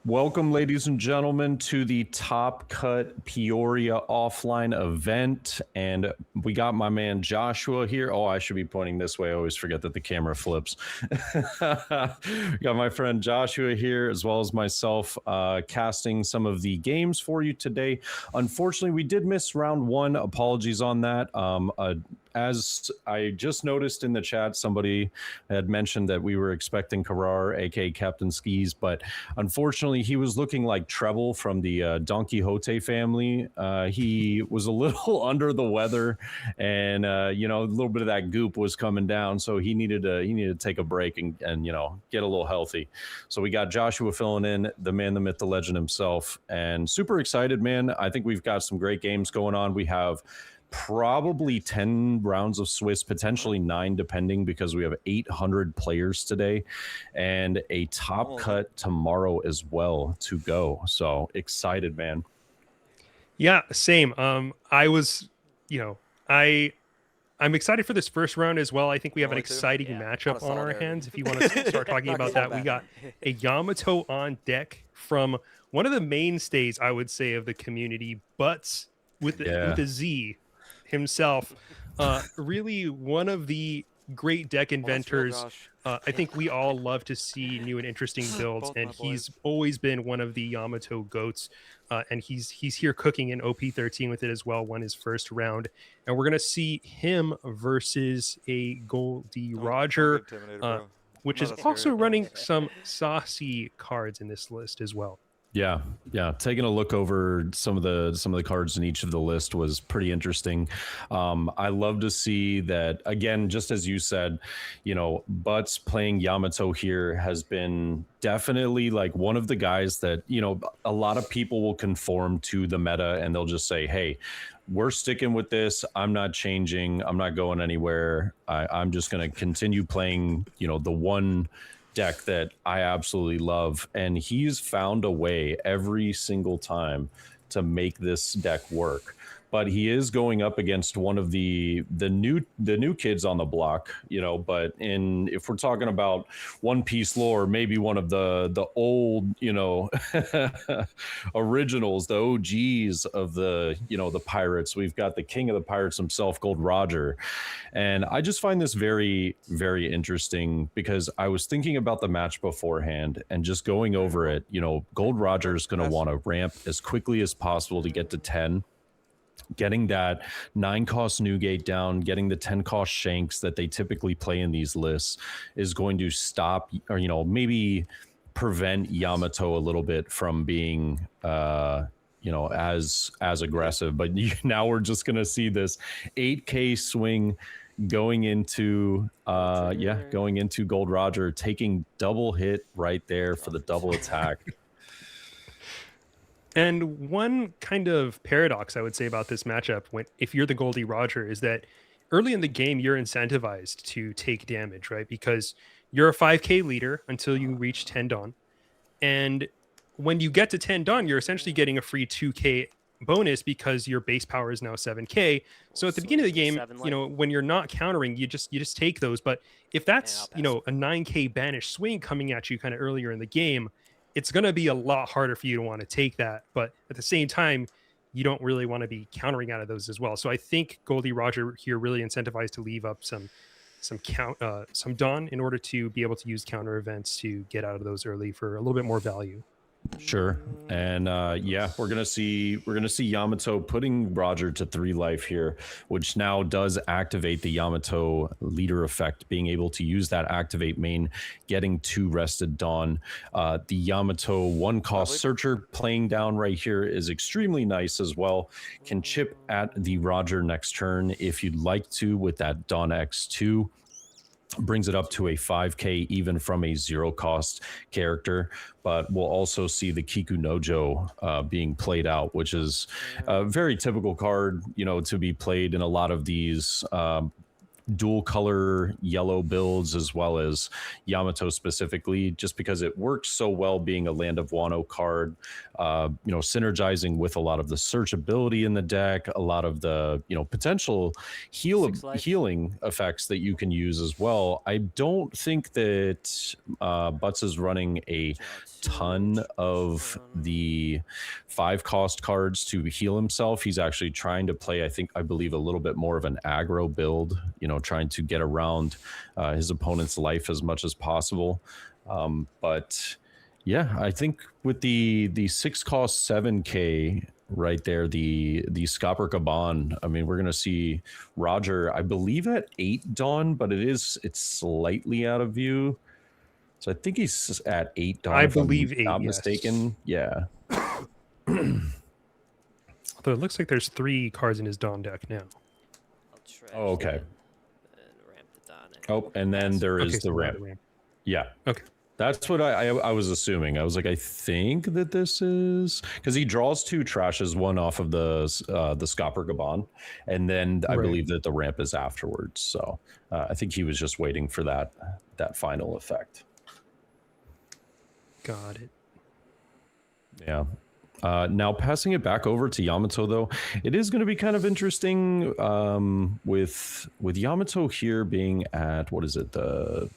Welcome, ladies and gentlemen, to the Top Cut Peoria offline event. And we got my man Joshua here. Oh, I should be pointing this way. I always forget that the camera flips. Got my friend Joshua here, as well as myself, casting some of the games for you today. Unfortunately, we did miss round one. Apologies on that. As I just noticed in the chat, somebody had mentioned that we were expecting Karar, aka Captain Skis, but unfortunately, he was looking like Treble from the Don Quixote family. He was a little under the weather, and a little bit of that goop was coming down, so he needed to take a break and get a little healthy. So we got Joshua filling in, the man, the myth, the legend himself, and super excited, man. I think we've got some great games going on. We have probably 10 rounds of Swiss, potentially 9 depending, because we have 800 players today and a top cut tomorrow as well to go. So excited, man. Yeah, same. I was, I'm excited for this first round as well. I think we have an exciting matchup on our hands. If you want to start talking about that, we got a Yamato on deck from one of the mainstays, I would say, of the community, Butts with a Z himself. Really one of the great deck inventors. I think we all love to see new and interesting builds, and he's always been one of the Yamato goats. And he's here cooking in OP13 with it as well. Won his first round, and we're gonna see him versus a Goldie Roger, which is also running some saucy cards in this list as well. Yeah. Taking a look over some of the cards in each of the list was pretty interesting. I love to see that, again, just as you said, Butts playing Yamato here has been definitely like one of the guys that, a lot of people will conform to the meta and they'll just say, hey, we're sticking with this. I'm not changing. I'm not going anywhere. I'm just going to continue playing, the one deck that I absolutely love, and he's found a way every single time to make this deck work. But he is going up against one of the new kids on the block, but if we're talking about One Piece lore, maybe one of the old, originals, the OGs of the pirates. We've got the king of the pirates himself, Gold Roger. And I just find this very, very interesting because I was thinking about the match beforehand and just going over it. Gold Roger is going to want to ramp as quickly as possible to get to 10. Getting that 9-cost Newgate down, getting the 10-cost Shanks that they typically play in these lists is going to stop, or maybe prevent Yamato a little bit from being as aggressive. But now we're just gonna see this 8K swing going into Gold Roger, taking double hit right there for the double attack. And one kind of paradox I would say about this matchup, if you're the Goldie Roger, is that early in the game you're incentivized to take damage, right? Because you're a 5K leader until you reach 10 Dawn, and when you get to 10 Dawn, you're essentially getting a free 2K bonus because your base power is now 7K. So at the beginning of the game, when you're not countering, you just take those. But if that's a 9K banish swing coming at you kind of earlier in the game, it's going to be a lot harder for you to want to take that. But at the same time, you don't really want to be countering out of those as well. So I think Goldie Roger here really incentivized to leave up some Dawn in order to be able to use counter events to get out of those early for a little bit more value. Sure. And we're gonna see Yamato putting Roger to 3 life here, which now does activate the Yamato leader effect, being able to use that activate main, getting 2 rested Dawn. The Yamato 1-cost searcher playing down right here is extremely nice as well. Can chip at the Roger next turn if you'd like to with that Dawn X2. Brings it up to a 5K even from a 0-cost character, but we'll also see the Kiku Nojo being played out, which is a very typical card, to be played in a lot of these dual color yellow builds as well as Yamato specifically, just because it works so well being a Land of Wano card, synergizing with a lot of the searchability in the deck, a lot of the, potential 6 life. healing effects that you can use as well. I don't think that Butts is running a ton of the 5-cost cards to heal himself. He's actually trying to play, I believe, a little bit more of an aggro build, trying to get around his opponent's life as much as possible. But yeah, I think with the 6-cost 7K right there, the Scopper Caban, I mean, we're going to see Roger, I believe, at 8 Dawn, but it's slightly out of view. So I think he's at 8 Dawn, I if believe I'm 8, not yes. mistaken. Yeah. Although it looks like there's 3 cards in his Dawn deck now. Oh, okay. And ramp the Dawn. Oh, and then there is the ramp. Yeah. Okay. That's what I was assuming. I was like, I think that this is because he draws 2 trashes, one off of the Scopper Gaban, and then I believe that the ramp is afterwards. So I think he was just waiting for that final effect. Got it. Yeah. Now passing it back over to Yamato, though, it is going to be kind of interesting with Yamato here being at, what is it, the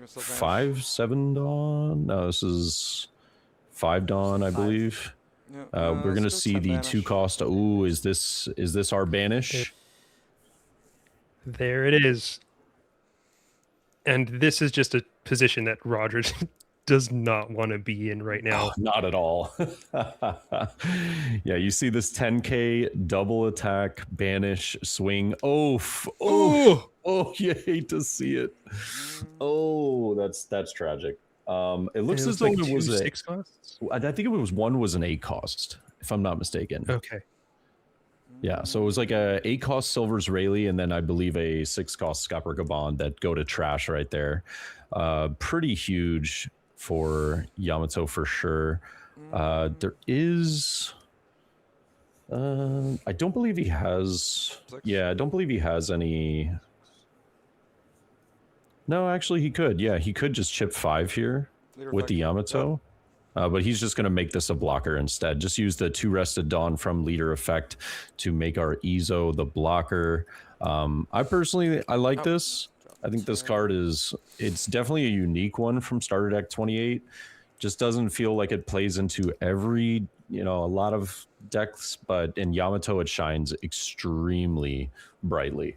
5-7 Dawn? No, this is 5 Dawn, I believe. Yep. We're going to see the 2-cost. Ooh, is this our banish? There it is. And this is just a position that Rogers does not want to be in right now. Oh, not at all. Yeah, you see this 10K double attack, banish, swing. Oh, you hate to see it. Oh, that's tragic. It looks as though it was 6 costs. I think it was 1 was an 8 cost, if I'm not mistaken. Okay. Yeah, so it was like a 8 cost Silver's Rayleigh, and then I believe a 6 cost Scopper Gaban that go to trash right there. Pretty huge for Yamato for sure. There is I don't believe he has 6? I don't believe he has any. No, actually he could. Yeah, he could just chip 5 here with the Yamato. But he's just going to make this a blocker instead. Just use the 2 Rested Dawn from Leader effect to make our Ezo the blocker. I personally like this. I think this card it's definitely a unique one from Starter Deck 28. Just doesn't feel like it plays into every, a lot of decks, but in Yamato it shines extremely brightly.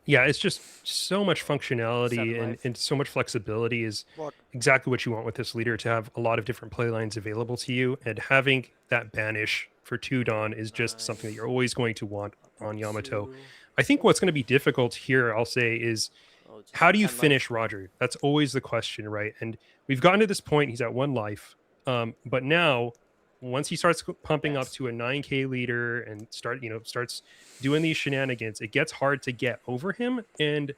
Yeah, it's just so much functionality and so much flexibility is exactly what you want with this leader, to have a lot of different play lines available to you. And having that banish for 2 Dawn is just something that you're always going to want on Yamato. I think what's going to be difficult here, I'll say, is how do you finish Roger? That's always the question, right? And we've gotten to this point, he's at 1 life. But now, once he starts pumping up to a 9K leader and starts doing these shenanigans, it gets hard to get over him. And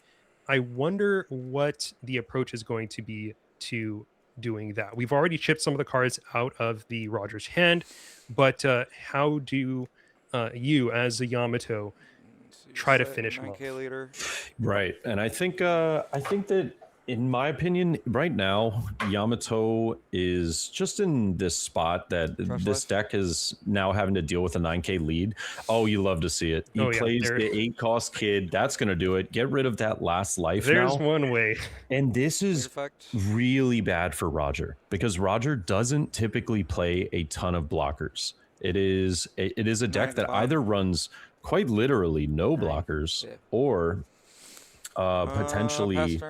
I wonder what the approach is going to be to doing that. We've already chipped some of the cards out of the Rogers hand, but how do you, as a Yamato, try to finish him off? Leader. Right, and I think that, in my opinion, right now Yamato is just in this spot that this deck is now having to deal with a 9K lead. Oh, you love to see it. He plays the 8 cost kid. That's going to do it. Get rid of that last life. There's one way. And this is really bad for Roger, because Roger doesn't typically play a ton of blockers. It is a deck that either runs quite literally no blockers or potentially,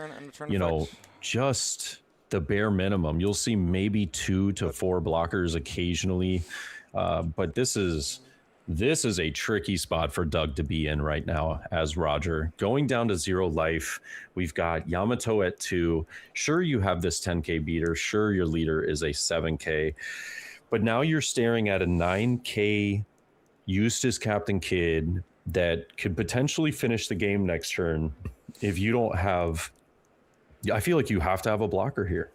just the bare minimum. You'll see maybe 2 to 4 blockers occasionally, but this is a tricky spot for Doug to be in right now as Roger. Going down to 0 life, we've got Yamato at 2. Sure, you have this 10K beater. Sure, your leader is a 7K, but now you're staring at a 9K Eustace Captain Kidd that could potentially finish the game next turn. If you don't have, I feel like you have to have a blocker here.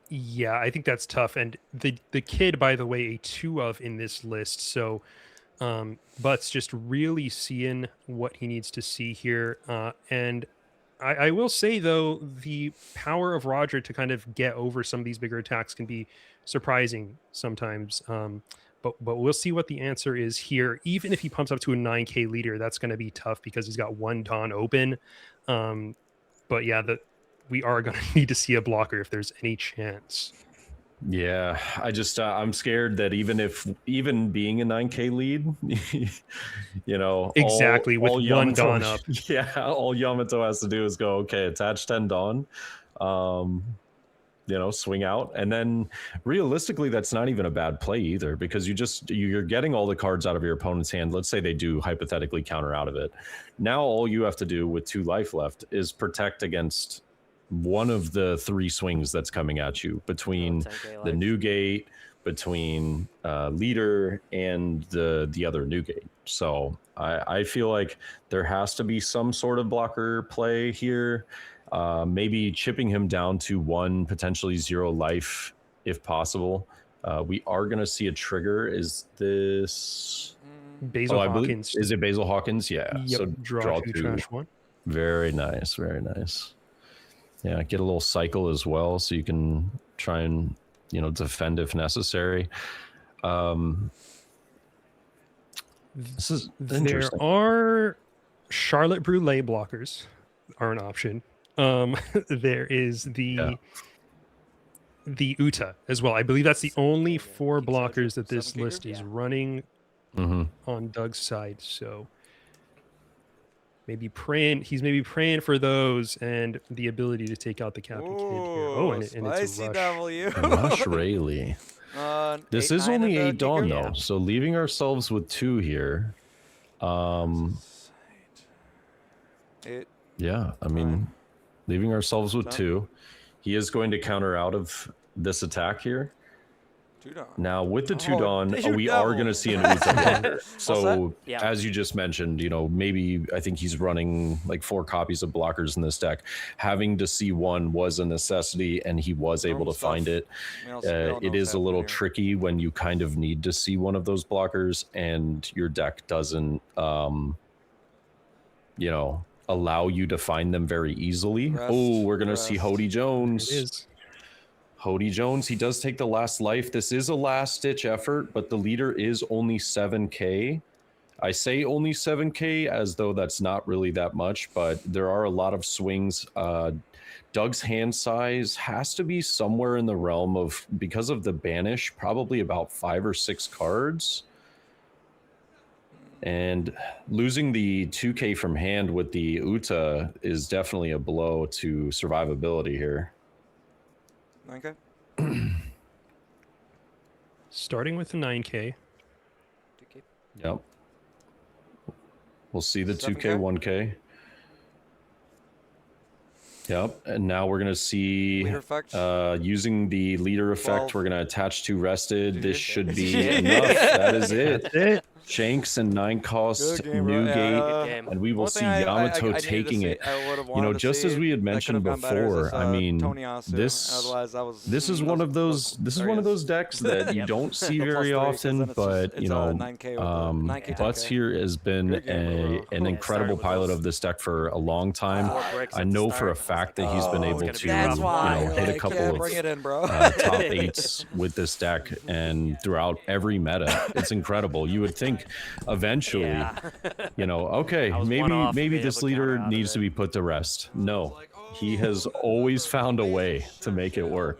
Yeah, I think that's tough. And the kid, by the way, a 2 of in this list. So But's just really seeing what he needs to see here. And I will say, though, the power of Roger to kind of get over some of these bigger attacks can be surprising sometimes. But we'll see what the answer is here. Even if he pumps up to a 9K leader, that's going to be tough because he's got one Dawn open. But yeah, we are going to need to see a blocker if there's any chance. Yeah, I just I'm scared that even being a 9K lead, you know, Exactly, with one Yamato, Dawn up. Yeah, all Yamato has to do is go, okay, attach 10 Dawn, you know, swing out, and then realistically, that's not even a bad play either, because you're getting all the cards out of your opponent's hand. Let's say they do hypothetically counter out of it. Now all you have to do with 2 life left is protect against one of the 3 swings that's coming at you between the new gate, between leader, and the other new gate. So I feel like there has to be some sort of blocker play here. Maybe chipping him down to 1, potentially 0 life if possible. We are going to see a trigger. Is this Basil Hawkins? Is it Basil Hawkins? Yeah. Yep. So draw 2, trash 1. Very nice. Very nice. Yeah, get a little cycle as well, so you can try and, you know, defend if necessary. This is interesting. There are Charlotte Brulee blockers are an option. There is the Uta as well. I believe that's the only 4 blockers that this list is running on Doug's side. So he's maybe praying for those and the ability to take out the Captain Kid here. Oh, and it's a rush. Rush Rayleigh. This is only 8 Dawn though, so leaving ourselves with 2 here. Yeah, I mean, leaving ourselves with 2. He is going to counter out of this attack here. Now with the 2 Dawn, we are going to see an Uta blocker. So as you just mentioned, you know, maybe I think he's running like 4 copies of blockers in this deck. Having to see 1 was a necessity, and he was able to find it. It is a little tricky when you kind of need to see 1 of those blockers and your deck doesn't, you know, allow you to find them very easily. We're going to see Hody Jones. Hody Jones, he does take the last life. This is a last-ditch effort, but the leader is only 7K. I say only 7K as though that's not really that much, but there are a lot of swings. Doug's hand size has to be somewhere in the realm of, because of the banish, probably about 5 or 6 cards. And losing the 2K from hand with the Uta is definitely a blow to survivability here. Okay. Starting with the 9K. Yep. We'll see the 2K, 1K. Yep. And now we're going to see using the leader effect, we're going to attach to rested. This should be enough. That is it. That's it. Shanks and 9-cost Newgate, and we will see Yamato taking it. You know, just as we had mentioned before, I mean, this is one of those decks that you don't see very often, but you know, Butts here has been an incredible pilot of this deck for a long time. I know for a fact that he's been able to, you know, hit a couple of top 8s with this deck, and throughout every meta, it's incredible. You would think eventually, you know, okay, maybe this leader needs to be put to rest. No, he has always found a way to make it work.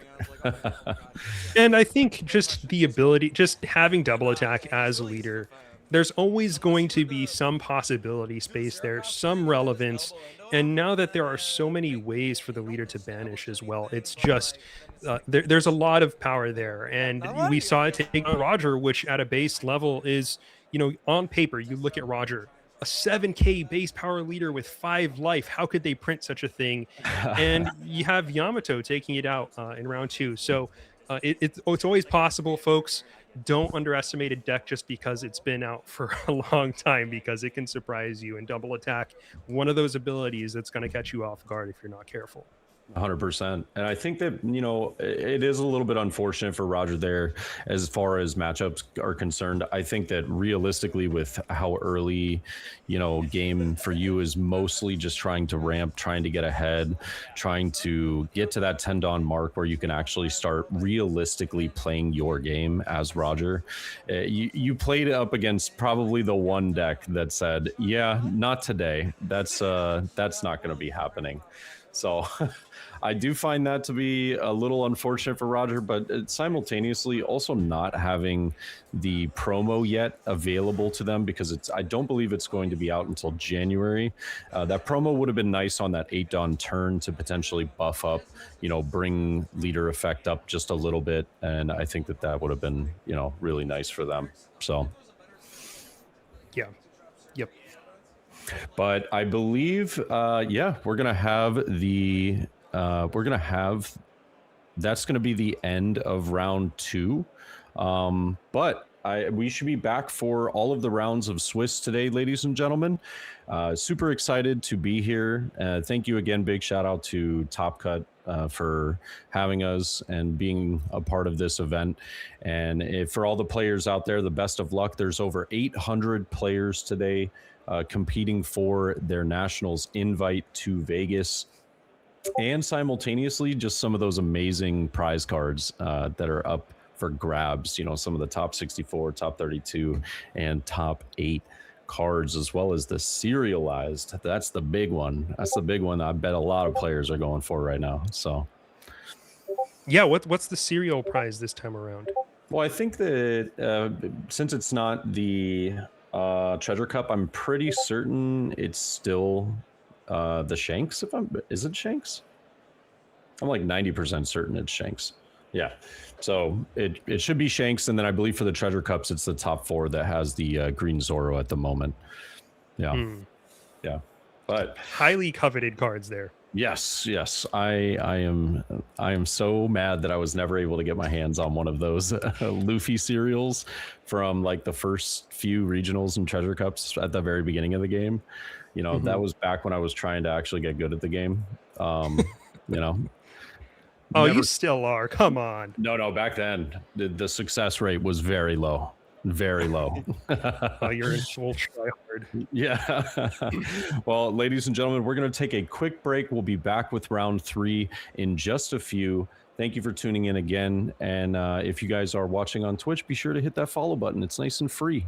And I think just the ability, just having double attack as a leader, there's always going to be some possibility space there, some relevance. And now that there are so many ways for the leader to banish as well, it's just there's a lot of power there. And we saw it take on Roger, which at a base level is, you know, on paper, you look at Roger, a 7K base power leader with 5 life. How could they print such a thing? And you have Yamato taking it out in round 2. So it's always possible, folks. Don't underestimate a deck just because it's been out for a long time, because it can surprise you. And double attack, one of those abilities that's going to catch you off guard if you're not careful. 100%. And I think that, it is a little bit unfortunate for Roger there as far as matchups are concerned. I think that realistically, with how early, game for you is mostly just trying to ramp, trying to get ahead, trying to get to that 10 dawn mark where you can actually start realistically playing your game as Roger. You played up against probably the one deck that said, yeah, not today. That's not going to be happening. So I do find that to be a little unfortunate for Roger, but simultaneously also not having the promo yet available to them, because I don't believe it's going to be out until January. That promo would have been nice on that 8 dawn turn to potentially buff up, bring leader effect up just a little bit. And I think that would have been, really nice for them. So. Yeah. Yep. But I believe, we're gonna have that's gonna be the end of round 2. But we should be back for all of the rounds of Swiss today, ladies and gentlemen. Super excited to be here. Thank you again. Big shout out to Top Cut for having us and being a part of this event. And for all the players out there, the best of luck. There's over 800 players today competing for their nationals invite to Vegas, and simultaneously just some of those amazing prize cards that are up for grabs. Some of the top 64, top 32, and top 8 cards, as well as the serialized. That's the big one. That's the big one I bet a lot of players are going for right now. So Yeah. What's the serial prize this time around? well, I think that since it's not the treasure cup, I'm pretty certain it's still the Shanks. Is it Shanks? I'm like 90% certain it's Shanks. Yeah. So it should be Shanks, and then I believe for the treasure cups, it's the top 4 that has the green Zoro at the moment. Yeah. Yeah. But Highly coveted cards there. yes, I am so mad that I was never able to get my hands on one of those Luffy cereals from like the first few regionals and treasure cups at the very beginning of the game. That was back when I was trying to actually get good at the game. You know, Oh, never. you still are. Come on. No, back then the success rate was very low. Very low. Oh, you're in full try hard. Yeah. Well, ladies and gentlemen, we're going to take a quick break. We'll be back with round 3 in just a few. Thank you for tuning in again. And if you guys are watching on Twitch, be sure to hit that follow button. It's nice and free.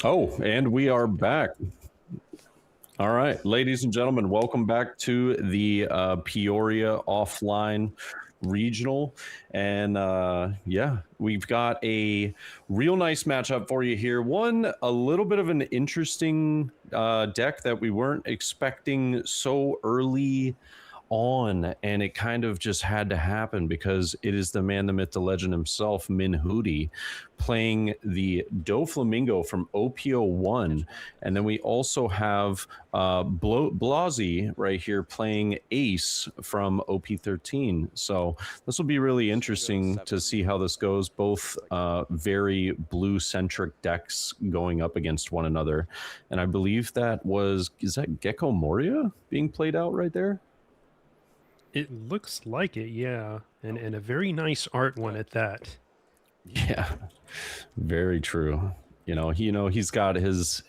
Oh, and we are back. All right, ladies and gentlemen, welcome back to the Peoria offline regional. And yeah, we've got a real nice matchup for you here. One, a little bit of an interesting deck that we weren't expecting so early on, and it kind of just had to happen because it is the man, the myth, the legend himself, Min Hootie, playing the Doflamingo from OPO1. And then we also have Blasey right here playing Ace from OP13. So this will be really interesting to see how this goes. Both very blue-centric decks going up against one another. And I believe is that Gecko Moria being played out right there? It looks like it, yeah, and a very nice art one at that. Yeah, very true. He's got his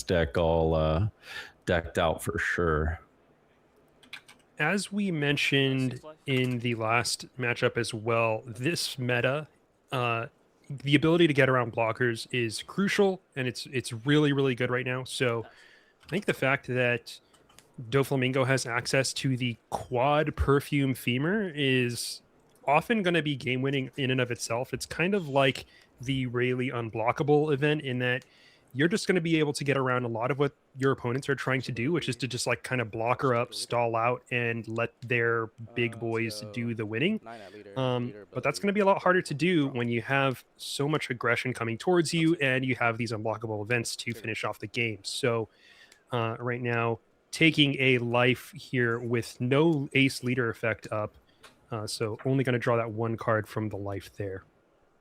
deck all decked out for sure. As we mentioned in the last matchup as well, this meta, the ability to get around blockers is crucial, and it's really, really good right now. So I think the fact that Doflamingo has access to the quad perfume femur is often going to be game winning in and of itself. It's kind of like the Rayleigh unblockable event in that you're just going to be able to get around a lot of what your opponents are trying to do, which is to just like kind of block her up, stall out, and let their big boys do the winning. But that's going to be a lot harder to do when you have so much aggression coming towards you and you have these unblockable events to finish off the game. So right now, taking a life here with no ace leader effect up. So only going to draw that one card from the life there.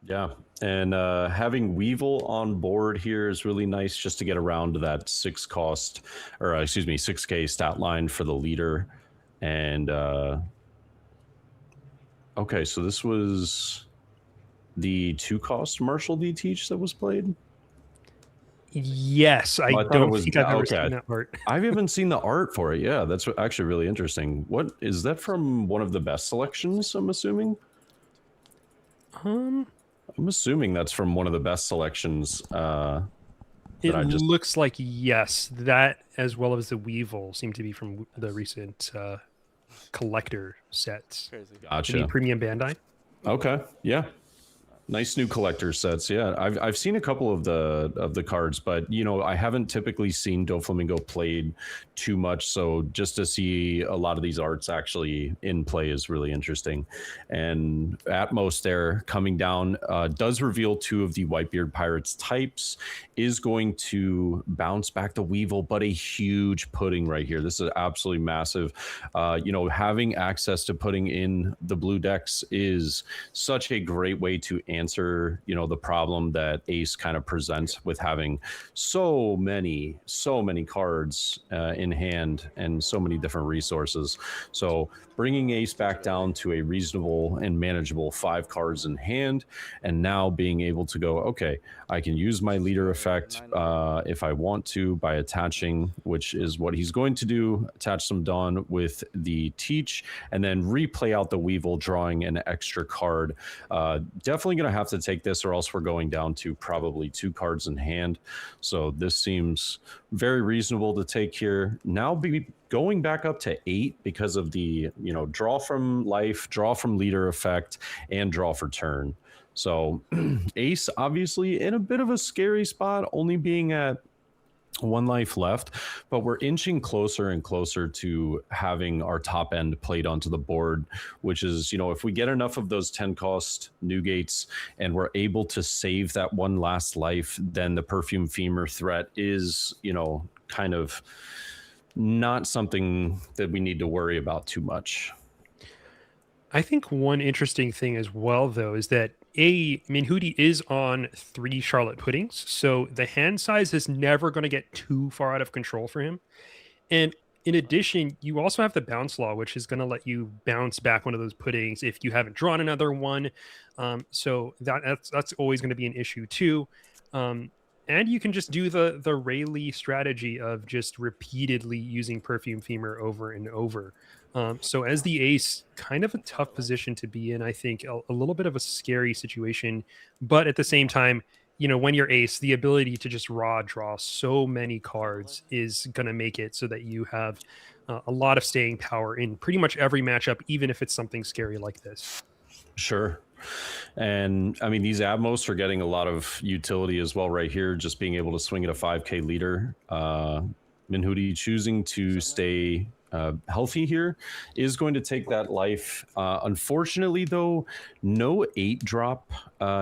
Yeah, and having Weevil on board here is really nice just to get around to that 6K stat line for the leader. And okay, so this was the 2-cost Marshall D Teach that was played? Yes, I don't think I've ever seen that art. I haven't seen the art for it. Yeah, that's actually really interesting. What is that from? One of the best selections, I'm assuming. I'm assuming that's from one of the best selections. Looks like yes, that as well as the Weevil seem to be from the recent collector sets. Gotcha. Maybe Premium Bandai. Okay, yeah. Nice new collector sets. Yeah, I've seen a couple of the cards, but I haven't typically seen Doflamingo played too much. So just to see a lot of these arts actually in play is really interesting. And Atmos there coming down does reveal 2 of the Whitebeard Pirates types. Is going to bounce back the Weevil, but a huge pudding right here. This is absolutely massive. Having access to putting in the blue decks is such a great way to answer the problem that Ace kind of presents with having so many cards in hand and so many different resources. So bringing Ace back down to a reasonable and manageable 5 cards in hand, and now being able to go, okay, I can use my leader effect if I want to by attaching, which is what he's going to do, attach some Dawn with the Teach, and then replay out the Weevil, drawing an extra card. Definitely going to have to take this, or else we're going down to probably 2 cards in hand. So this seems very reasonable to take here. Now be going back up to 8 because of the draw from life, draw from leader effect, and draw for turn. So Ace obviously in a bit of a scary spot, only being at 1 life left, but we're inching closer and closer to having our top end played onto the board, which is, if we get enough of those 10-cost new gates and we're able to save that 1 last life, then the Perfume Femur threat is, kind of not something that we need to worry about too much. I think one interesting thing as well, though, is that Min Hootie is on 3 Charlotte Puddings, so the hand size is never going to get too far out of control for him. And in addition, you also have the bounce law, which is going to let you bounce back one of those puddings if you haven't drawn another one. So that's always going to be an issue too. And you can just do the Rayleigh strategy of just repeatedly using Perfume Femur over and over. So as the ace, kind of a tough position to be in, I think, a little bit of a scary situation, but at the same time, you know, when you're ace, the ability to just raw draw so many cards is going to make it so that you have a lot of staying power in pretty much every matchup, even if it's something scary like this. Sure. And I mean, these Atmos are getting a lot of utility as well right here, just being able to swing at a 5k leader. Minhudi choosing to stay healthy here is going to take that life. Unfortunately, though, no 8 drop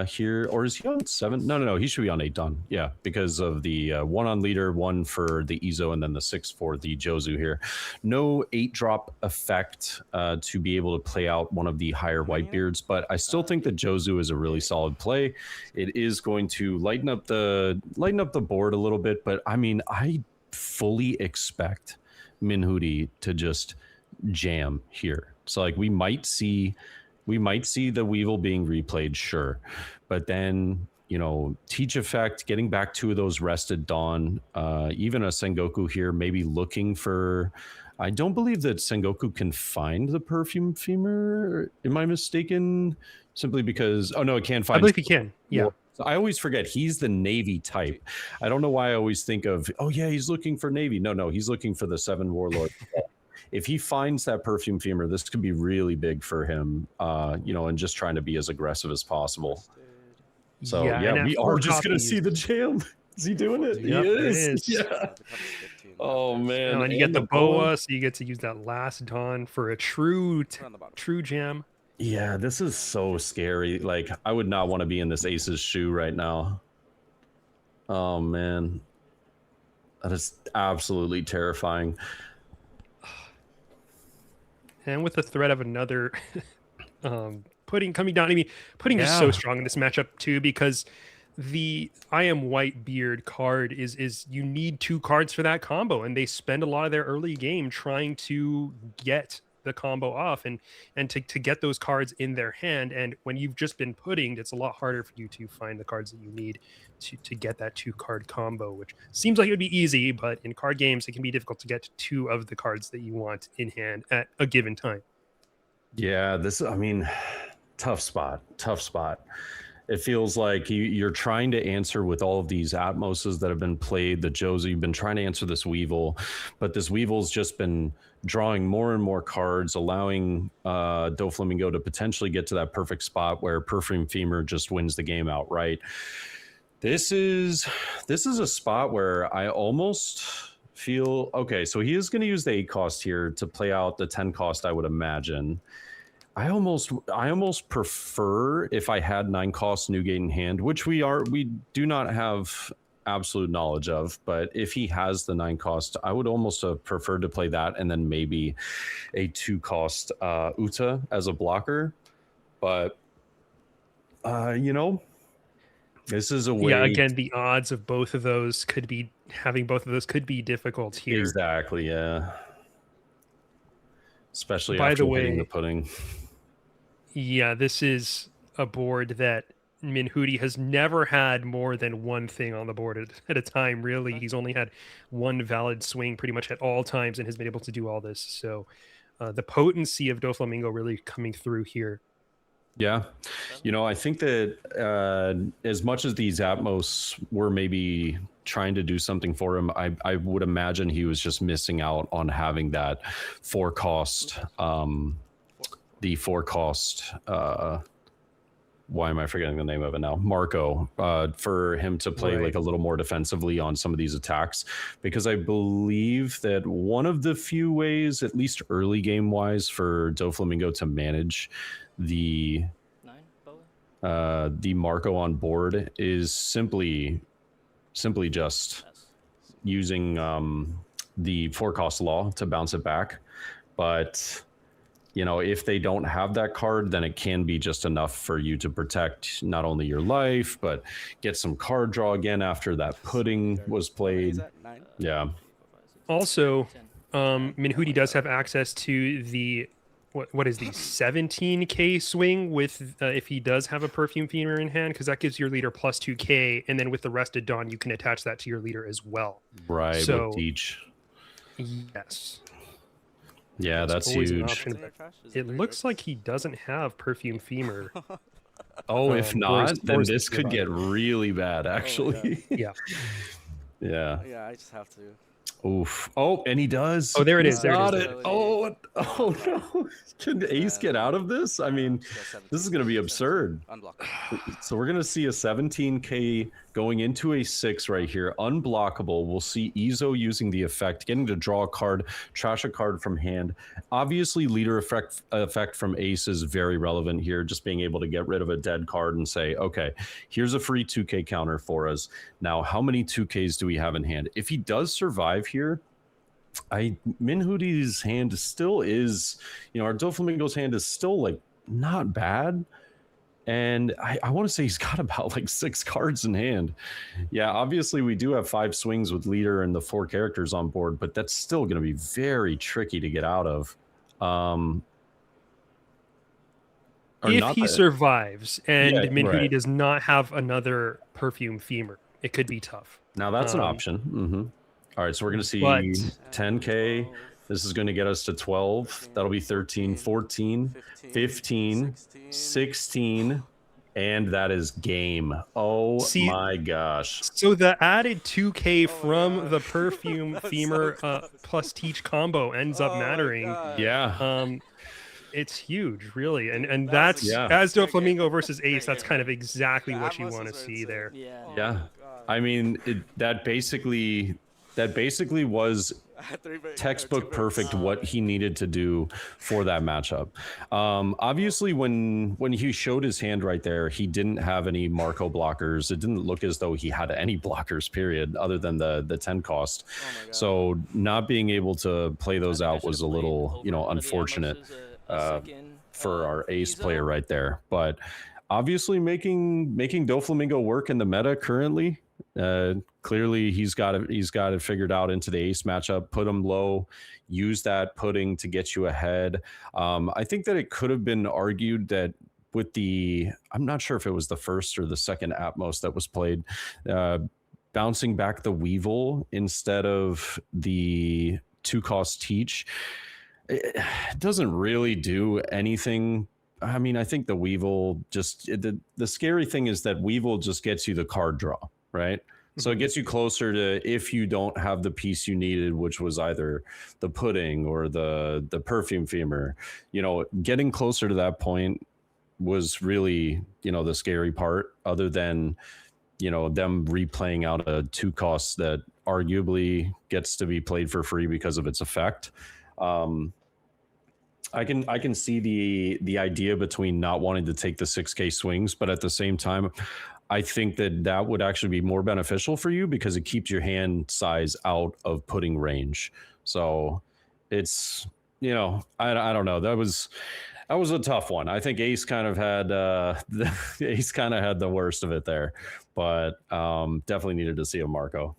here. Or is he on 7? No. He should be on 8 done. Yeah, because of the 1 on leader, 1 for the Ezo, and then the 6 for the Jozu here. No 8 drop effect to be able to play out one of the higher Whitebeards, but I still think that Jozu is a really solid play. It is going to lighten up the board a little bit, but I mean, I fully expect Minhudi to just jam here. So like we might see the Weevil being replayed, sure, but then, you know, Teach Effect, getting back 2 of those rested Dawn, even a Sengoku here, maybe looking for. I don't believe that Sengoku can find the Perfume Femur. Am I mistaken? Simply because, oh no, it can find. I believe he can. Yeah. So I always forget he's the Navy type. I don't know why I always think of, oh yeah, he's looking for Navy. No, he's looking for the 7 Warlord. If he finds that Perfume Femur, this could be really big for him, you know, and just trying to be as aggressive as possible. So yeah, we are just going to see the jam. Is he doing it? Yep, he is. it is. Yeah. Oh man. And you get the boa, so you get to use that last Dawn for a true jam. Yeah, this is so scary. Like, I would not want to be in this Ace's shoe right now. Oh man, that is absolutely terrifying. And with the threat of another pudding coming down, I mean, pudding is so strong in this matchup too, because the I am Whitebeard card is you need 2 cards for that combo, and they spend a lot of their early game trying to get the combo off and to get those cards in their hand. And when you've just been puddinged, it's a lot harder for you to find the cards that you need to get that 2-card combo, which seems like it would be easy, but in card games it can be difficult to get 2 of the cards that you want in hand at a given time. Yeah, I mean, tough spot. It feels like you're trying to answer with all of these Atmoses that have been played, the Josie, you've been trying to answer this Weevil, but this Weevil's just been drawing more and more cards, allowing Doflamingo to potentially get to that perfect spot where Perfume Femur just wins the game outright. This is a spot where I almost feel, okay, so he is going to use the 8 cost here to play out the 10 cost, I would imagine. I almost prefer if I had 9 cost Newgate in hand, which we do not have absolute knowledge of, but if he has the 9 cost, I would almost have preferred to play that and then maybe a 2 cost Uta as a blocker. But you know, this is a way. Yeah, again, the odds of both of those could be difficult here. Exactly, yeah. Especially By after the way, hitting the pudding. Yeah, this is a board that Minhudi has never had more than one thing on the board at a time, really. He's only had one valid swing pretty much at all times and has been able to do all this. So the potency of Doflamingo really coming through here. Yeah. You know, I think that as much as these Atmos were maybe trying to do something for him, I would imagine he was just missing out on having that 4 cost, the 4 cost, why am I forgetting the name of it now? Marco, for him to play like a little more defensively on some of these attacks, because I believe that one of the few ways, at least early game wise, for Doflamingo to manage the Marco on board is simply just using the 4 cost law to bounce it back. But you know, if they don't have that card, then it can be just enough for you to protect not only your life, but get some card draw again after that pudding was played. Yeah. Also, Minhudi does have access to the what is the 17k swing with if he does have a Perfume Femur in hand, because that gives your leader plus 2k, and then with the rested Dawn you can attach that to your leader as well. Right. So with Teach. Yes. Yeah, that's huge. It looks like he doesn't have Perfume Femur. Oh, if not, then Whereas this could get really bad, actually. Yeah. Yeah. Yeah, I just have to. Oof. Oh, and he does. Oh, there it He's is, there it got is. it. Oh, oh no. Can Ace get out of this? I mean, this is going to be absurd. Unblockable. So we're going to see a 17k going into a 6 right here. Unblockable. We'll see Ezo using the effect, getting to draw a card, trash a card from hand. Obviously, leader effect from Ace is very relevant here, just being able to get rid of a dead card and say, okay, here's a free 2k counter for us. Now, how many 2ks do we have in hand? If he does survive here, Minhooty's hand still is, our Doflamingo's hand is still like not bad. And I want to say he's got about like 6 cards in hand. Yeah, obviously we do have 5 swings with leader and the 4 characters on board, but that's still going to be very tricky to get out of. If he survives and Minhooty right. does not have another perfume femur, it could be tough. Now that's an option. All right, so we're going to see 10k. This is going to get us to 12. That'll be 13, 14, 15, 16, and that is game. Oh my gosh. So the added 2k from the perfume femur plus teach combo ends up mattering. Yeah. It's huge, really. And that's as Doflamingo versus Ace, that's kind of exactly what you want to see there. Yeah. I mean, that basically was textbook perfect what he needed to do for that matchup. Obviously, when he showed his hand right there, he didn't have any Marco blockers. It didn't look as though he had any blockers, period, other than the 10 cost. So not being able to play those out was a little, unfortunate for our ace player right there. But obviously making Doflamingo work in the meta currently. Clearly he's got it figured out into the ace matchup. Put him low, use that pudding to get you ahead. I think that it could have been argued that with I'm not sure if it was the first or the second Atmos that was played, bouncing back the Weevil instead of the 2-cost teach, it doesn't really do anything. I mean, I think the Weevil the scary thing is that Weevil just gets you the card draw, right? So it gets you closer to, if you don't have the piece you needed, which was either the pudding or the perfume femur, getting closer to that point was really, the scary part, other than, them replaying out a 2-cost that arguably gets to be played for free because of its effect. I can see the idea between not wanting to take the 6k swings, but at the same time, I think that would actually be more beneficial for you because it keeps your hand size out of pudding range. So it's, I don't know. That was a tough one. I think Ace kind of had the worst of it there, but definitely needed to see a Marco.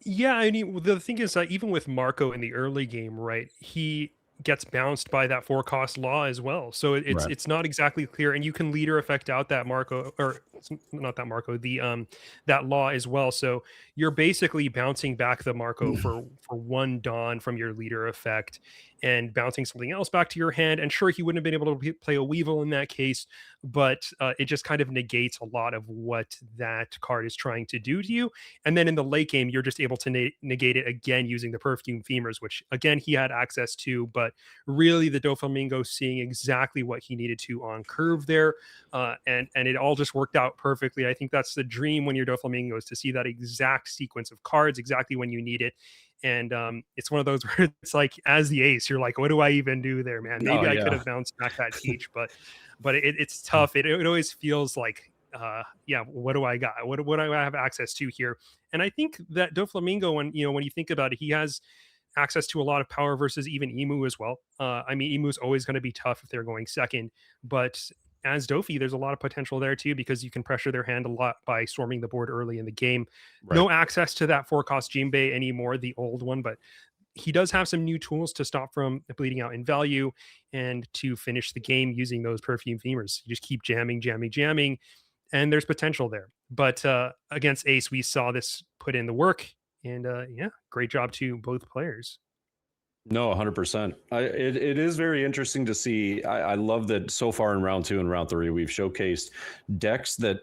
Yeah, I mean, the thing is that even with Marco in the early game, right, he gets bounced by that 4-cost law as well. So it's not exactly clear, and you can leader effect out that Marco, or it's not that Marco, the that law as well. So you're basically bouncing back the Marco for 1 Dawn from your leader effect and bouncing something else back to your hand. And sure, he wouldn't have been able to play a Weevil in that case, but it just kind of negates a lot of what that card is trying to do to you. And then in the late game, you're just able to negate it again using the perfume femurs, which again he had access to, but really the Doflamingo seeing exactly what he needed to on curve there, and it all just worked out perfectly. I think that's the dream when you're Doflamingo, is to see that exact sequence of cards exactly when you need it. And it's one of those where it's like, as the ace, you're like, what do I even do there, man? Maybe I could have bounced back that teach, but it's tough. It always feels like, what do I got? What do I have access to here? And I think that Doflamingo, when you think about it, he has access to a lot of power versus even Emu as well. I mean, Emu's always going to be tough if they're going second, but as Dofi, there's a lot of potential there too, because you can pressure their hand a lot by storming the board early in the game. Right. No access to that 4-cost Jinbei anymore, the old one, but he does have some new tools to stop from bleeding out in value and to finish the game using those perfume femurs. You just keep jamming, and there's potential there. But against Ace, we saw this put in the work, and great job to both players. No, 100%. It is very interesting to see. I love that so far in round two and round three, we've showcased decks that,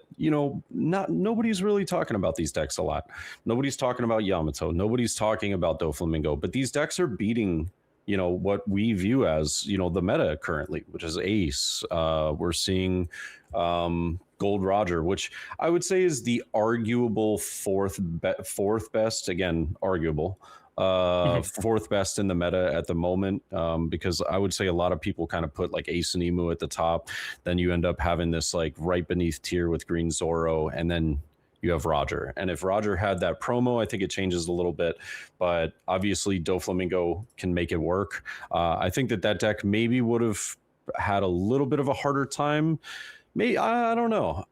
not nobody's really talking about these decks a lot. Nobody's talking about Yamato. Nobody's talking about Doflamingo. But these decks are beating, what we view as, the meta currently, which is Ace. We're seeing Gold Roger, which I would say is the arguable fourth best. Again, arguable Mhm. fourth best in the meta at the moment, because I would say a lot of people kind of put like Ace and Emu at the top. Then you end up having this like right beneath tier with Green Zoro, and then you have Roger. And if Roger had that promo, I think it changes a little bit, but obviously Doflamingo can make it work. I think that deck maybe would have had a little bit of a harder time. Maybe I don't know.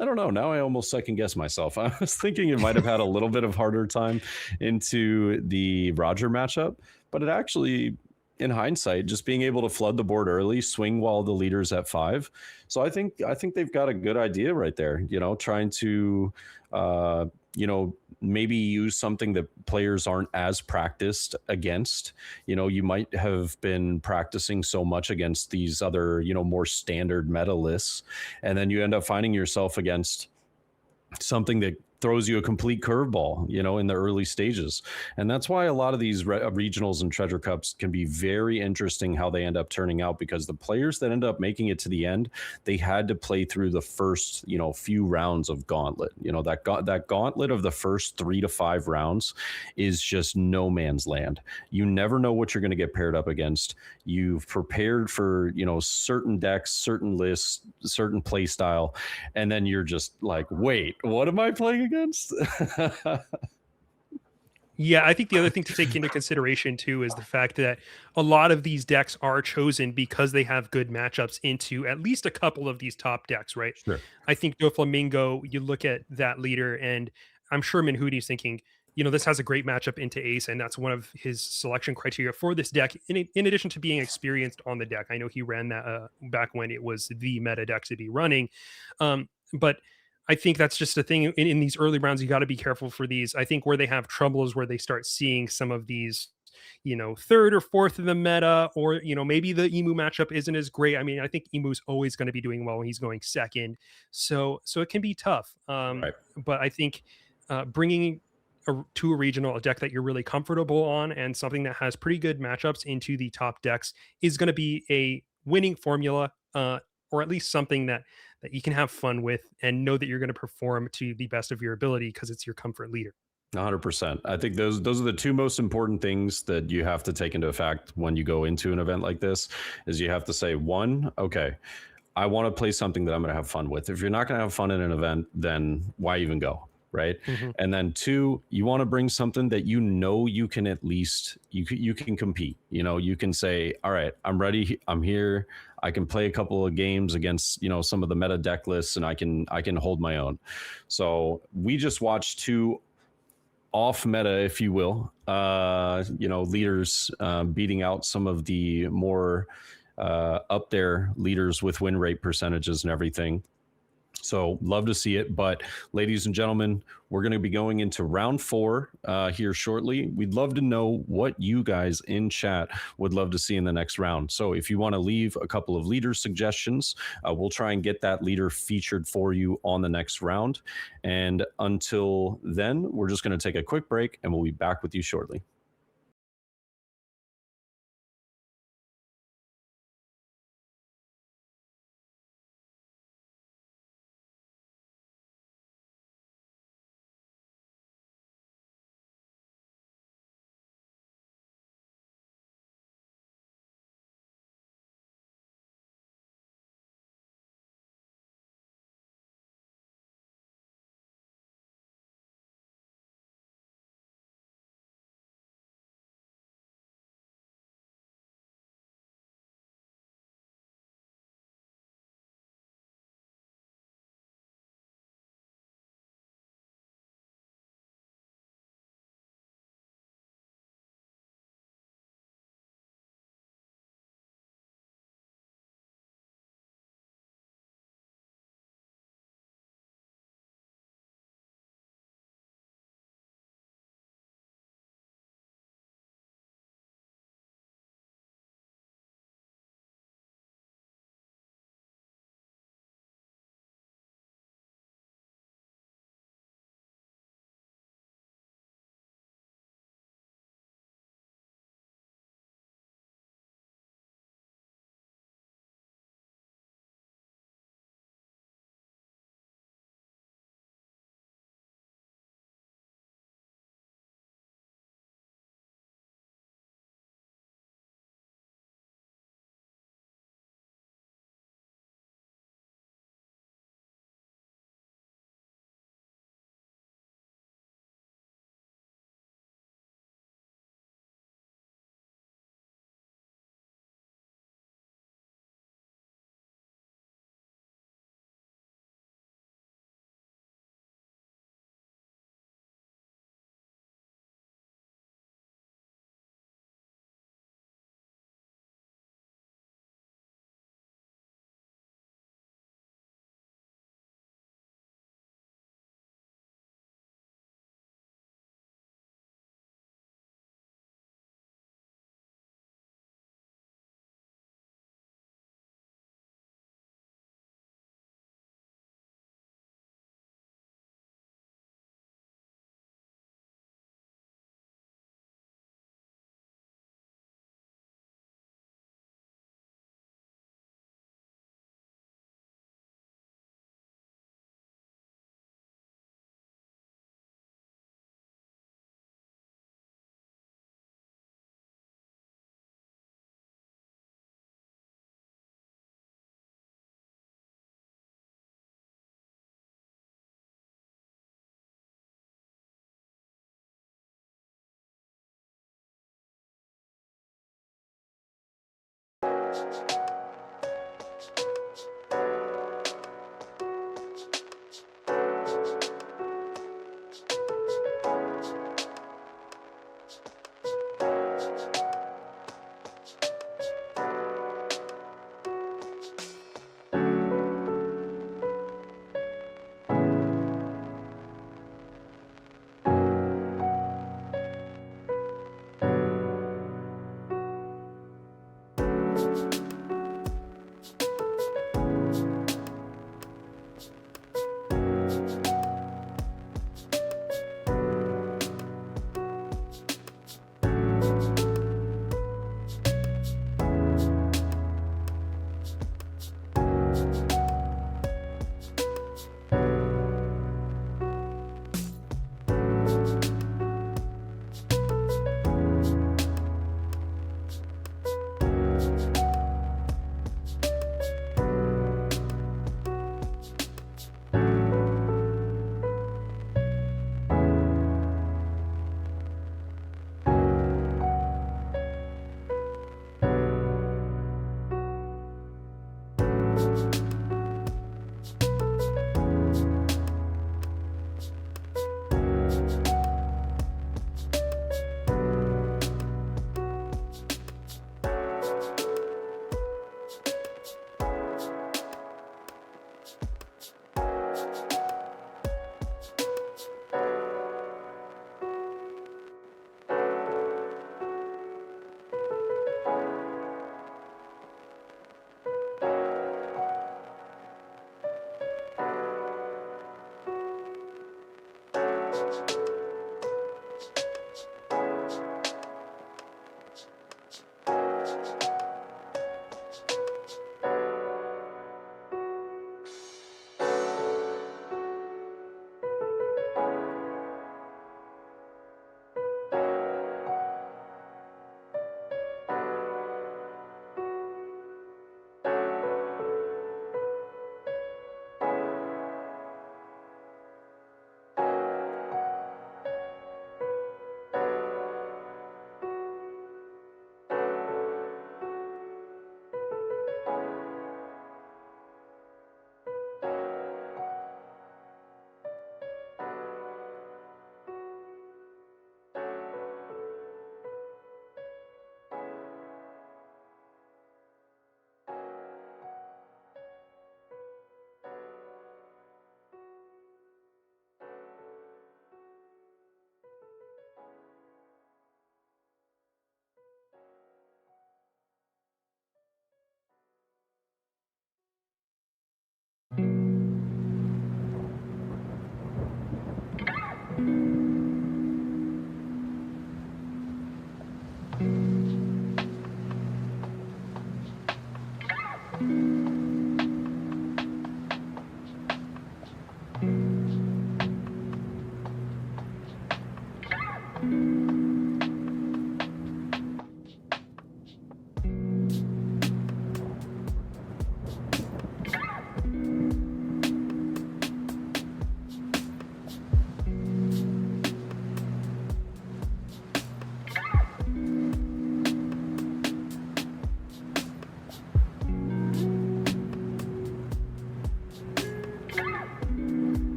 I don't know. Now I almost second guess myself. I was thinking it might have had a little bit of harder time into the Roger matchup, but it actually, in hindsight, just being able to flood the board early, swing while the leader's at 5. So I think they've got a good idea right there. Trying to uh, maybe use something that players aren't as practiced against. You might have been practicing so much against these other, more standard meta lists, and then you end up finding yourself against something that throws you a complete curveball, in the early stages. And that's why a lot of these regionals and treasure cups can be very interesting how they end up turning out, because the players that end up making it to the end, they had to play through the first, few rounds of gauntlet. That gauntlet of the first 3 to 5 rounds is just no man's land. You never know what you're going to get paired up against. You've prepared for, certain decks, certain lists, certain play style, and then you're just like, wait, what am I playing against? Yeah, I think the other thing to take into consideration too is the fact that a lot of these decks are chosen because they have good matchups into at least a couple of these top decks, right? Sure. I think Doflamingo, you look at that leader, and I'm sure Minhuti's thinking, this has a great matchup into Ace, and that's one of his selection criteria for this deck. In addition to being experienced on the deck, I know he ran that back when it was the meta deck to be running, but I think that's just a thing in these early rounds. You got to be careful for these. I think where they have trouble is where they start seeing some of these, third or fourth in the meta, or, maybe the Emu matchup isn't as great. I mean, I think Emu's always going to be doing well when he's going second. So it can be tough. Right. But I think bringing to a regional, a deck that you're really comfortable on and something that has pretty good matchups into the top decks is going to be a winning formula, or at least something that you can have fun with and know that you're going to perform to the best of your ability because it's your comfort leader. 100%. I think those are the two most important things that you have to take into effect when you go into an event like this. Is you have to say, one, okay, I want to play something that I'm going to have fun with. If you're not going to have fun in an event, then why even go? Right. Mhm. And then two, you want to bring something that you can at least you can compete. You can say, all right, I'm ready, I'm here, I can play a couple of games against some of the meta deck lists, and I can hold my own. So we just watched two off meta, if you will, leaders beating out some of the more up there leaders with win rate percentages and everything. So love to see it. But ladies and gentlemen, we're going to be going into round 4 here shortly. We'd love to know what you guys in chat would love to see in the next round. So if you want to leave a couple of leader suggestions, we'll try and get that leader featured for you on the next round. And until then, we're just going to take a quick break, and we'll be back with you shortly.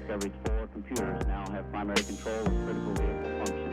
Discovery's 4 computers now have primary control of critical vehicle functions.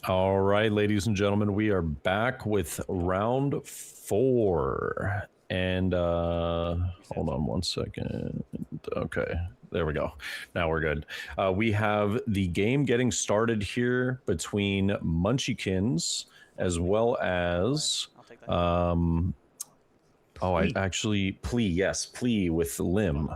All right, ladies and gentlemen, we are back with round 4. And hold on one second. Okay, there we go. Now we're good. We have the game getting started here between Munchkins as well as I'll take that. I Plea. actually plea with Lim.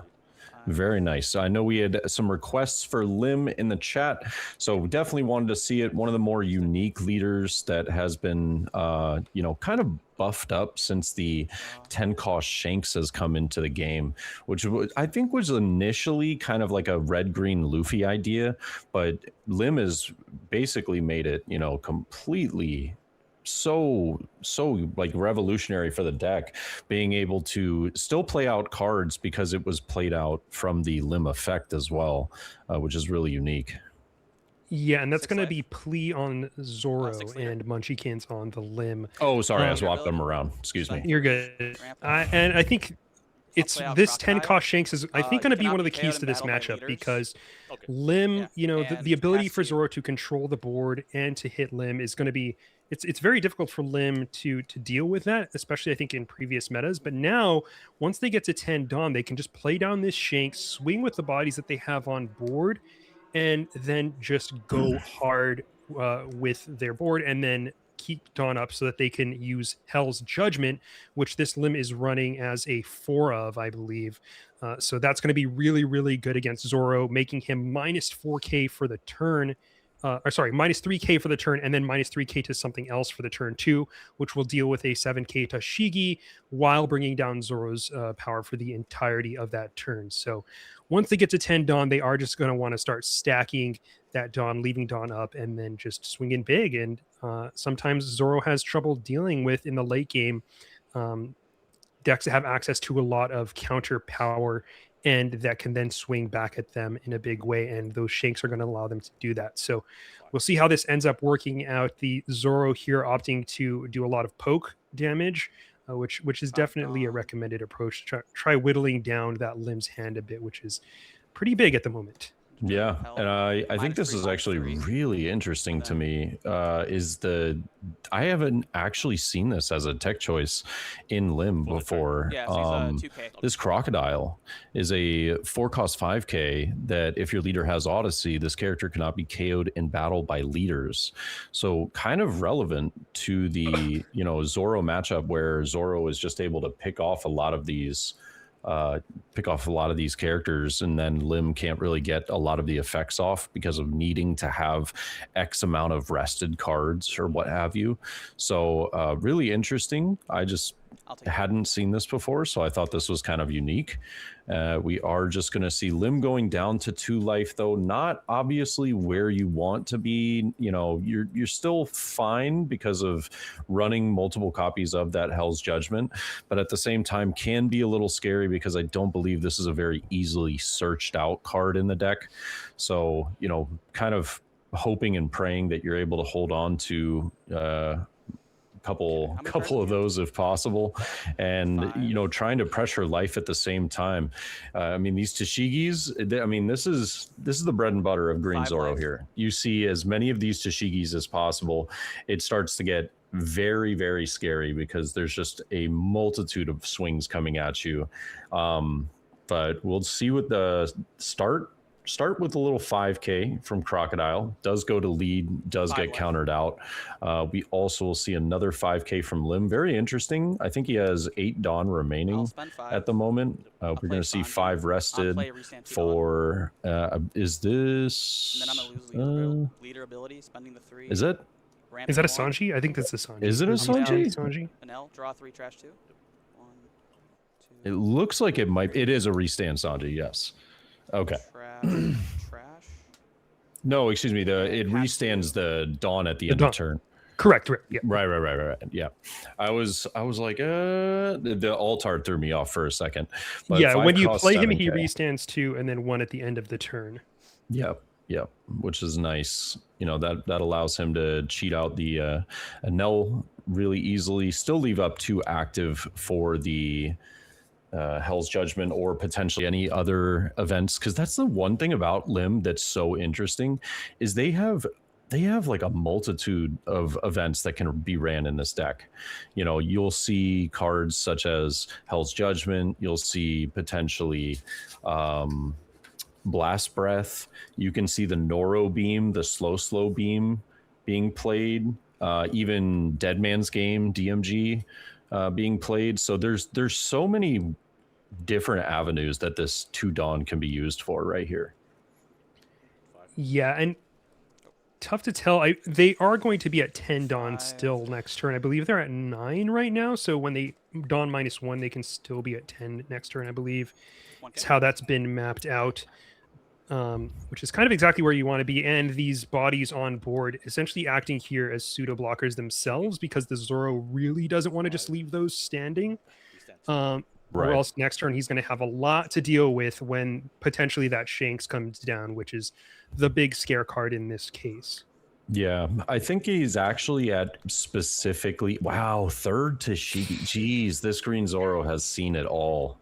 Very nice. I know we had some requests for Lim in the chat, so definitely wanted to see it. One of the more unique leaders that has been, kind of buffed up since the 10 cost Shanks has come into the game, which I think was initially kind of like a red-green Luffy idea, but Lim has basically made it, completely so like revolutionary for the deck, being able to still play out cards because it was played out from the Lim effect as well, which is really unique. Yeah, and that's 6 going to life? be Plea on Zoro 6 leader. and Munchkins on the Lim. Oh, sorry, I Um, swapped them around. Excuse me. You're good. Ramp. And I think it's play out this 10 Crocodile. cost Shanks is I think going to be Cannot one of be the keys KO'd to in this battle by matchup leaders. because Lim, Yeah. the And ability has for to- Zoro to control the board and to hit Lim is going to be it's very difficult for Lim to deal with that, especially I think in previous metas. But now, once they get to 10 Dawn, they can just play down this Shank, swing with the bodies that they have on board, and then just go hard with their board, and then keep Dawn up so that they can use Hell's Judgment, which this Lim is running as a 4 of, I believe. So that's going to be really, really good against Zoro, making him minus 4k for the turn. Minus 3k for the turn, and then minus 3k to something else for the turn 2, which will deal with a 7k Tashigi while bringing down Zoro's power for the entirety of that turn. So once they get to 10 Dawn, they are just going to want to start stacking that Dawn, leaving Dawn up, and then just swinging big. And sometimes Zoro has trouble dealing with in the late game. Decks have access to a lot of counter power, and that can then swing back at them in a big way. And those Shanks are going to allow them to do that. So we'll see how this ends up working out. The Zoro here opting to do a lot of poke damage, which is definitely a recommended approach to try whittling down that Lim's hand a bit, which is pretty big at the moment. Yeah, and I think this is -3, actually -3. really interesting to me. I haven't actually seen this as a tech choice in Lim before. Yeah, so he's 2K. This Crocodile is a 4-cost 5k that if your leader has Odyssey, this character cannot be KO'd in battle by leaders. So kind of relevant to the Zoro matchup, where Zoro is just able to pick off a lot of these characters, and then Lim can't really get a lot of the effects off because of needing to have X amount of rested cards or what have you. So really interesting. I just hadn't seen this before, so I thought this was kind of unique. We are just going to see Lim going down to 2 life, though not obviously where you want to be. You're still fine because of running multiple copies of that Hell's Judgment, but at the same time can be a little scary because I don't believe this is a very easily searched out card in the deck. So kind of hoping and praying that you're able to hold on to couple of those if possible, and trying to pressure life at the same time. I mean, these Tashigis, this is the bread and butter of Green 5 Zoro life. here. You see as many of these Tashigis as possible. It starts to get very, very scary because there's just a multitude of swings coming at you. But we'll see what the start with a little 5k from Crocodile. Does go to lead, does get countered out. We also will see another 5k from Lim. Very interesting. I think he has 8 Dawn remaining at the moment. We're going to see 5 rested for is this And then I'm gonna lose leader ability, spending the 3. is it Is that a Sanji? I think that's a Sanji. Is it a Sanji? Sanji? An L, draw 3, trash 2. 1, 2. It looks like it is a restand Sanji, yes. Okay. Trash. No, excuse me. It restands the Dawn at the end of turn. Correct. Right. Yeah. Right. Yeah. I was like, the Altard threw me off for a second. But Yeah. When you play him, 7K. he restands 2 and then 1 at the end of the turn. Yep. Which is nice. That allows him to cheat out the Nell really easily. Still leave up 2 active for the Hell's Judgment or potentially any other events, because that's the one thing about Lim that's so interesting is they have they have like a multitude of events that can be ran in this deck. You know, you'll see cards such as Hell's Judgment. You'll see potentially Blast Breath. You can see the Noro Beam, the slow beam being played. Even Dead Man's Game, DMG, being played. So there's so many different avenues that this 2 Dawn can be used for right here. Yeah, and tough to tell. They are going to be at 10 Dawn still next turn. I believe they're at 9 right now. So when they Dawn -1, they can still be at 10 next turn, I believe. It's how that's been mapped out, which is kind of exactly where you want to be. And these bodies on board essentially acting here as pseudo blockers themselves, because the Zoro really doesn't want to just leave those standing. Or else next turn he's going to have a lot to deal with when potentially that Shanks comes down, which is the big scare card in this case. Yeah, I think he's actually at specifically, wow, 3rd to Shigi. Jeez, this Green Zoro has seen it all.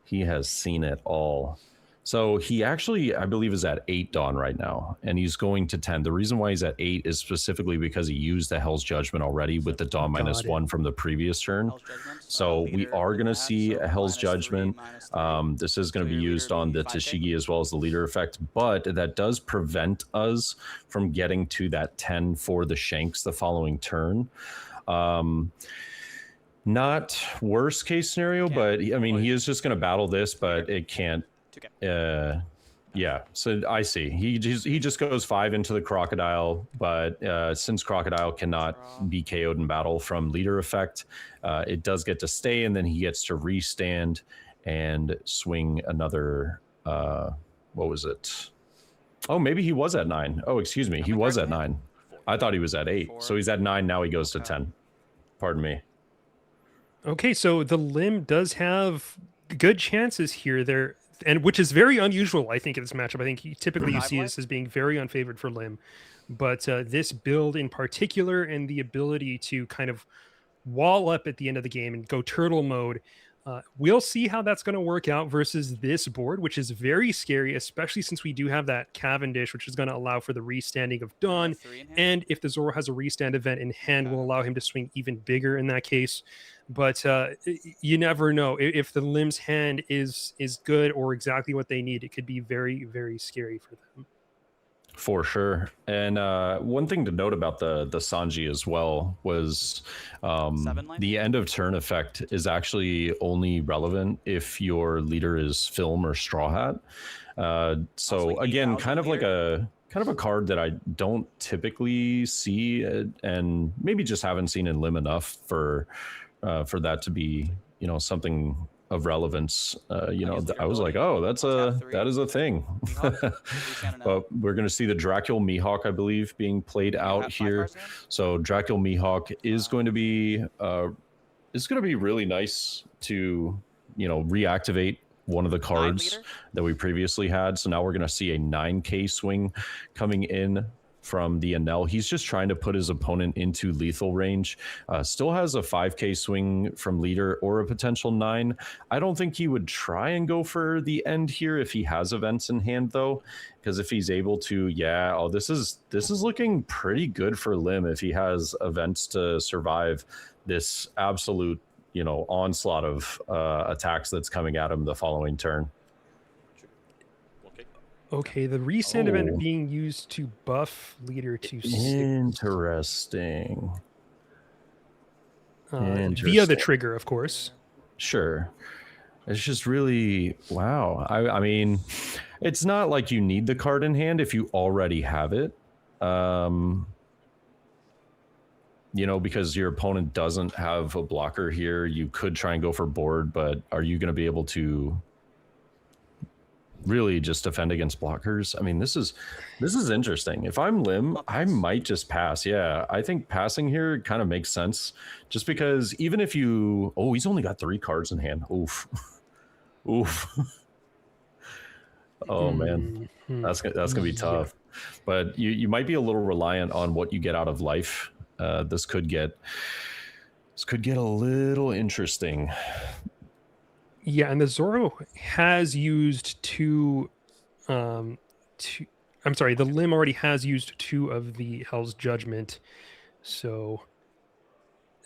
He has seen it all. So he actually, I believe, is at 8 Dawn right now, and he's going to 10. The reason why he's at 8 is specifically because he used the Hell's Judgment already with the Dawn -1 from the previous turn. So we are going to see a Hell's Judgment. This is going to be used on the Tashigi as well as the leader effect, but that does prevent us from getting to that 10 for the Shanks the following turn. Not worst case scenario, but I mean, he is just going to battle this, but it can't. Yeah, so I see. He just goes 5 into the Crocodile, but since Crocodile cannot be KO'd in battle from leader effect, it does get to stay, and then he gets to restand and swing another. What was it? Oh, maybe he was at 9. Oh, excuse me, he was at 9. I thought he was at 8. So he's at 9 now. He goes to 10. Pardon me. Okay, so the Lim does have good chances here. There. And which is very unusual, I think, in this matchup. I think typically you see this as being very unfavored for Lim. But this build in particular, and the ability to kind of wall up at the end of the game and go turtle mode, we'll see how that's going to work out versus this board, which is very scary, especially since we do have that Cavendish, which is going to allow for the restanding of Dawn. And if the Zoro has a restand event in hand, will allow him to swing even bigger in that case. But you never know. If the Lim's hand is good or exactly what they need, it could be very, very scary for them. For sure. And one thing to note about the Sanji as well was the end of turn effect is actually only relevant if your leader is Film or Straw Hat. So again, kind of a card that I don't typically see, and maybe just haven't seen in Lim enough for that to be, you know, something of relevance. You know, I was like, oh, that is a thing. But we're going to see the Dracul Mihawk, I believe, being played out here. So Dracul Mihawk is going to be really nice to, you know, reactivate one of the cards that we previously had. So now we're going to see a 9K swing coming in from the Enel. He's just trying to put his opponent into lethal range. Still has a 5K swing from leader or a potential 9. I don't think he would try and go for the end here if he has events in hand, though, because if he's able to, this is looking pretty good for Lim if he has events to survive this absolute, you know, onslaught of attacks that's coming at him the following turn. Okay, the restand event being used to buff leader to 6. Interesting. Via the trigger, of course. Sure. It's just really, wow. I mean, it's not like you need the card in hand if you already have it. You know, because your opponent doesn't have a blocker here. You could try and go for board, but are you going to be able to really just defend against blockers? I mean, this is interesting. If I'm Lim, I might just pass. Yeah, I think passing here kind of makes sense, just because even if you, he's only got 3 cards in hand. Oof. Oh man, that's gonna be tough. But you might be a little reliant on what you get out of life. This could get a little interesting. Yeah, and the Zoro has used two I'm sorry, the Limb already has used 2 of the Hell's Judgment, so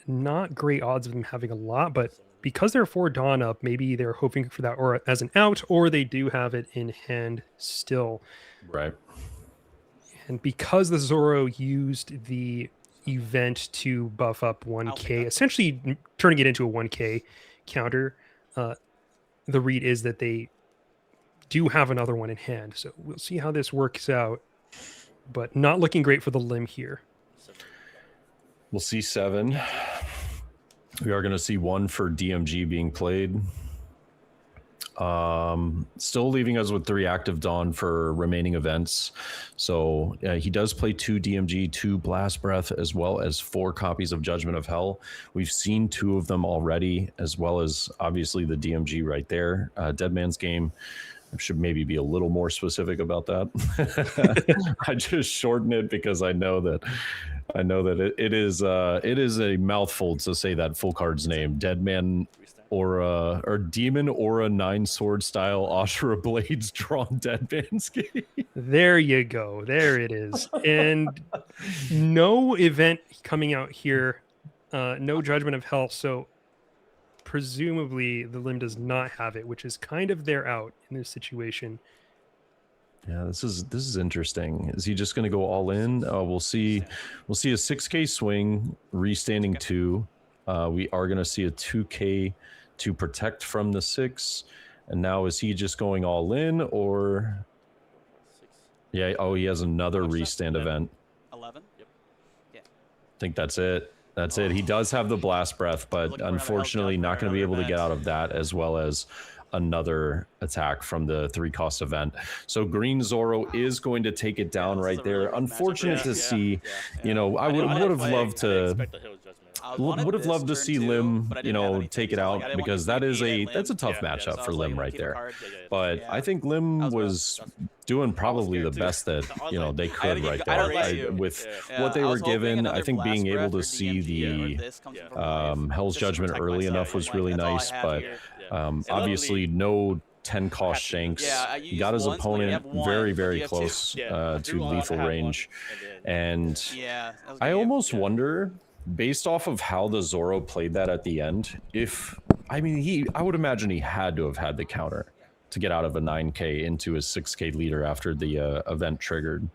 not great odds of them having a lot, but because they're 4 Dawn up, maybe they're hoping for that aura as an out, or they do have it in hand still. Right. And because the Zoro used the event to buff up 1k, essentially turning it into a 1k counter, the read is that they do have another one in hand. So we'll see how this works out, but not looking great for the Limb here. We'll see 7. We are going to see 1 for DMG being played. Still leaving us with 3 active Dawn for remaining events. So he does play 2 DMG, 2 Blast Breath, as well as 4 copies of Judgment of Hell. We've seen 2 of them already, as well as obviously the DMG right there. Dead Man's Game. I should maybe be a little more specific about that. I just shorten it because I know that it is a mouthful to say that full card's name. Deadman Aura, or Demon Aura 9 sword style Ashura Blades drawn Deadman's Game. There you go. There it is. And no event coming out here. No Judgment of Hell. So presumably the Limb does not have it, which is kind of their out in this situation. Yeah, this is interesting. Is he just going to go all in? We'll see a 6k swing, restanding 2. We are going to see a 2k to protect from the 6. And now is he just going all in, or? Yeah, oh, he has another restand event. 11. Yep. I think that's it. That's it. He does have the Blast Breath, but unfortunately not going to be able to get out of that, as well as another attack from the 3-cost event. So Green Zoro is going to take it down right there. Unfortunate to see. You know, I would have loved to. Would have loved to see Lim, take it out, because that's a tough matchup for Lim right there. But I think Lim was doing probably the best that they could right there with what they were given. I think being able to see the Hell's Judgment early enough was really nice, but obviously no 10-cost shanks. He got his opponent very, very close to lethal range, and I almost wonder, based off of how the Zoro played that at the end, I would imagine he had to have had the counter to get out of a 9k into a 6k leader after the event triggered.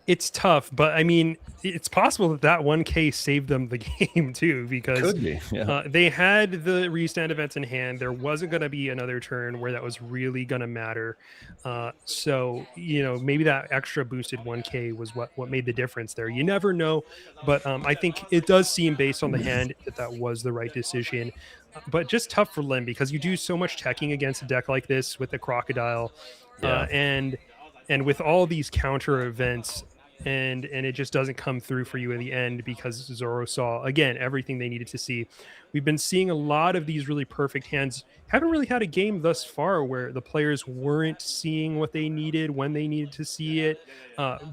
It's tough, but I mean, it's possible that 1k saved them the game too, because could be, yeah. They had the restand events in hand. There wasn't going to be another turn where that was really going to matter. So maybe that extra boosted 1k was what made the difference there. You never know, but I think it does seem, based on the hand, that was the right decision. But just tough for Lim, because you do so much teching against a deck like this with the Crocodile, and with all these counter events, and it just doesn't come through for you in the end, because Zoro saw, again, everything they needed to see. We've been seeing a lot of these really perfect hands. Haven't really had a game thus far where the players weren't seeing what they needed when they needed to see it,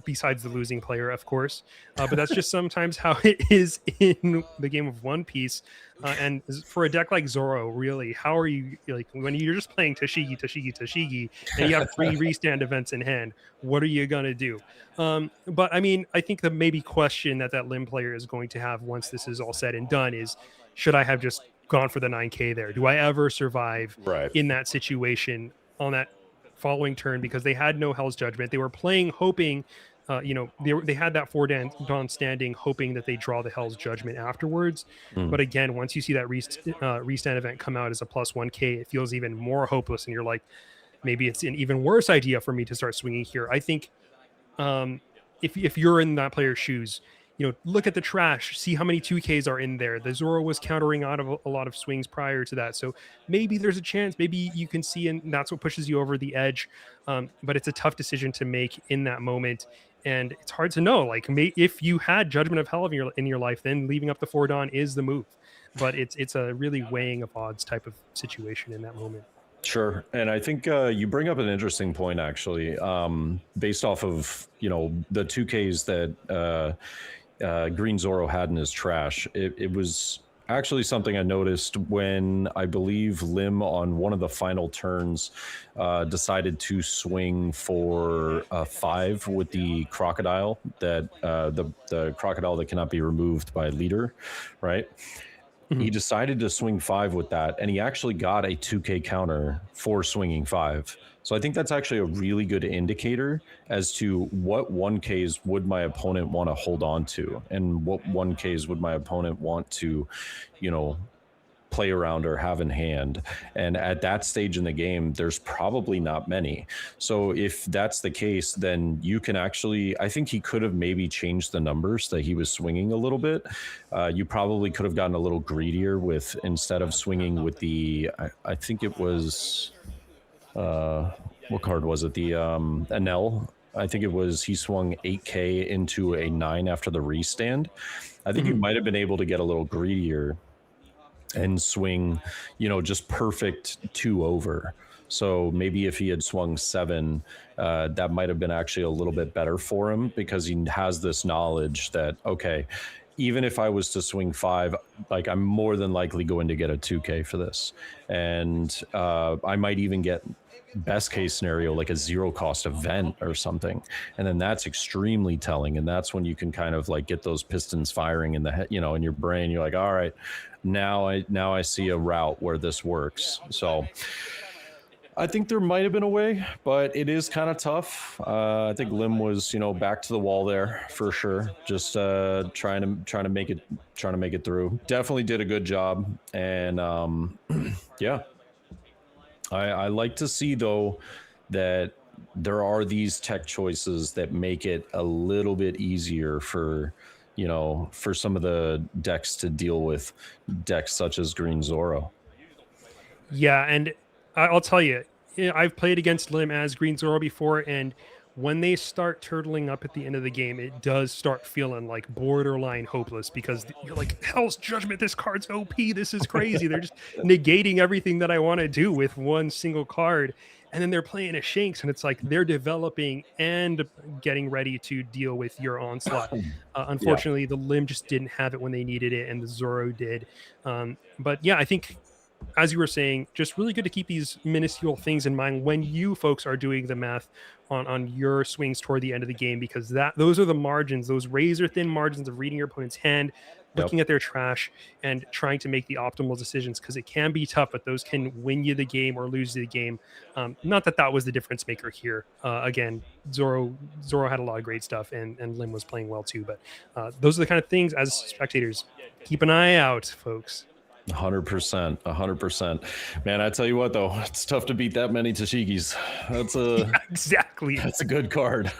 besides the losing player, of course. But that's just sometimes how it is in the game of One Piece. And for a deck like Zoro, really, how are you, when you're just playing Tashigi, and you have 3 restand events in hand, what are you going to do? But I mean, I think the maybe question that Lim player is going to have once this is all said and done is, should I have just gone for the 9k there? Do I ever survive in that situation on that following turn? Because they had no Hell's Judgment. They were playing hoping, they had that 4 Dawn standing, hoping that they draw the Hell's Judgment afterwards. But again, once you see that restand event come out as a plus 1k, it feels even more hopeless, and you're like, maybe it's an even worse idea for me to start swinging here. I think if you're in that player's shoes, look at the trash, see how many 2Ks are in there. The Zoro was countering out of a lot of swings prior to that. So maybe there's a chance, maybe you can see, and that's what pushes you over the edge. But it's a tough decision to make in that moment. And it's hard to know, if you had Judgment of Hell in your life, then leaving up the 4 Dawn is the move. But it's a really weighing of odds type of situation in that moment. Sure. And I think you bring up an interesting point, actually, based off of, the 2Ks that Green Zoro had in his trash. It was actually something I noticed when I believe Lim on one of the final turns decided to swing for 5 with the crocodile that the crocodile that cannot be removed by leader, right? He decided to swing 5 with that, and he actually got a 2K counter for swinging 5. So I think that's actually a really good indicator as to what 1Ks would my opponent want to hold on to, and what 1Ks would my opponent want to, you know, play around or have in hand. And at that stage in the game, there's probably not many. So if that's the case, then you can actually, I think he could have maybe changed the numbers that he was swinging a little bit. You probably could have gotten a little greedier with, instead of swinging with the, I think it was, what card was it? The Anel. I think it was, he swung 8K into a 9 after the restand. I think you might have been able to get a little greedier and swing, you know, just perfect 2 over. So maybe if he had swung 7, that might have been actually a little bit better for him, because he has this knowledge that, okay, even if I was to swing 5, like, I'm more than likely going to get a 2K for this. And I might even get, best case scenario, like a 0 cost event or something. And then that's extremely telling. And that's when you can kind of like get those pistons firing in the head, you know, in your brain. You're like, all right, now I see a route where this works. So I think there might have been a way, but it is kind of tough. I think Lim was, you know, back to the wall there for sure. Just trying to make it through. Definitely did a good job. And yeah. I like to see, though, that there are these tech choices that make it a little bit easier for, you know, for some of the decks to deal with, decks such as Green Zoro. Yeah, and I'll tell you, I've played against Lim as Green Zoro before, and when they start turtling up at the end of the game, it does start feeling like borderline hopeless, because you're like, Hell's Judgment, this card's OP, this is crazy. They're just negating everything that I want to do with one single card. And then they're playing a Shanks, and it's like they're developing and getting ready to deal with your onslaught. Unfortunately, the Lim just didn't have it when they needed it, and the Zoro did. But yeah, I think, as you were saying, just really good to keep these minuscule things in mind when you folks are doing the math on your swings toward the end of the game, because those are the margins, those razor thin margins of reading your opponent's hand, looking at their trash, and trying to make the optimal decisions, because it can be tough, but those can win you the game or lose you the game. Not that was the difference maker here. Again, Zoro had a lot of great stuff, and Lim was playing well too, but those are the kind of things, as spectators, keep an eye out, folks. 100%. Man, I tell you what, though, it's tough to beat that many Tashigis. Exactly. That's a good card.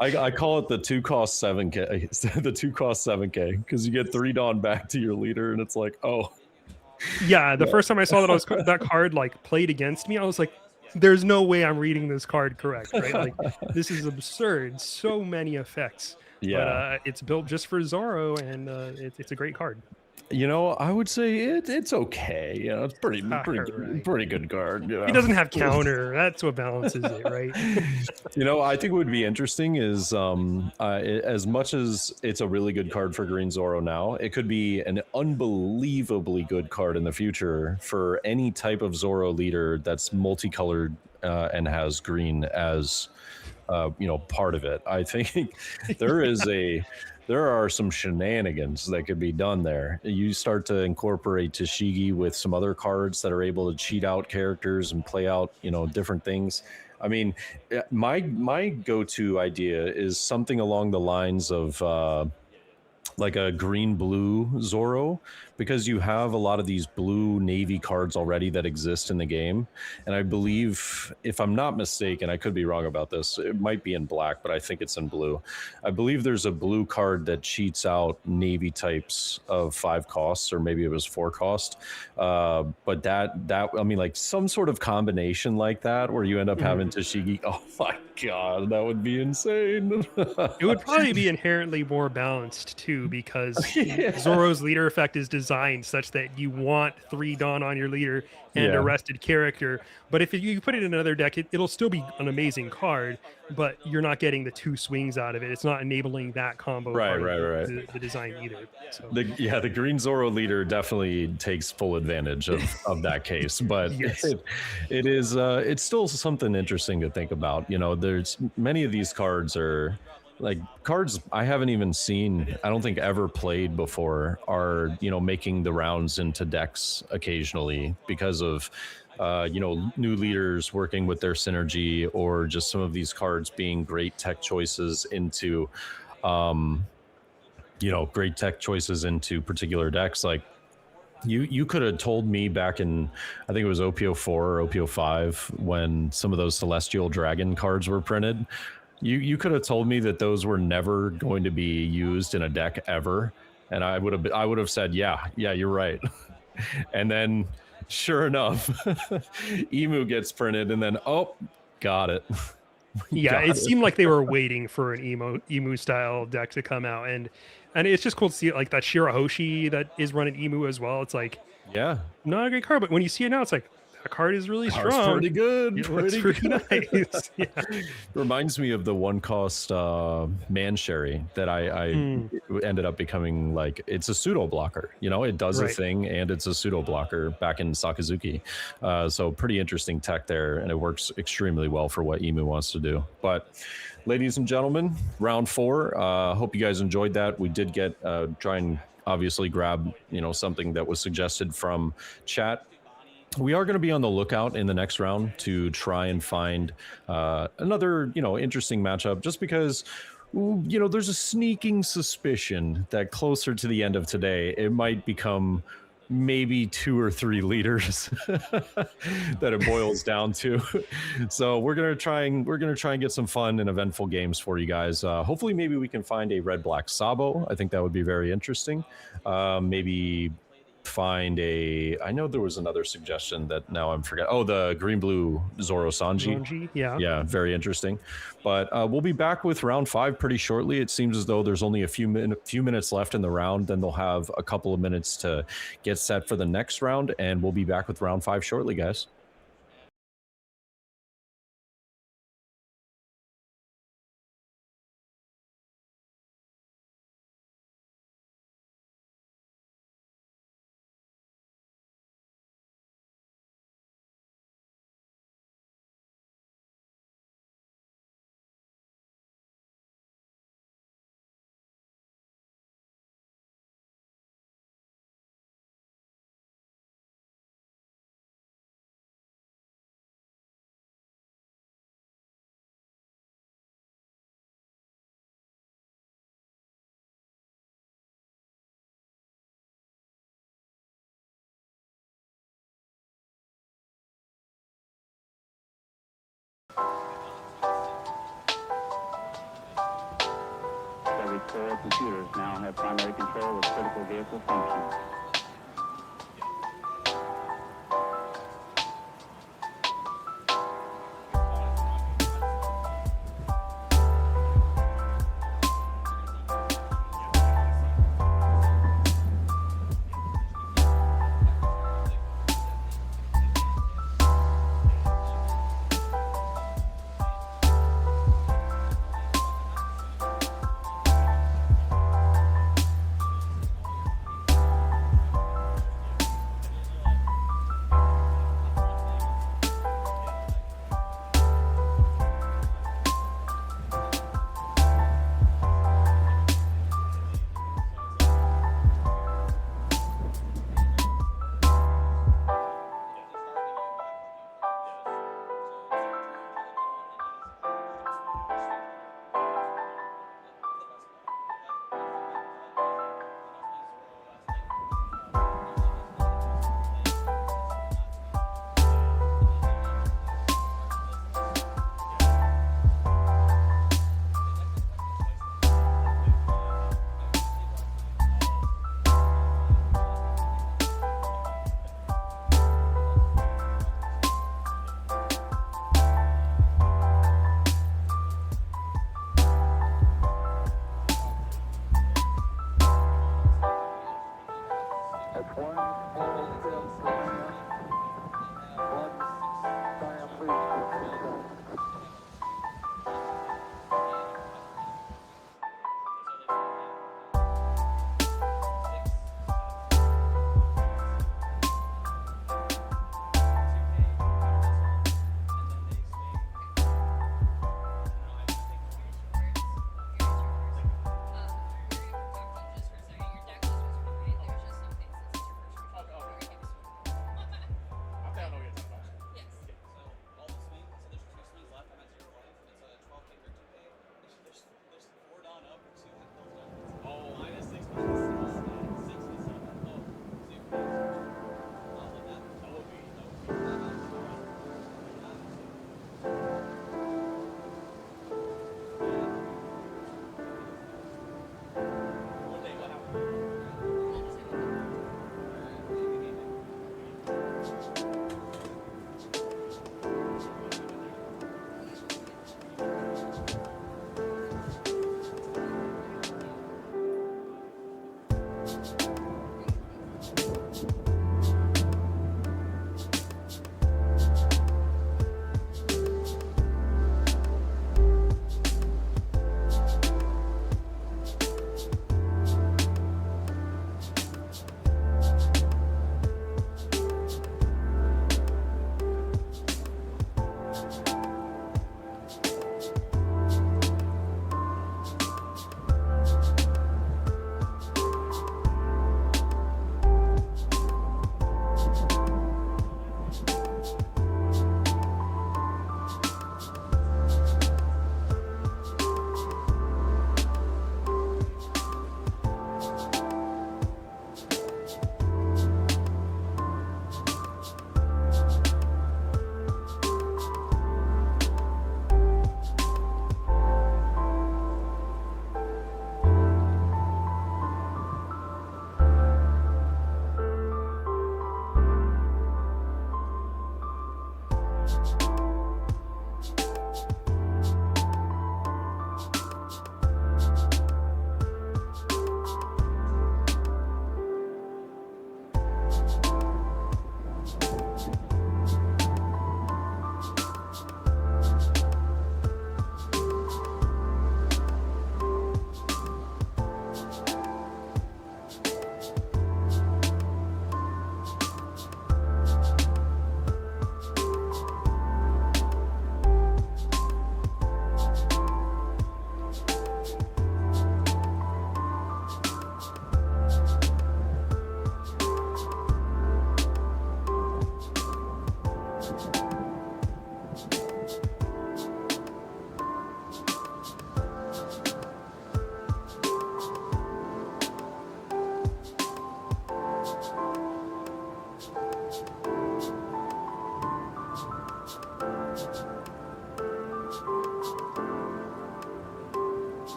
I call it the 2 cost 7K. The 2 cost 7K, because you get 3 Dawn back to your leader, and it's like, oh. Yeah, the first time I saw that card like played against me, I was like, there's no way I'm reading this card correct, right? Like, this is absurd. So many effects. Yeah. But it's built just for Zoro, and it's a great card. You know, I would say it's okay. You know, it's pretty good card. You know? He doesn't have counter. That's what balances it, right? You know, I think what would be interesting is, as much as it's a really good card for Green Zoro now, it could be an unbelievably good card in the future for any type of Zoro leader that's multicolored and has green as, you know, part of it. I think there are some shenanigans that could be done there. You start to incorporate Tashigi with some other cards that are able to cheat out characters and play out, you know, different things. I mean, my go-to idea is something along the lines of like a green-blue Zoro, because you have a lot of these blue navy cards already that exist in the game. And I believe, if I'm not mistaken, I could be wrong about this, it might be in black, but I think it's in blue. I believe there's a blue card that cheats out navy types of 5 costs, or maybe it was 4 cost. But that I mean, like some sort of combination like that, where you end up having Tashigi. Oh my god, that would be insane. It would probably be inherently more balanced too, because Zoro's leader effect is designed designed such that you want 3 Dawn on your leader and Yeah. a rested character. But if you put it in another deck, it'll still be an amazing card, but you're not getting the 2 swings out of it. It's not enabling that combo Right, part right, of right. the design either. So The green Zoro leader definitely takes full advantage of that case, but Yes. it is it's still something interesting to think about. You know, there's many of these cards are like cards I haven't even seen, I don't think ever played before, are, you know, making the rounds into decks occasionally because of you know, new leaders working with their synergy, or just some of these cards being great tech choices into you know, great tech choices into particular decks. Like you could have told me back in, I think it was OPO4 or OPO5, when some of those Celestial Dragon cards were printed. You could have told me that those were never going to be used in a deck ever, and I would have said, yeah, you're right. And then sure enough, Emu gets printed, and then oh, got it. yeah, Got it seemed like they were waiting for an emu style deck to come out, and it's just cool to see like that Shirahoshi that is running emu as well. It's like Yeah, not a great card, but when you see it now, it's like that card is really car's strong. pretty good. It looks pretty nice. Yeah. Reminds me of the one cost Mansherry that I ended up becoming, like, it's a pseudo blocker. You know, it does a Right. thing and it's a pseudo blocker back in Sakazuki. So pretty interesting tech there, and it works extremely well for what Emu wants to do. But ladies and gentlemen, round 4. Hope you guys enjoyed that. We did get try and obviously grab, you know, something that was suggested from chat. We are going to be on the lookout in the next round to try and find another, you know, interesting matchup, just because, you know, there's a sneaking suspicion that closer to the end of today, it might become maybe 2 or 3 leaders that it boils down to. So we're going to try and get some fun and eventful games for you guys. Hopefully maybe we can find a red black Sabo. I think that would be very interesting. Maybe find a, I know there was another suggestion that now I'm forgetting. Oh, the green blue Zoro Sanji. Zonji, yeah. Yeah, very interesting. But we'll be back with round 5 pretty shortly. It seems as though there's only a few minutes left in the round. Then they'll have a couple of minutes to get set for the next round, and we'll be back with round 5 shortly, guys. Every 4 computers now have primary control of critical vehicle functions.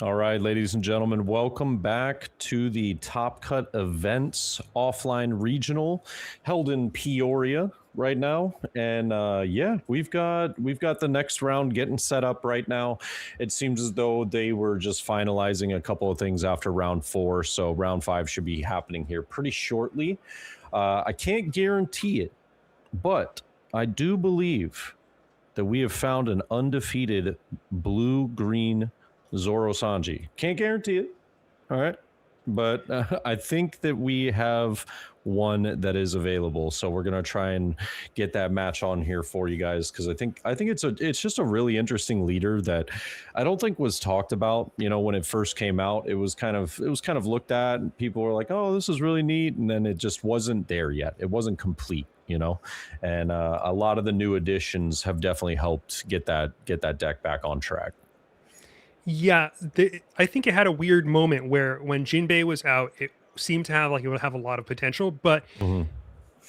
All right, ladies and gentlemen, welcome back to the Top Cut Events offline regional held in Peoria right now. And yeah, we've got the next round getting set up right now. It seems as though they were just finalizing a couple of things after round 4, so round 5 should be happening here pretty shortly. I can't guarantee it, but I do believe that we have found an undefeated blue-green Zoro Sanji. Can't guarantee it. All right. But I think that we have one that is available. So we're going to try and get that match on here for you guys, because I think it's just a really interesting leader that I don't think was talked about. You know, when it first came out, it was kind of looked at and people were like, oh, this is really neat. And then it just wasn't there yet. It wasn't complete, you know, and a lot of the new additions have definitely helped get that deck back on track. Yeah, I think it had a weird moment where when Jinbei was out, it seemed to have like it would have a lot of potential, but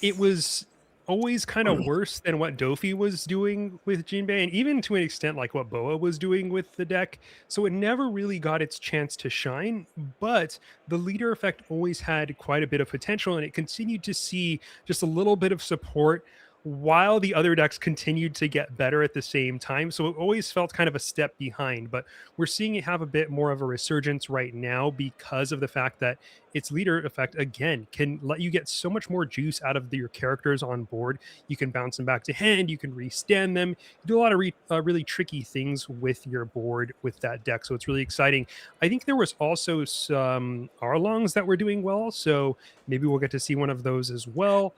it was always kind of worse than what Dofi was doing with Jinbei, and even to an extent like what Boa was doing with the deck. So it never really got its chance to shine, but the leader effect always had quite a bit of potential, and it continued to see just a little bit of support while the other decks continued to get better at the same time. So it always felt kind of a step behind, but we're seeing it have a bit more of a resurgence right now because of the fact that its leader effect, again, can let you get so much more juice out of your characters on board. You can bounce them back to hand, you can restand them, you do a lot of really tricky things with your board with that deck. So it's really exciting. I think there was also some Arlongs that were doing well, so maybe we'll get to see one of those as well.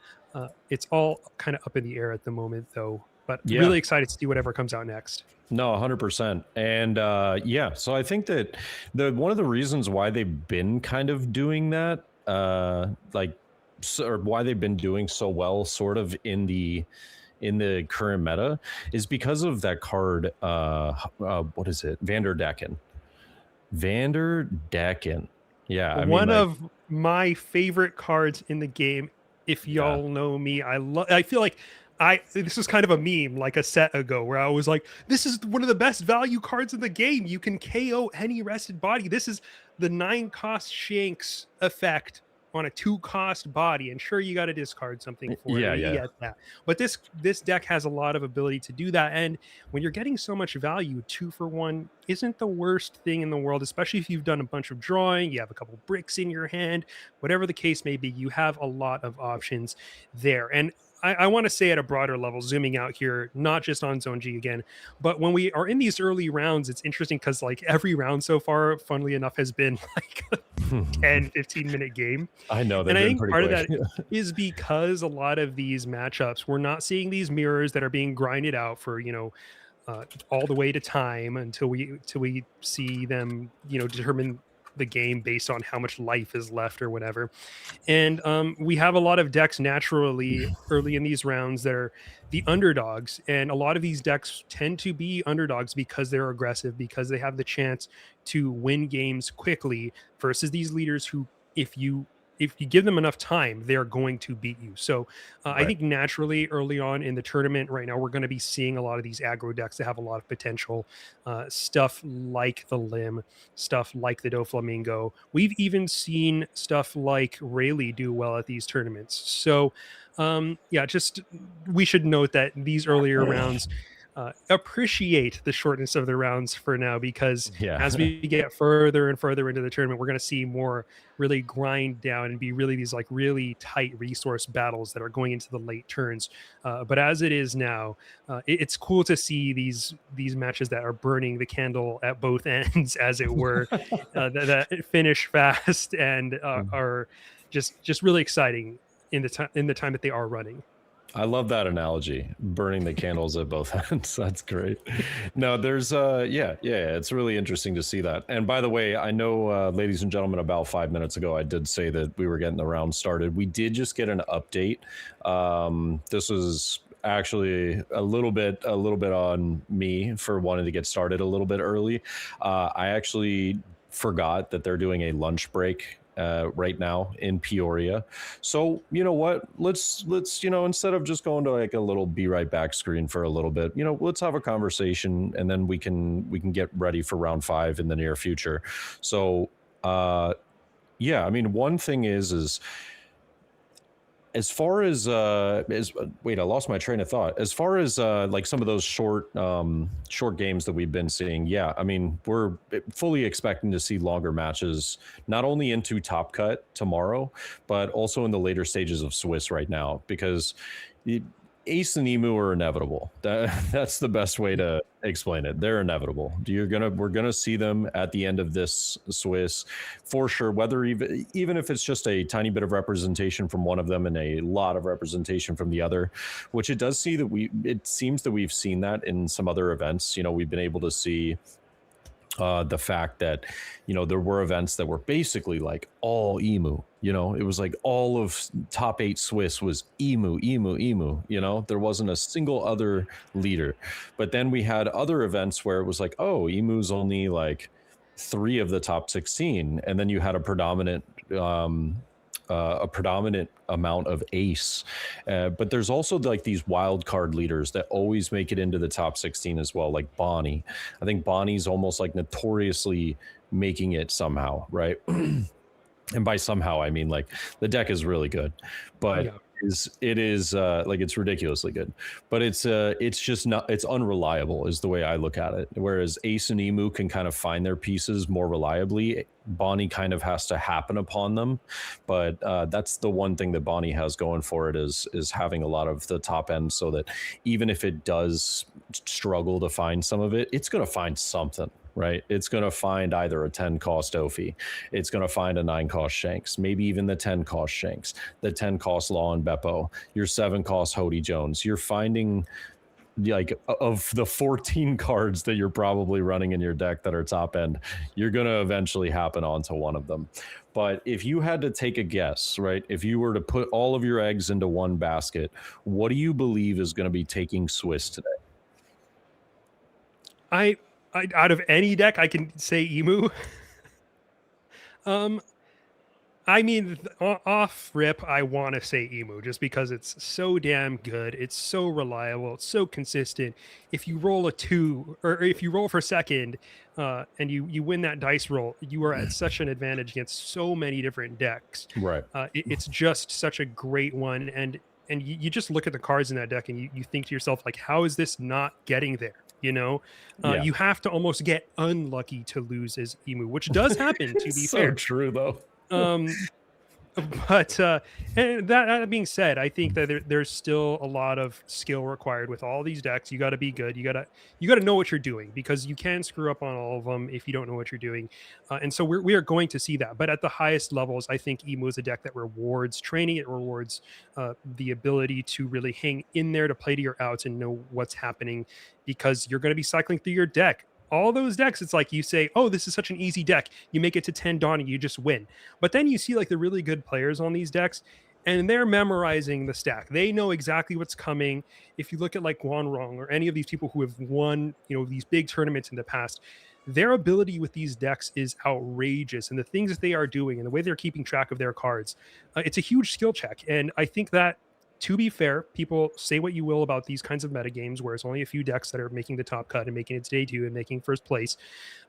It's all kind of up in the air at the moment, though. But Yeah. really excited to see whatever comes out next. No, 100%. And yeah, so I think that one of the reasons why they've been kind of doing that, or why they've been doing so well, sort of in the current meta, is because of that card. What is it? Vanderdecken. Yeah, I One mean, of my favorite cards in the game. If y'all know me, I feel like this was kind of a meme like a set ago where I was like, this is one of the best value cards in the game. You can KO any rested body. This is the 9-cost Shanks effect on a 2-cost body, and sure, you got to discard something for it. You get that. But this deck has a lot of ability to do that, and when you're getting so much value, 2 for 1 isn't the worst thing in the world, especially if you've done a bunch of drawing, you have a couple bricks in your hand, whatever the case may be, you have a lot of options there. And I want to say at a broader level, zooming out here, not just on Zone G again, but when we are in these early rounds, it's interesting because like every round so far, funnily enough, has been like a 10, 15-minute game. I know. And I think part of that is because a lot of these matchups, we're not seeing these mirrors that are being grinded out for, all the way to time until we see them, determine the game based on how much life is left or whatever. And we have a lot of decks naturally early in these rounds that are the underdogs, and a lot of these decks tend to be underdogs because they're aggressive, because they have the chance to win games quickly versus these leaders who, if you give them enough time, they're going to beat you. So I think naturally early on in the tournament right now, we're going to be seeing a lot of these aggro decks that have a lot of potential, stuff like the Limb, stuff like the Doflamingo. We've even seen stuff like Rayleigh do well at these tournaments. So just we should note that these earlier rounds, appreciate the shortness of the rounds for now, because as we get further and further into the tournament, we're going to see more really grind down and be really these like really tight resource battles that are going into the late turns. But as it is now, it's cool to see these matches that are burning the candle at both ends, as it were, that finish fast and are just really exciting in the time that they are running. I love that analogy, burning the candles at both ends. That's great. No, there's it's really interesting to see that. And by the way, I know, ladies and gentlemen, about 5 minutes ago, I did say that we were getting the round started. We did just get an update. This was actually a little bit on me for wanting to get started a little bit early. I actually forgot that they're doing a lunch break right now in Peoria. So you know what? Let's instead of just going to like a little be right back screen for a little bit, let's have a conversation, and then we can get ready for round 5 in the near future. So yeah, I mean, one thing is as far as wait, I lost my train of thought. As far as like some of those short games that we've been seeing, yeah, I mean, we're fully expecting to see longer matches, not only into Top Cut tomorrow, but also in the later stages of Swiss right now, because Ace and Emu are inevitable. That's the best way to explain it. They're inevitable. We're gonna see them at the end of this Swiss for sure. Whether even if it's just a tiny bit of representation from one of them and a lot of representation from the other, which it does see that it seems that we've seen that in some other events. We've been able to see the fact that there were events that were basically like all Emu. It was like all of top 8 Swiss was Emu. There wasn't a single other leader. But then we had other events where it was like, oh, Emu's only like 3 of the top 16, and then you had a predominant amount of ace, but there's also like these wild card leaders that always make it into the top 16 as well, like Bonnie. I think Bonnie's almost like notoriously making it somehow, right? And by somehow I mean like the deck is really good, but Yeah. it is like it's ridiculously good, but it's just not, it's unreliable is the way I look at it. Whereas Ace and Emu can kind of find their pieces more reliably, Bonnie kind of has to happen upon them. But that's the one thing that Bonnie has going for it is having a lot of the top end, so that even if it does struggle to find some of it, it's going to find something. Right, it's going to find either a 10 cost Ophi, it's going to find a 9 cost Shanks, maybe even the 10 cost Shanks, the 10 cost Law and Beppo, your 7 cost Hody Jones. You're finding, like, of the 14 cards that you're probably running in your deck that are top end, you're going to eventually happen onto one of them. But if you had to take a guess, right, if you were to put all of your eggs into one basket, what do you believe is going to be taking Swiss today? I out of any deck, I can say Emu. I mean, off rip, I want to say Emu just because it's so damn good. It's so reliable. It's so consistent. If you roll a 2, or if you roll for second, and you win that dice roll, you are at such an advantage against so many different decks. Right. It's just such a great one, and you just look at the cards in that deck and you think to yourself, like, how is this not getting there? Yeah. You have to almost get unlucky to lose as Emu, which does happen, to be fair. So true, though. But and that being said, I think that there's still a lot of skill required with all these decks. You got to be good. You got to know what you're doing, because you can screw up on all of them if you don't know what you're doing. And so we are going to see that. But at the highest levels, I think Emu is a deck that rewards training. It rewards the ability to really hang in there, to play to your outs and know what's happening, because you're going to be cycling through your deck. All those decks, it's like you say, oh, this is such an easy deck. You make it to 10 Donnie, you just win. But then you see like the really good players on these decks, and they're memorizing the stack. They know exactly what's coming. If you look at like Guan Rong or any of these people who have won, these big tournaments in the past, their ability with these decks is outrageous. And the things that they are doing and the way they're keeping track of their cards, it's a huge skill check. And I think that, to be fair, people say what you will about these kinds of metagames where it's only a few decks that are making the top cut and making it to day 2 and making first place,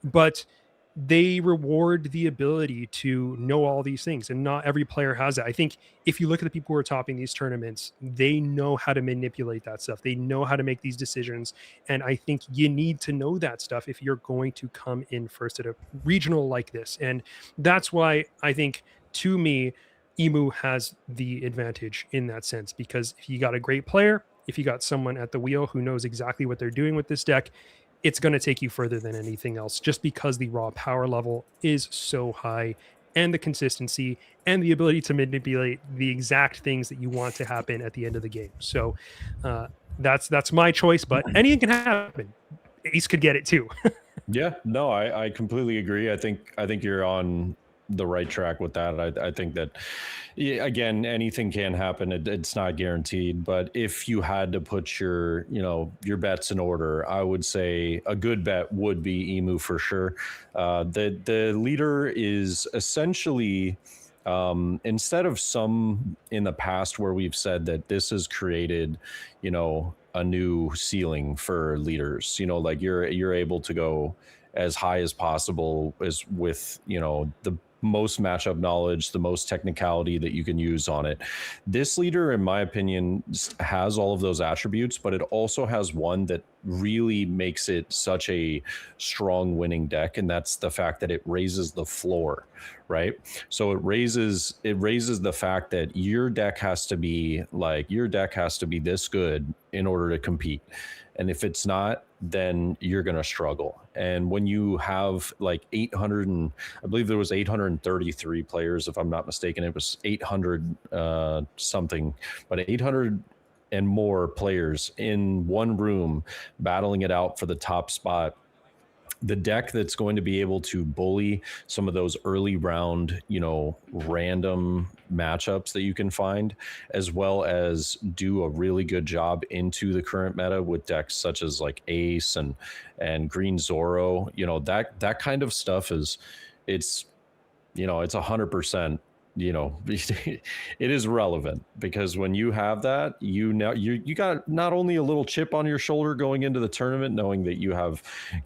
but they reward the ability to know all these things, and not every player has that. I think if you look at the people who are topping these tournaments, they know how to manipulate that stuff. They know how to make these decisions, and I think you need to know that stuff if you're going to come in first at a regional like this. And that's why I think, to me, Emu has the advantage in that sense, because if you got a great player, if you got someone at the wheel who knows exactly what they're doing with this deck, it's going to take you further than anything else, just because the raw power level is so high, and the consistency and the ability to manipulate the exact things that you want to happen at the end of the game. So that's my choice, but anything can happen. Ace could get it too. Yeah, no, I completely agree. I think you're on the right track with that. I think that, yeah, again, anything can happen. It's not guaranteed, but if you had to put your bets in order, I would say a good bet would be Emu for sure. The leader is essentially, instead of some in the past where we've said that this has created, a new ceiling for leaders, like you're able to go as high as possible as with, the most matchup knowledge, the most technicality that you can use on it. This leader, in my opinion, has all of those attributes, but it also has one that really makes it such a strong winning deck, and that's the fact that it raises the floor, right? So it raises the fact that your deck has to be this good in order to compete. And if it's not, then you're going to struggle. And when you have like 800, and I believe there was 833 players, if I'm not mistaken, it was 800 something, but 800 and more players in one room battling it out for the top spot. The deck that's going to be able to bully some of those early round, random matchups that you can find, as well as do a really good job into the current meta with decks such as like Ace and Green Zoro. That kind of stuff it's 100%. It is relevant, because when you have that, you got not only a little chip on your shoulder going into the tournament, knowing that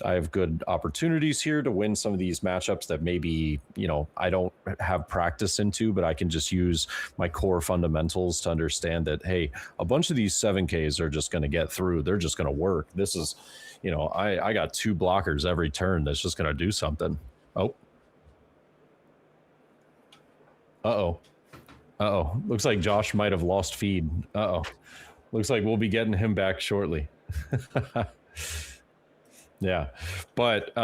I have good opportunities here to win some of these matchups that maybe, I don't have practice into, but I can just use my core fundamentals to understand that, hey, a bunch of these 7Ks are just going to get through. They're just going to work. This is, I got 2 blockers every turn that's just going to do something. Oh. Uh-oh. Looks like Josh might have lost feed. Looks like we'll be getting him back shortly. Yeah. But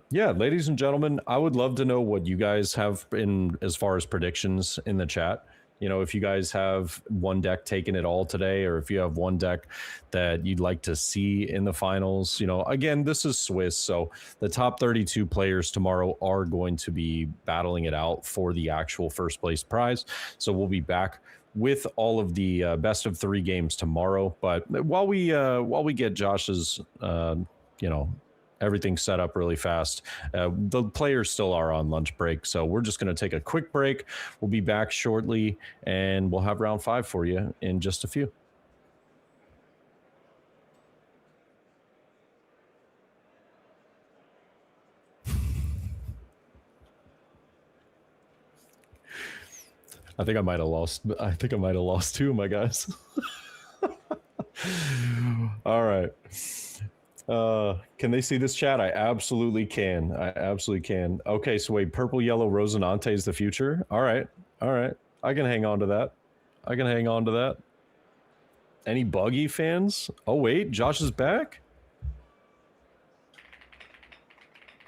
ladies and gentlemen, I would love to know what you guys have in as far as predictions in the chat. If you guys have one deck taking it all today, or if you have one deck that you'd like to see in the finals. Again, this is Swiss, so the top 32 players tomorrow are going to be battling it out for the actual first place prize. So we'll be back with all of the best of 3 games tomorrow. But while we get Josh's everything set up really fast, the players still are on lunch break, so we're just going to take a quick break. We'll be back shortly, and we'll have round 5 for you in just a few. I think I might have lost 2 of my guys. All right. Can they see this chat? I absolutely can. Okay, so wait, purple yellow Rosinante is the future. All right. I can hang on to that. Any Buggy fans? Oh wait, Josh is back.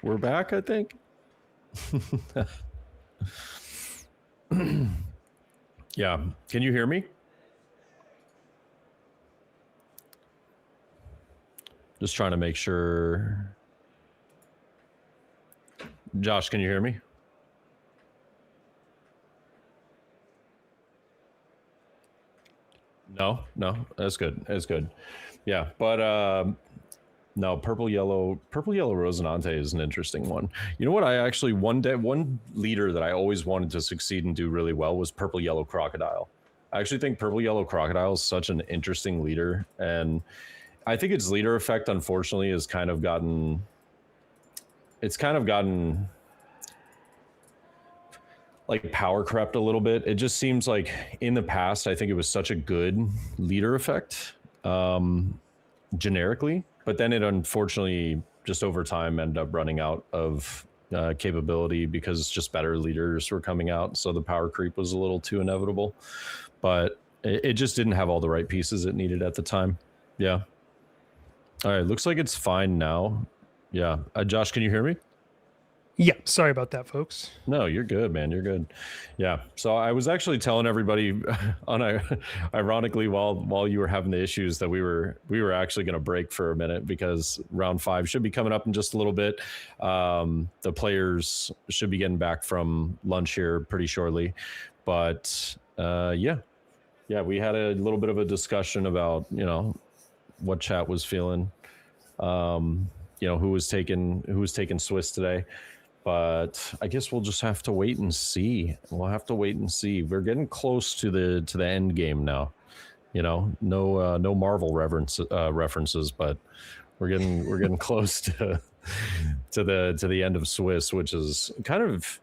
We're back, I think. Yeah. Can you hear me? Just trying to make sure. Josh, can you hear me? No, that's good. Yeah, but no, purple yellow Rosinante is an interesting one. You know what? I actually one leader that I always wanted to succeed and do really well was purple yellow Crocodile. I actually think purple yellow Crocodile is such an interesting leader, and I think its leader effect, unfortunately, has kind of gotten like power crept a little bit. It just seems like in the past, I think it was such a good leader effect, generically, but then it unfortunately just over time ended up running out of capability because just better leaders were coming out. So the power creep was a little too inevitable, but it just didn't have all the right pieces it needed at the time. Yeah. All right, looks like it's fine now. Yeah. Josh, can you hear me? Yeah, sorry about that, folks. No, you're good, man. You're good. Yeah. So I was actually telling everybody, ironically, while you were having the issues, that we were actually going to break for a minute because round 5 should be coming up in just a little bit. The players should be getting back from lunch here pretty shortly, but yeah, we had a little bit of a discussion about what chat was feeling. Who was taking Swiss today. But I guess we'll just have to wait and see. We'll have to wait and see. We're getting close to the end game now. No Marvel references, but we're getting close to the end of Swiss, which is kind of.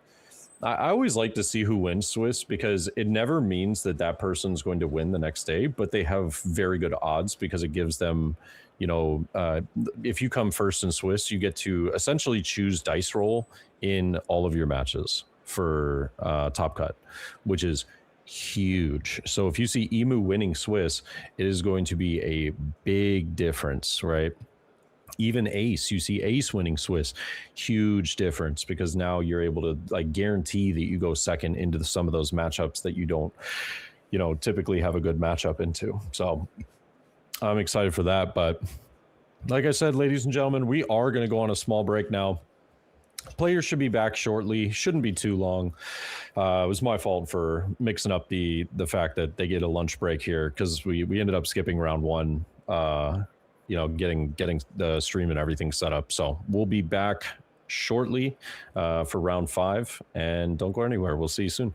I always like to see who wins Swiss because it never means that person's going to win the next day, but they have very good odds because it gives them, if you come first in Swiss, you get to essentially choose dice roll in all of your matches for Top Cut, which is huge. So if you see Emu winning Swiss, it is going to be a big difference, right? Even Ace, you see Ace winning Swiss, huge difference because now you're able to guarantee that you go second into some of those matchups that you don't, typically have a good matchup into. So I'm excited for that. But like I said, ladies and gentlemen, we are going to go on a small break now. Players should be back shortly. Shouldn't be too long. It was my fault for mixing up the fact that they get a lunch break here because we ended up skipping round 1. Getting the stream and everything set up. So we'll be back shortly for round 5, and don't go anywhere. We'll see you soon.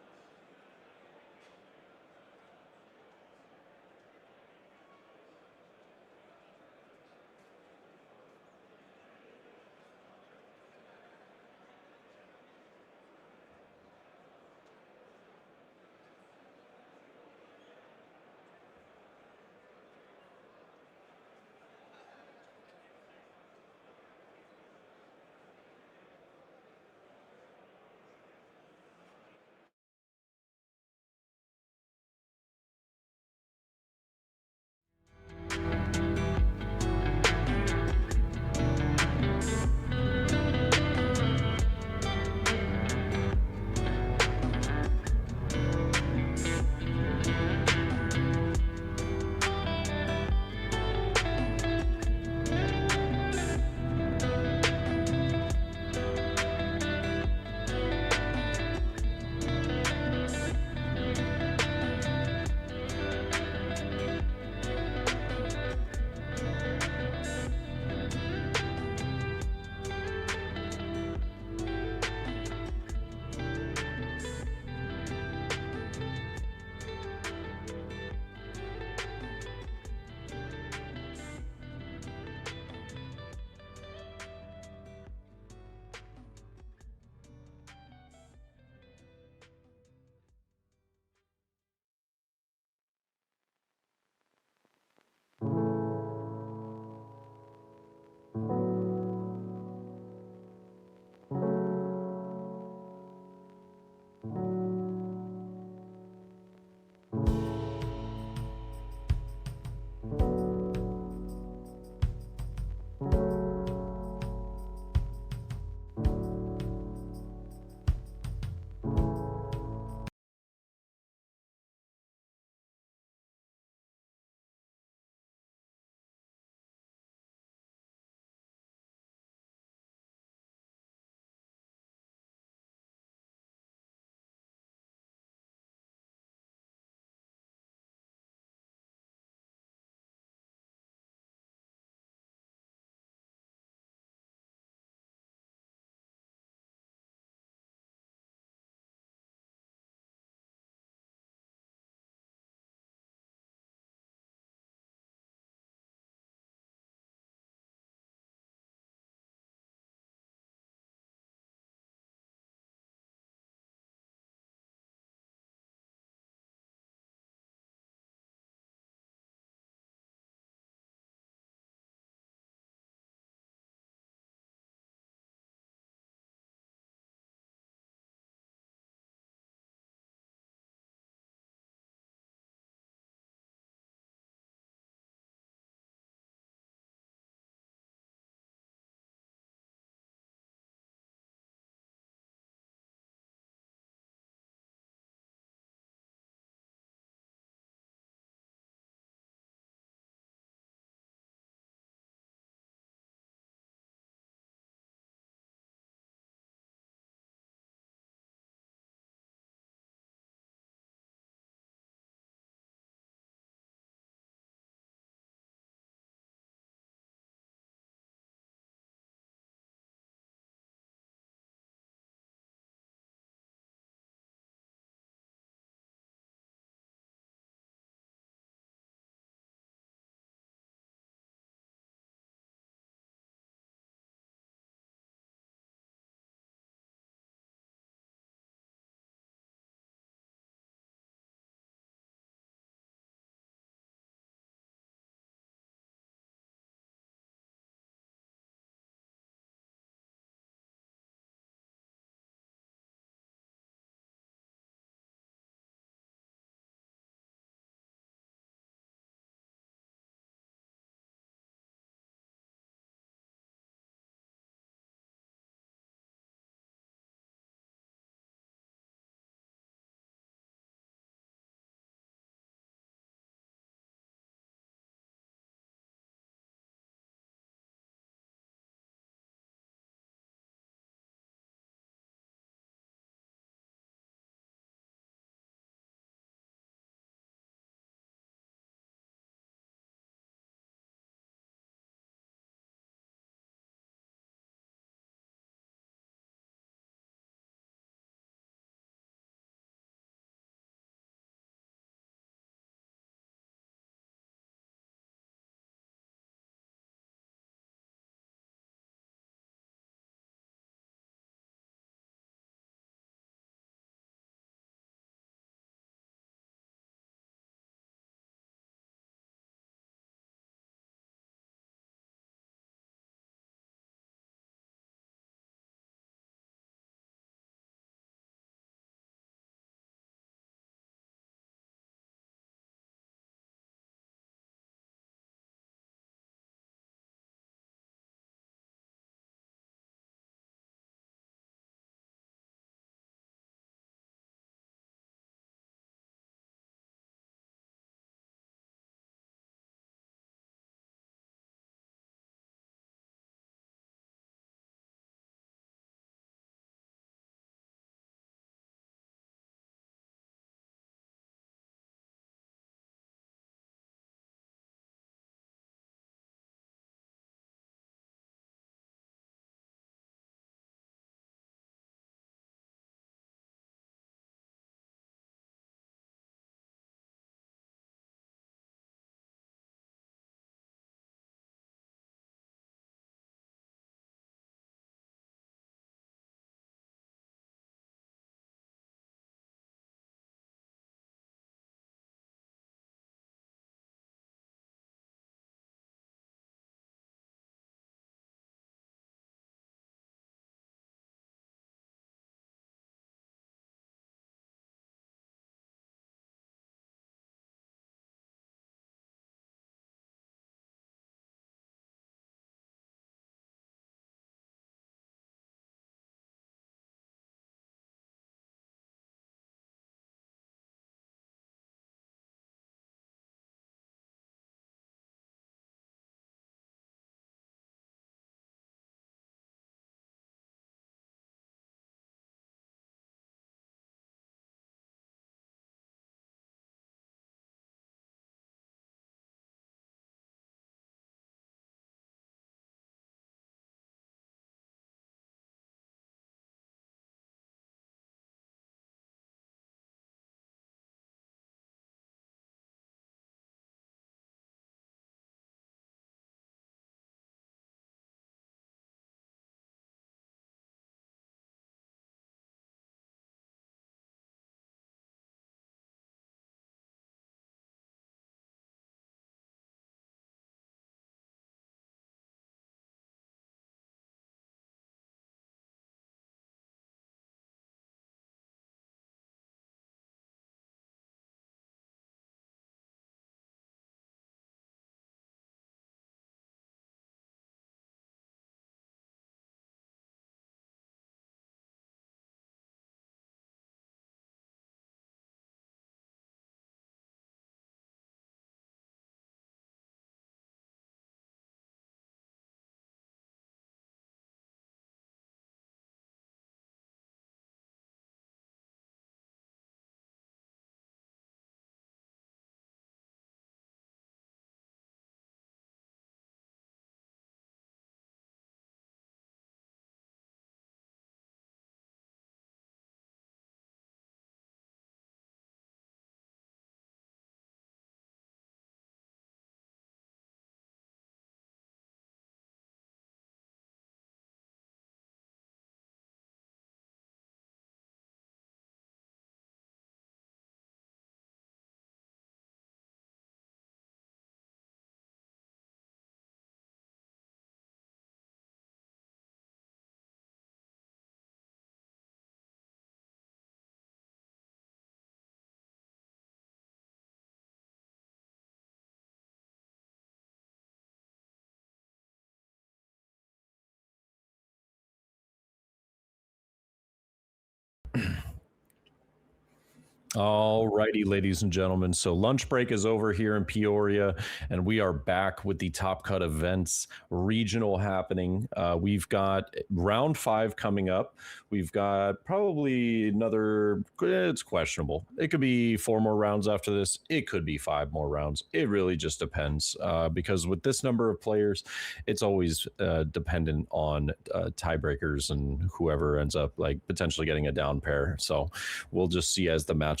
All righty, ladies and gentlemen. So lunch break is over here in Peoria, and we are back with the Top Cut Events regional happening. We've got round 5 coming up. We've got probably another, it's questionable. It could be 4 more rounds after this. It could be 5 more rounds. It really just depends because with this number of players, it's always dependent on tiebreakers and whoever ends up like potentially getting a down pair. So we'll just see as the matchups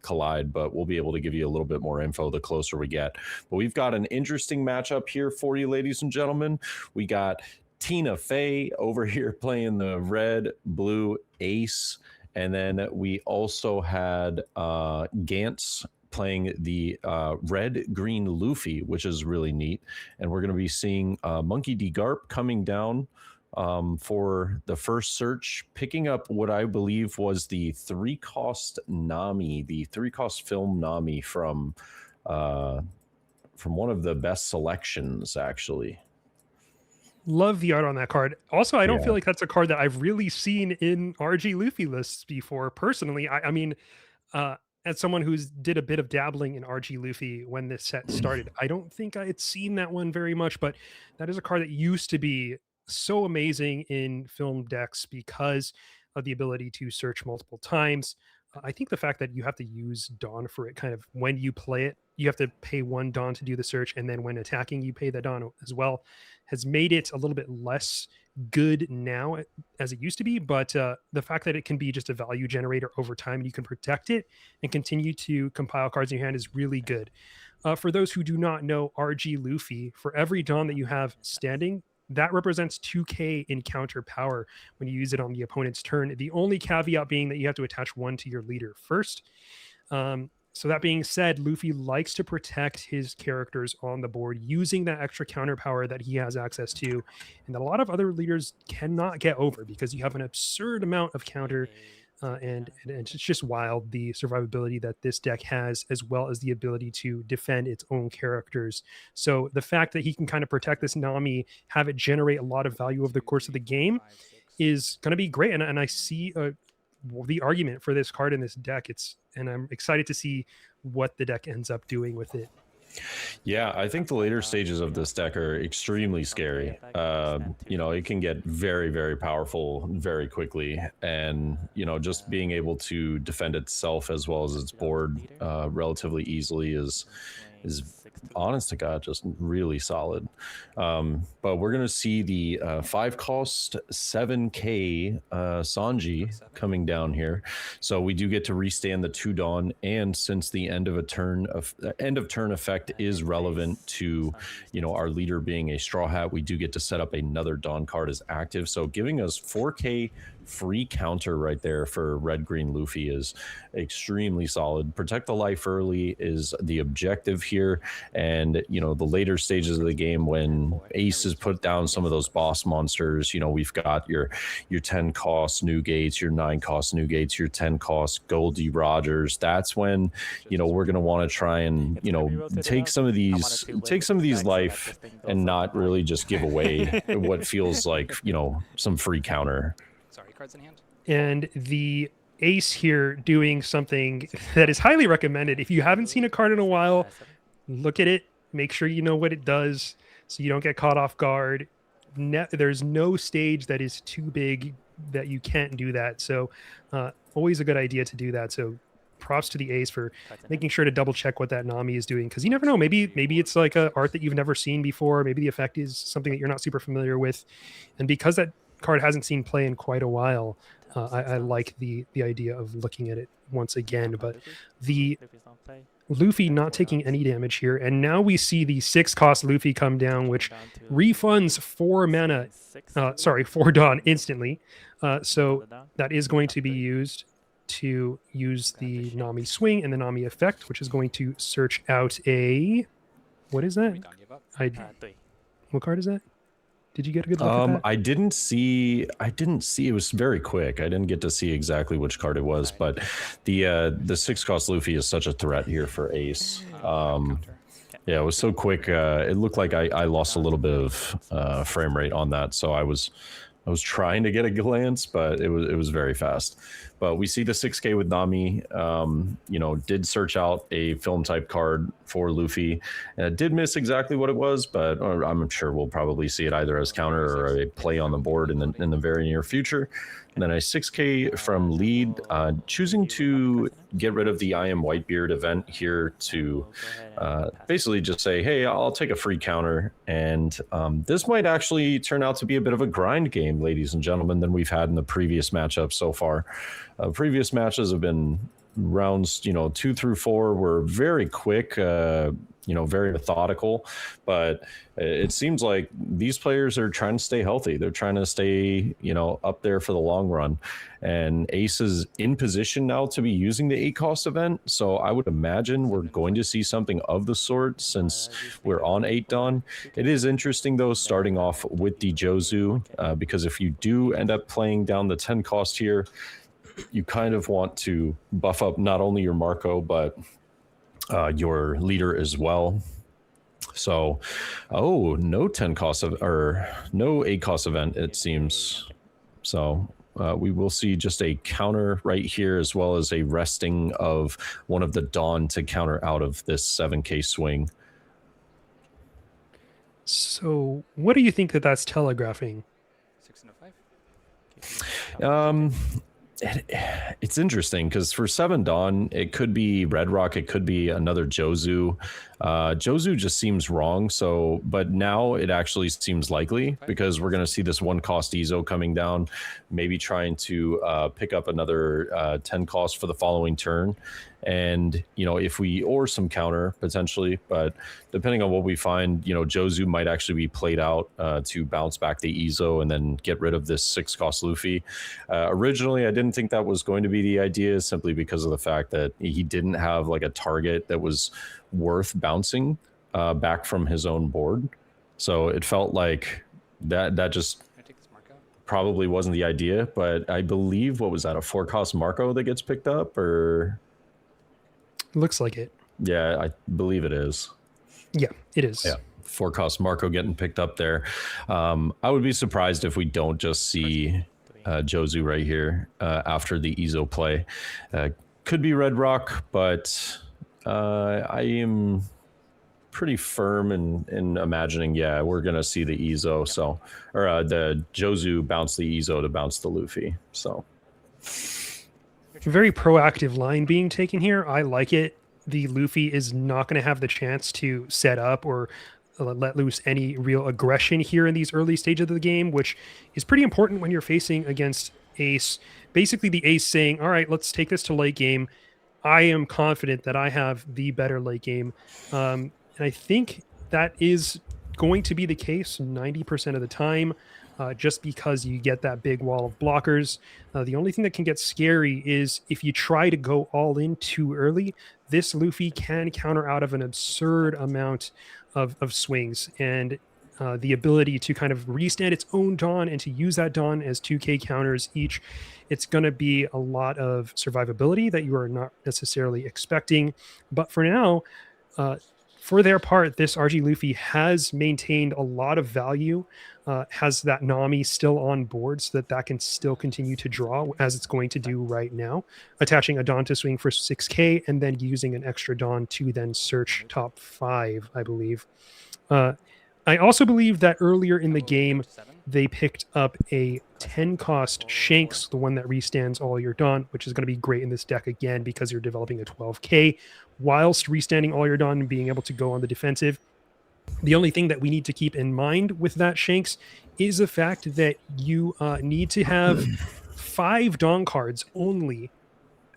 collide, but we'll be able to give you a little bit more info the closer we get. But we've got an interesting matchup here for you, ladies and gentlemen. We got Tina Fey over here playing the red blue ace, and then we also had Gantz playing the red green Luffy, which is really neat. And we're going to be seeing Monkey D Garp coming down for the first search, picking up what I believe was the 3-cost Nami, the 3-cost film Nami from one of the best selections, actually. Love the art on that card. Also, I don't Yeah. feel like that's a card that I've really seen in RG Luffy lists before. Personally, I mean, as someone who's did a bit of dabbling in RG Luffy when this set started, I don't think I had seen that one very much, but that is a card that used to be so amazing in film decks because of the ability to search multiple times. I think the fact that you have to use Dawn for it, kind of when you play it, you have to pay 1 Dawn to do the search, and then when attacking, you pay the Dawn as well, has made it a little bit less good now as it used to be. But the fact that it can be just a value generator over time and you can protect it and continue to compile cards in your hand is really good. For those who do not know RG Luffy, for every Dawn that you have standing, that represents 2k in counter power when you use it on the opponent's turn. The only caveat being that you have to attach 1 to your leader first. So that being said, Luffy likes to protect his characters on the board using that extra counter power that he has access to, and that a lot of other leaders cannot get over because you have an absurd amount of counter. And it's just wild, the survivability that this deck has, as well as the ability to defend its own characters. So the fact that he can kind of protect this Nami, have it generate a lot of value over the course of the game is going to be great. And I see the argument for this card in this deck. And I'm excited to see what the deck ends up doing with it. Yeah, I think the later stages of this deck are extremely scary. You know, it can get very, very powerful very quickly. And, you know, just being able to defend itself as well as its board relatively easily is honest to God, just really solid. But we're going to see the 5-cost 7k Sanji coming down here. So we do get to restand the 2 Dawn, and since the end of turn effect is relevant to, you know, our leader being a Straw Hat, we do get to set up another Dawn card as active. So giving us 4k free counter right there for red green Luffy is extremely solid. Protect the life early is the objective here, and you know, the later stages of the game when Ace has put down some of those boss monsters, you know, we've got your 10 cost new gates, your 9 cost new gates, your 10 cost Goldie Rogers. That's when, you know, we're going to want to try and, you know, take some of these life and not really just give away what feels like, you know, some free counter. Sorry, cards in hand. And the Ace here doing something that is highly recommended. If you haven't seen a card in a while, look at it, make sure you know what it does so you don't get caught off guard. There's no stage that is too big that you can't do that. So always a good idea to do that. So props to the Ace for making sure to double check what that Nami is doing, because you never know. Maybe it's like a art that you've never seen before. Maybe the effect is something that you're not super familiar with. And because that card hasn't seen play in quite a while, I like the idea of looking at it once again. But the Luffy not taking any damage here, and now we see the 6-cost Luffy come down, which refunds 4 Dawn instantly. So that is going to be used to use the Nami swing and the Nami effect, which is going to search out a, what is that? What card is that? Did you get a good look at that? I didn't see. It was very quick. I didn't get to see exactly which card it was, but the 6-cost Luffy is such a threat here for Ace. Yeah, it was so quick. It looked like I lost a little bit of frame rate on that, so I was I was trying to get a glance, but it was very fast. But we see the 6K with Nami. Did search out a film type card for Luffy. Did miss exactly what it was, but I'm sure we'll probably see it either as counter or a play on the board in the very near future. And then a 6K from lead, choosing to get rid of the I Am Whitebeard event here to basically just say, hey, I'll take a free counter. And this might actually turn out to be a bit of a grind game, ladies and gentlemen, than we've had in the previous matchup so far. Previous matches have been rounds, 2 through 4 were very quick, very methodical, but it seems like these players are trying to stay healthy. They're trying to stay, up there for the long run. And Ace is in position now to be using the 8 cost event. So I would imagine we're going to see something of the sort since we're on 8 Dawn. It is interesting though, starting off with the Jozu, because if you do end up playing down the 10 cost here, you kind of want to buff up not only your Marco, but your leader as well. So, no 10 cost or no 8 cost event, it seems. So we will see just a counter right here, as well as a resting of one of the Dawn to counter out of this 7K swing. So what do you think that that's telegraphing? 6 and a 5. It's interesting because for 7 Dawn, it could be Red Rock, it could be another Jozu. Jozu just seems wrong. But now it actually seems likely because we're going to see this 1 cost Ezo coming down, maybe trying to pick up another 10 cost for the following turn. And, if we, or some counter potentially, but depending on what we find, Jozu might actually be played out to bounce back the Ezo and then get rid of this 6 cost Luffy. Originally, I didn't think that was going to be the idea simply because of the fact that he didn't have like a target that was worth bouncing back from his own board. So it felt like that just probably wasn't the idea, but I believe, what was that, a 4 cost Marco that gets picked up, or? Looks like it. Yeah, I believe it is. Yeah, it is. Yeah, 4 cost Marco getting picked up there. I would be surprised if we don't just see Jozu right here after the Ezo play. Could be Red Rock, but I am pretty firm in imagining, we're going to see the Ezo, or the Jozu bounce the Ezo to bounce the Luffy. So very proactive line being taken here. I like it. The Luffy is not going to have the chance to set up or let loose any real aggression here in these early stages of the game, which is pretty important when you're facing against Ace. Basically, the Ace saying, all right, let's take this to late game. I am confident that I have the better late game. And I think that is going to be the case 90% of the time. Just because you get that big wall of blockers. The only thing that can get scary is if you try to go all in too early, this Luffy can counter out of an absurd amount of swings, and the ability to kind of restand its own Dawn and to use that Dawn as 2K counters each. It's going to be a lot of survivability that you are not necessarily expecting. But for now, for their part, this RG Luffy has maintained a lot of value, has that Nami still on board so that can still continue to draw as it's going to do right now, attaching a Dawn to swing for 6K and then using an extra Dawn to then search top 5, I believe. I also believe that earlier in the game, they picked up a 10 cost Shanks, the one that restands all your Dawn, which is going to be great in this deck again because you're developing a 12K whilst restanding all your Dawn and being able to go on the defensive. The only thing that we need to keep in mind with that Shanks is the fact that you need to have 5 Dawn cards only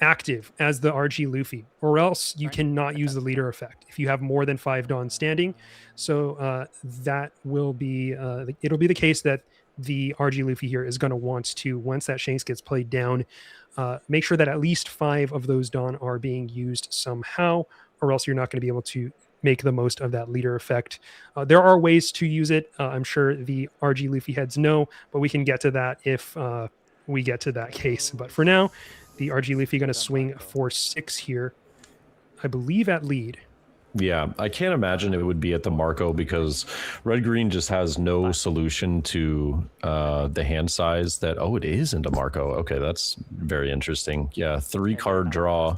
active as the RG Luffy, or else you cannot use the leader effect if you have more than 5 Dawn standing. So that will be it'll be the case that the RG Luffy here is going to want to, once that Shanks gets played down, make sure that at least 5 of those Dawn are being used somehow, or else you're not going to be able to make the most of that leader effect. There are ways to use it. I'm sure the RG Luffy heads know, but we can get to that if we get to that case. But for now, the RG Luffy going to swing for 6 here, I believe, at lead. Yeah, I can't imagine it would be at the Marco because red green just has no solution to the hand size that. Oh, it is into Marco. Okay, that's very interesting. Yeah, 3-card draw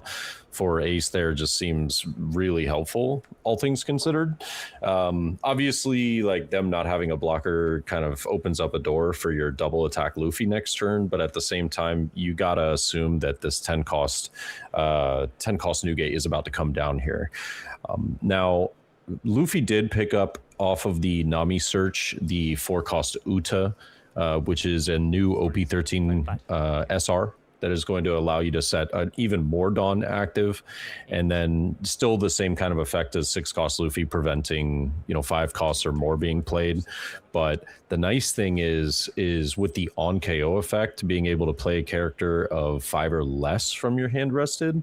for ace there just seems really helpful, all things considered. Obviously, like them not having a blocker kind of opens up a door for your double attack Luffy next turn, but at the same time, you gotta assume that this 10 cost Newgate is about to come down here. Now, Luffy did pick up off of the Nami search the 4-cost Uta, which is a new OP13 SR that is going to allow you to set an even more Dawn active, and then still the same kind of effect as 6-cost Luffy, preventing 5 costs or more being played. But the nice thing is with the on KO effect, being able to play a character of 5 or less from your hand rested.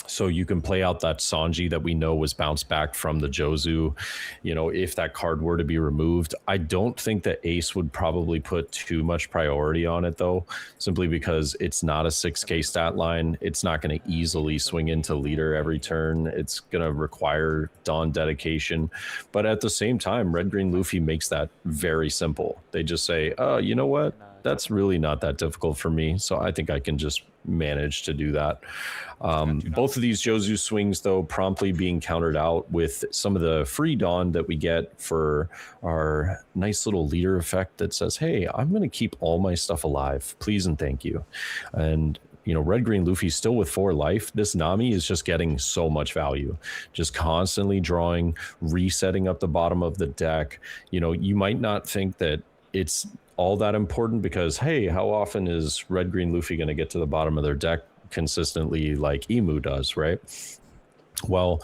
So you can play out that Sanji that we know was bounced back from the Jozu, if that card were to be removed. I don't think that Ace would probably put too much priority on it, though, simply because it's not a 6K stat line. It's not going to easily swing into leader every turn. It's going to require Dawn dedication. But at the same time, Red Green Luffy makes that very simple. They just say, oh, you know what? That's really not that difficult for me. So I think I can just manage to do that. Both of these Jozu swings, though, promptly being countered out with some of the free Dawn that we get for our nice little leader effect that says, hey, I'm going to keep all my stuff alive. Please and thank you. And Red Green Luffy still with 4 life. This Nami is just getting so much value, just constantly drawing, resetting up the bottom of the deck. You might not think that it's all that important because, hey, how often is Red Green Luffy going to get to the bottom of their deck consistently like Emu does, right? Well,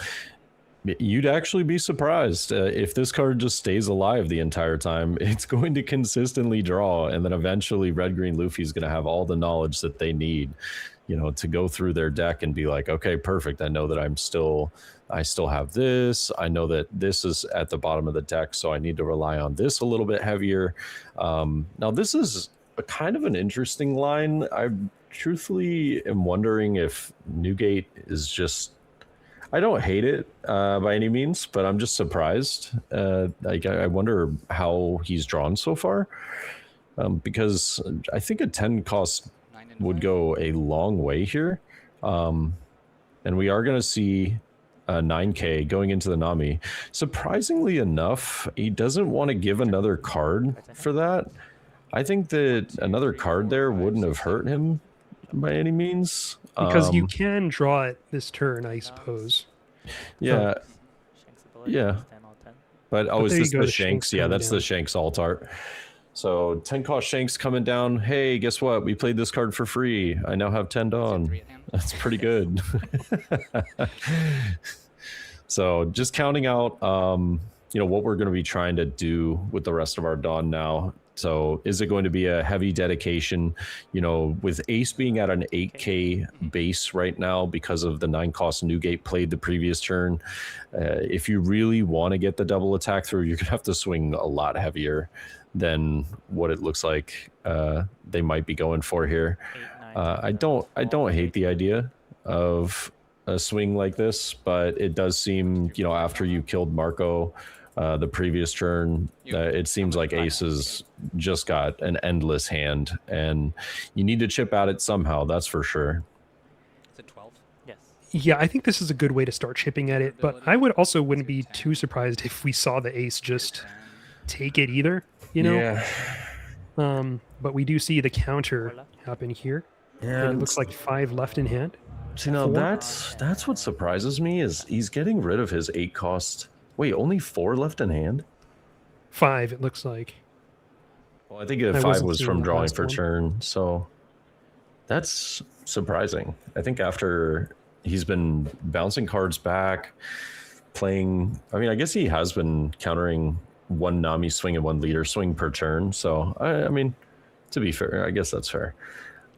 you'd actually be surprised if this card just stays alive the entire time. It's going to consistently draw, and then eventually Red Green Luffy is going to have all the knowledge that they need, to go through their deck and be like, okay, perfect. I know that I still have this. I know that this is at the bottom of the deck, so I need to rely on this a little bit heavier. Now, this is a kind of an interesting line. I truthfully am wondering if Newgate is just... I don't hate it by any means, but I'm just surprised. I wonder how he's drawn so far, because I think a 10 cost would go a long way here. And we are going to see 9K going into the Nami. Surprisingly enough, he doesn't want to give another card for that. I think that another card there wouldn't have hurt him by any means. Because you can draw it this turn, I suppose. Yeah. Yeah. But is this the the Shanks? Shanks Yeah, coming that's the down. Shanks alt art. So 10 cost Shanks coming down. Hey, guess what? We played this card for free. I now have 10 Dawn. That's pretty good. So just counting out, what we're going to be trying to do with the rest of our Dawn now. So is it going to be a heavy dedication, with Ace being at an 8K base right now because of the 9 cost Newgate played the previous turn? If you really want to get the double attack through, you're going to have to swing a lot heavier than what it looks like they might be going for here. I don't hate the idea of a swing like this, but it does seem, after you killed Marco the previous turn, it seems like Ace has just got an endless hand, and you need to chip at it somehow, that's for sure. Is it 12? Yes. Yeah, I think this is a good way to start chipping at it, but I wouldn't be too surprised if we saw the Ace just take it either, Yeah. But we do see the counter happen here. Yeah, And it looks like 5 left in hand. That's what surprises me is he's getting rid of his 8 cost. Wait, only 4 left in hand? 5, it looks like. Well, I think I 5 wasn't was seeing from the drawing last for one. turn, so that's surprising. I think after he's been bouncing cards back, playing... I guess he has been countering 1 Nami swing and 1 leader swing per turn, so, to be fair, I guess that's fair.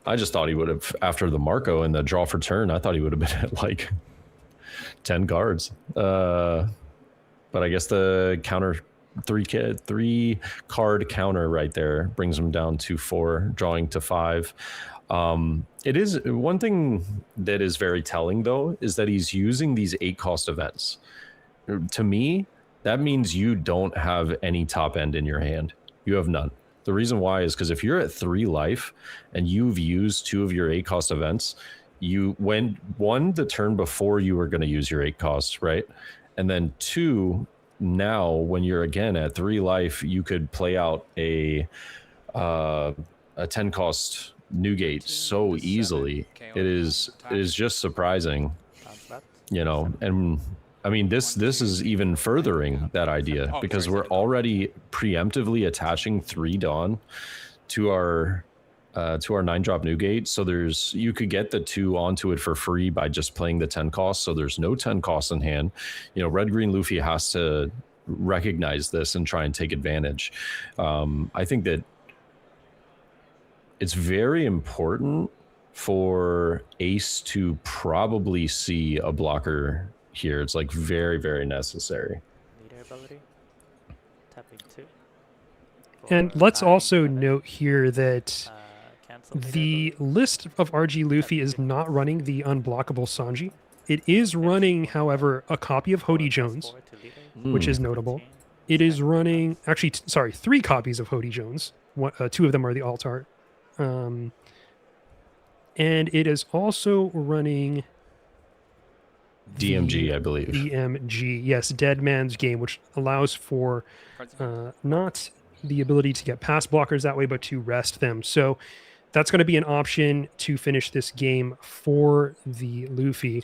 I just thought he would have, after the Marco and the draw for turn, I thought he would have been at, 10 cards. But I guess the counter 3 card counter right there brings him down to 4, drawing to 5. It is one thing that is very telling, though, is that he's using these 8 cost events. to me, that means you don't have any top end in your hand. You have none. The reason why is because if you're at 3 life and you've used 2 of your 8 cost events, you when one the turn before you were going to use your 8 costs, right? And then 2, now when you're again at 3 life, you could play out a 10 cost Newgate so easily. It is just surprising, you know. And I mean, this is even furthering that idea because we're already preemptively attaching 3 Dawn to our 9-drop Newgate. So you could get the 2 onto it for free by just playing the 10 cost. So there's no 10 costs in hand. You know, Red Green Luffy has to recognize this and try and take advantage. I think that it's very important for Ace to probably see a blocker here. It's like very, very necessary. Leader ability. Tapping 2. And let's also note here that Cancel the list of RG Luffy is not running the unblockable Sanji. It is running, however, a copy of Hody Jones, which is notable. It is running, actually, 3 copies of Hody Jones. 2 of them are the alt art. And it is also running DMG, I believe. DMG, yes, Dead Man's Game, which allows for not the ability to get past blockers that way, but to rest them. So that's going to be an option to finish this game for the Luffy.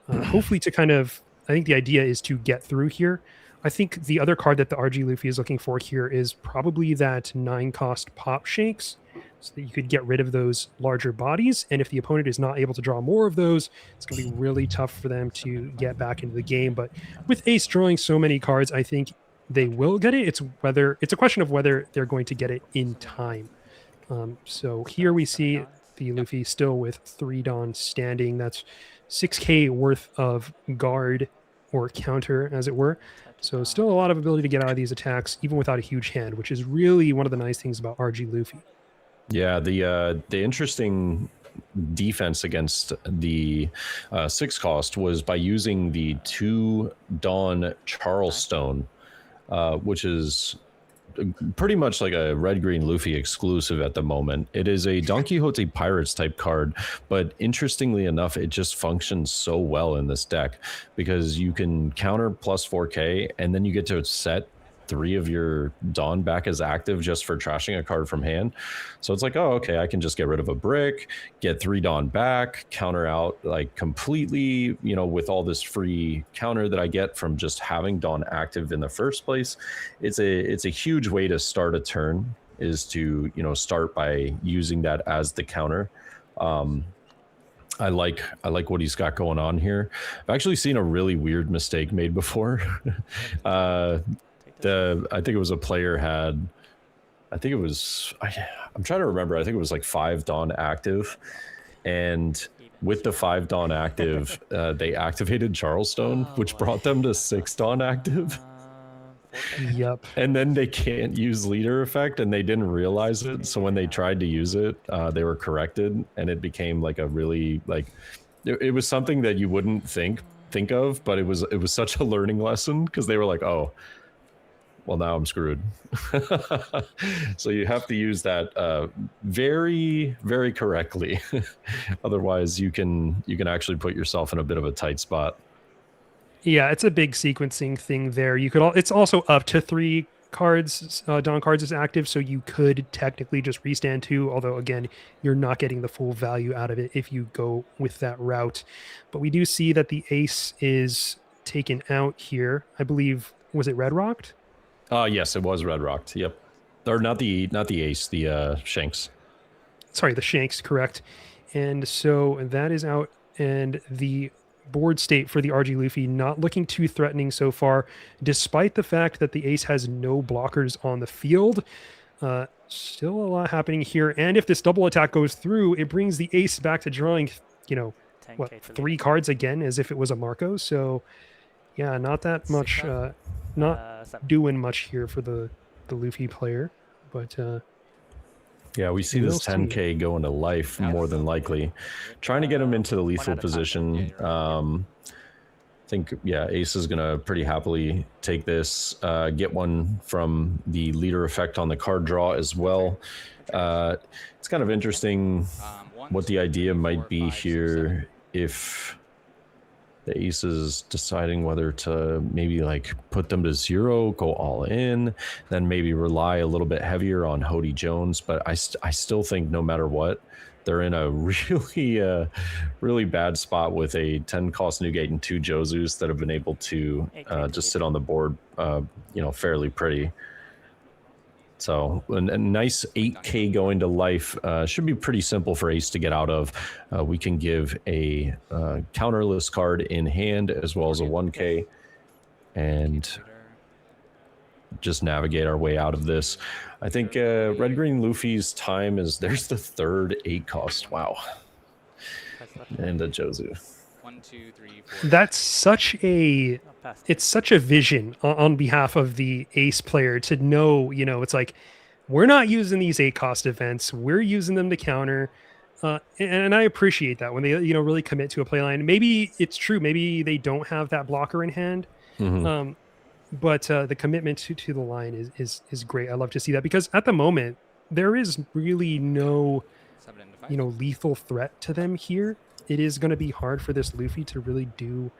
Hopefully to kind of, I think the idea is to get through here. I think the other card that the RG Luffy is looking for here is probably that 9-cost Pop Shakes, so that you could get rid of those larger bodies. And if the opponent is not able to draw more of those, it's going to be really tough for them to get back into the game. But with Ace drawing so many cards, I think they will get it. It's a question of whether they're going to get it in time. So here we see the Luffy still with 3 Dawn standing. That's 6k worth of guard or counter, as it were. So still a lot of ability to get out of these attacks, even without a huge hand, which is really one of the nice things about RG Luffy. Yeah, the interesting defense against the 6 cost was by using the 2 Dawn Charleston, which is pretty much like a Red Green Luffy exclusive at the moment. It is a Don Quixote Pirates type card, but interestingly enough, it just functions so well in this deck because you can counter plus 4k and then you get to set 3 of your Dawn back as active just for trashing a card from hand. So it's like, oh, okay, I can just get rid of a brick, get 3 Dawn back, counter out like completely, you know, with all this free counter that I get from just having Dawn active in the first place. It's a huge way to start a turn, is to, you know, start by using that as the counter. I like what he's got going on here. I've actually seen a really weird mistake made before. I think it was a player had, I'm trying to remember, I think it was like 5 Dawn active, and with the 5 Dawn active, they activated Charleston, which brought them to 6 Dawn active. Yep. And then they can't use leader effect, and they didn't realize it. So when they tried to use it, they were corrected, and it became like a really it was something that you wouldn't think of, but it was such a learning lesson because they were like, oh, well, now I'm screwed. So you have to use that very, very correctly. Otherwise, you can actually put yourself in a bit of a tight spot. Yeah, it's a big sequencing thing there. It's also up to 3 cards, Dawn cards is active, so you could technically just restand 2, although again, you're not getting the full value out of it if you go with that route. But we do see that the Ace is taken out here. I believe, was it Red Rocked? Yes, it was Red Rocked. Yep. Or not the Ace, the Shanks. Sorry, the Shanks, correct. And so that is out, and the board state for the RG Luffy not looking too threatening so far, despite the fact that the Ace has no blockers on the field. Still a lot happening here, and if this double attack goes through, it brings the Ace back to drawing, 3 cards again, as if it was a Marco. So yeah, not that much, not doing much here for the Luffy player, but yeah, we see this 10k going to life more than likely, trying to get him into the lethal position. think, yeah, Ace is going to pretty happily take this, get one from the leader effect on the card draw as well. It's kind of interesting what the idea might be here if the Ace is deciding whether to maybe like put them to 0, go all in, then maybe rely a little bit heavier on Hody Jones. But I still think no matter what, they're in a really bad spot with a 10 cost Newgate and 2 Jozus that have been able to just sit on the board, fairly pretty. So a nice 8K going to life should be pretty simple for Ace to get out of. We can give a counterless card in hand as well as a 1K and just navigate our way out of this. I think Red Green Luffy's time is, there's the 3rd 8 cost. Wow. And a Jozu. 1, 2, 3, 4. That's such a it's such a vision on behalf of the Ace player to know, it's like, we're not using these 8 cost events, we're using them to counter. And I appreciate that when they, really commit to a play line. Maybe it's true, maybe they don't have that blocker in hand. Mm-hmm. But the commitment to the line is great. I love to see that because at the moment there is really no, lethal threat to them here. It is going to be hard for this Luffy to really do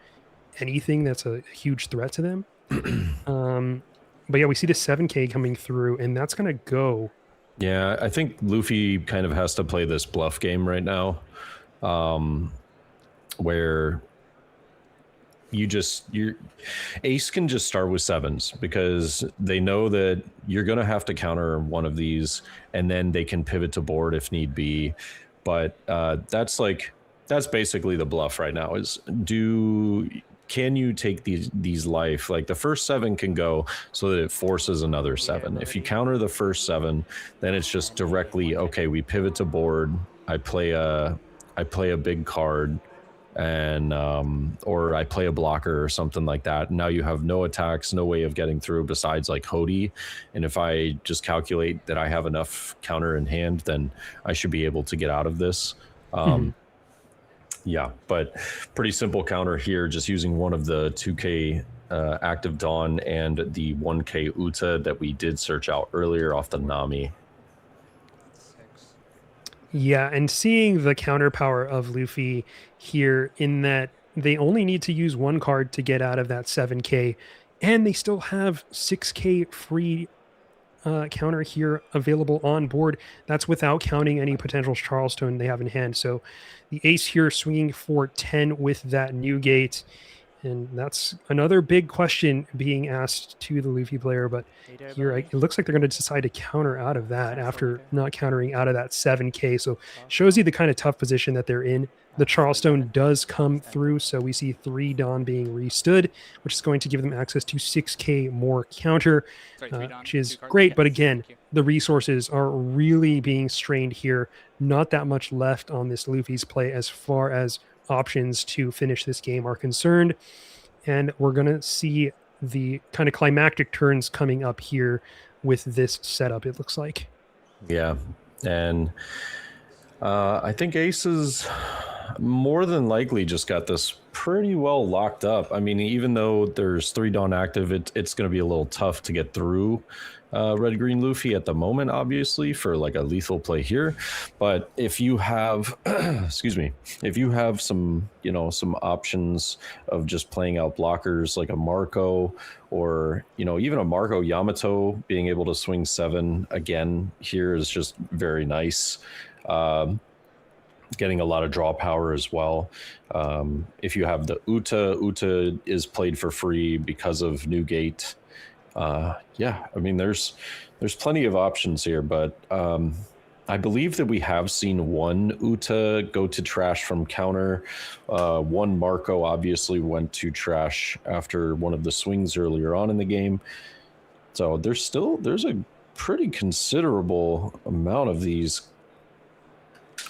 anything that's a huge threat to them. But yeah, we see the 7K coming through, and that's going to go. Yeah, I think Luffy kind of has to play this bluff game right now, where Ace can just start with 7s because they know that you're going to have to counter one of these, and then they can pivot to board if need be. But that's basically the bluff right now is can you take these life? Like the first 7 can go so that it forces another 7. If you counter the first 7, then it's just directly, okay, we pivot to board. I play a big card and or I play a blocker or something like that. Now you have no attacks, no way of getting through besides like Hody. And if I just calculate that I have enough counter in hand, then I should be able to get out of this. Yeah, but pretty simple counter here, just using one of the 2K Active Dawn and the 1K Uta that we did search out earlier off the Nami. Yeah, and seeing the counter power of Luffy here in that they only need to use 1 card to get out of that 7K, and they still have 6K free counter here available on board. That's without counting any potential Charleston they have in hand. So the Ace here swinging for 10 with that Newgate. And that's another big question being asked to the Luffy player. But here it looks like they're going to decide to counter out of that after not countering out of that 7K. So shows you the kind of tough position that they're in. The Charleston does come through. So we see 3 Dawn being restood, which is going to give them access to 6K more counter, which is great. But again, the resources are really being strained here. Not that much left on this Luffy's play as far as options to finish this game are concerned, and we're going to see the kind of climactic turns coming up here with this setup, it looks like. Yeah, and I think Ace is more than likely just got this pretty well locked up. I mean, even though there's 3 Dawn active, it's going to be a little tough to get through Red Green Luffy at the moment, obviously, for like a lethal play here. But if you have if you have some options of just playing out blockers like a Marco or even a Marco Yamato being able to swing 7 again here is just very nice. Getting a lot of draw power as well. If you have the Uta is played for free because of Newgate. Yeah, I mean, there's plenty of options here, but I believe that we have seen 1 Uta go to trash from counter. 1 Marco obviously went to trash after one of the swings earlier on in the game. So there's a pretty considerable amount of these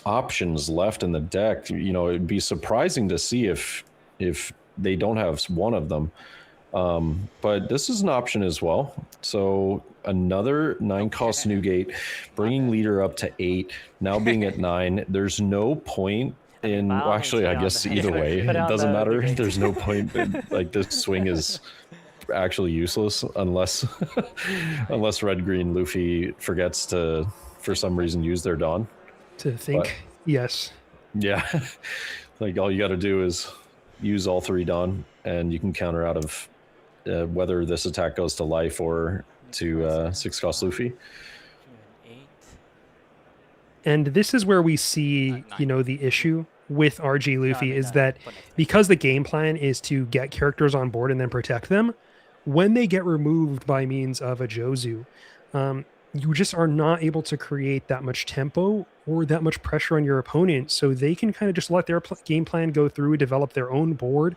options left in the deck. It'd be surprising to see if they don't have one of them. But this is an option as well. So another 9 cost Newgate, bringing leader up to 8, now being at 9. There's no point in well, Bao actually, needs I to guess put on either the- way, put it on doesn't the matter. debate. There's no point. Like this swing is actually useless unless unless red green Luffy forgets to for some reason use their Dawn. To think, yes. Yeah, like all you got to do is use all 3 Dawn, and you can counter out of whether this attack goes to life or to 6 cost Luffy. You're an 8. And this is where we see, Nine. you know, the issue with RG Luffy is that Put next because the game plan is to get characters on board and then protect them, when they get removed by means of a Jozu, you just are not able to create that much tempo or that much pressure on your opponent. So they can kind of just let their game plan go through, develop their own board.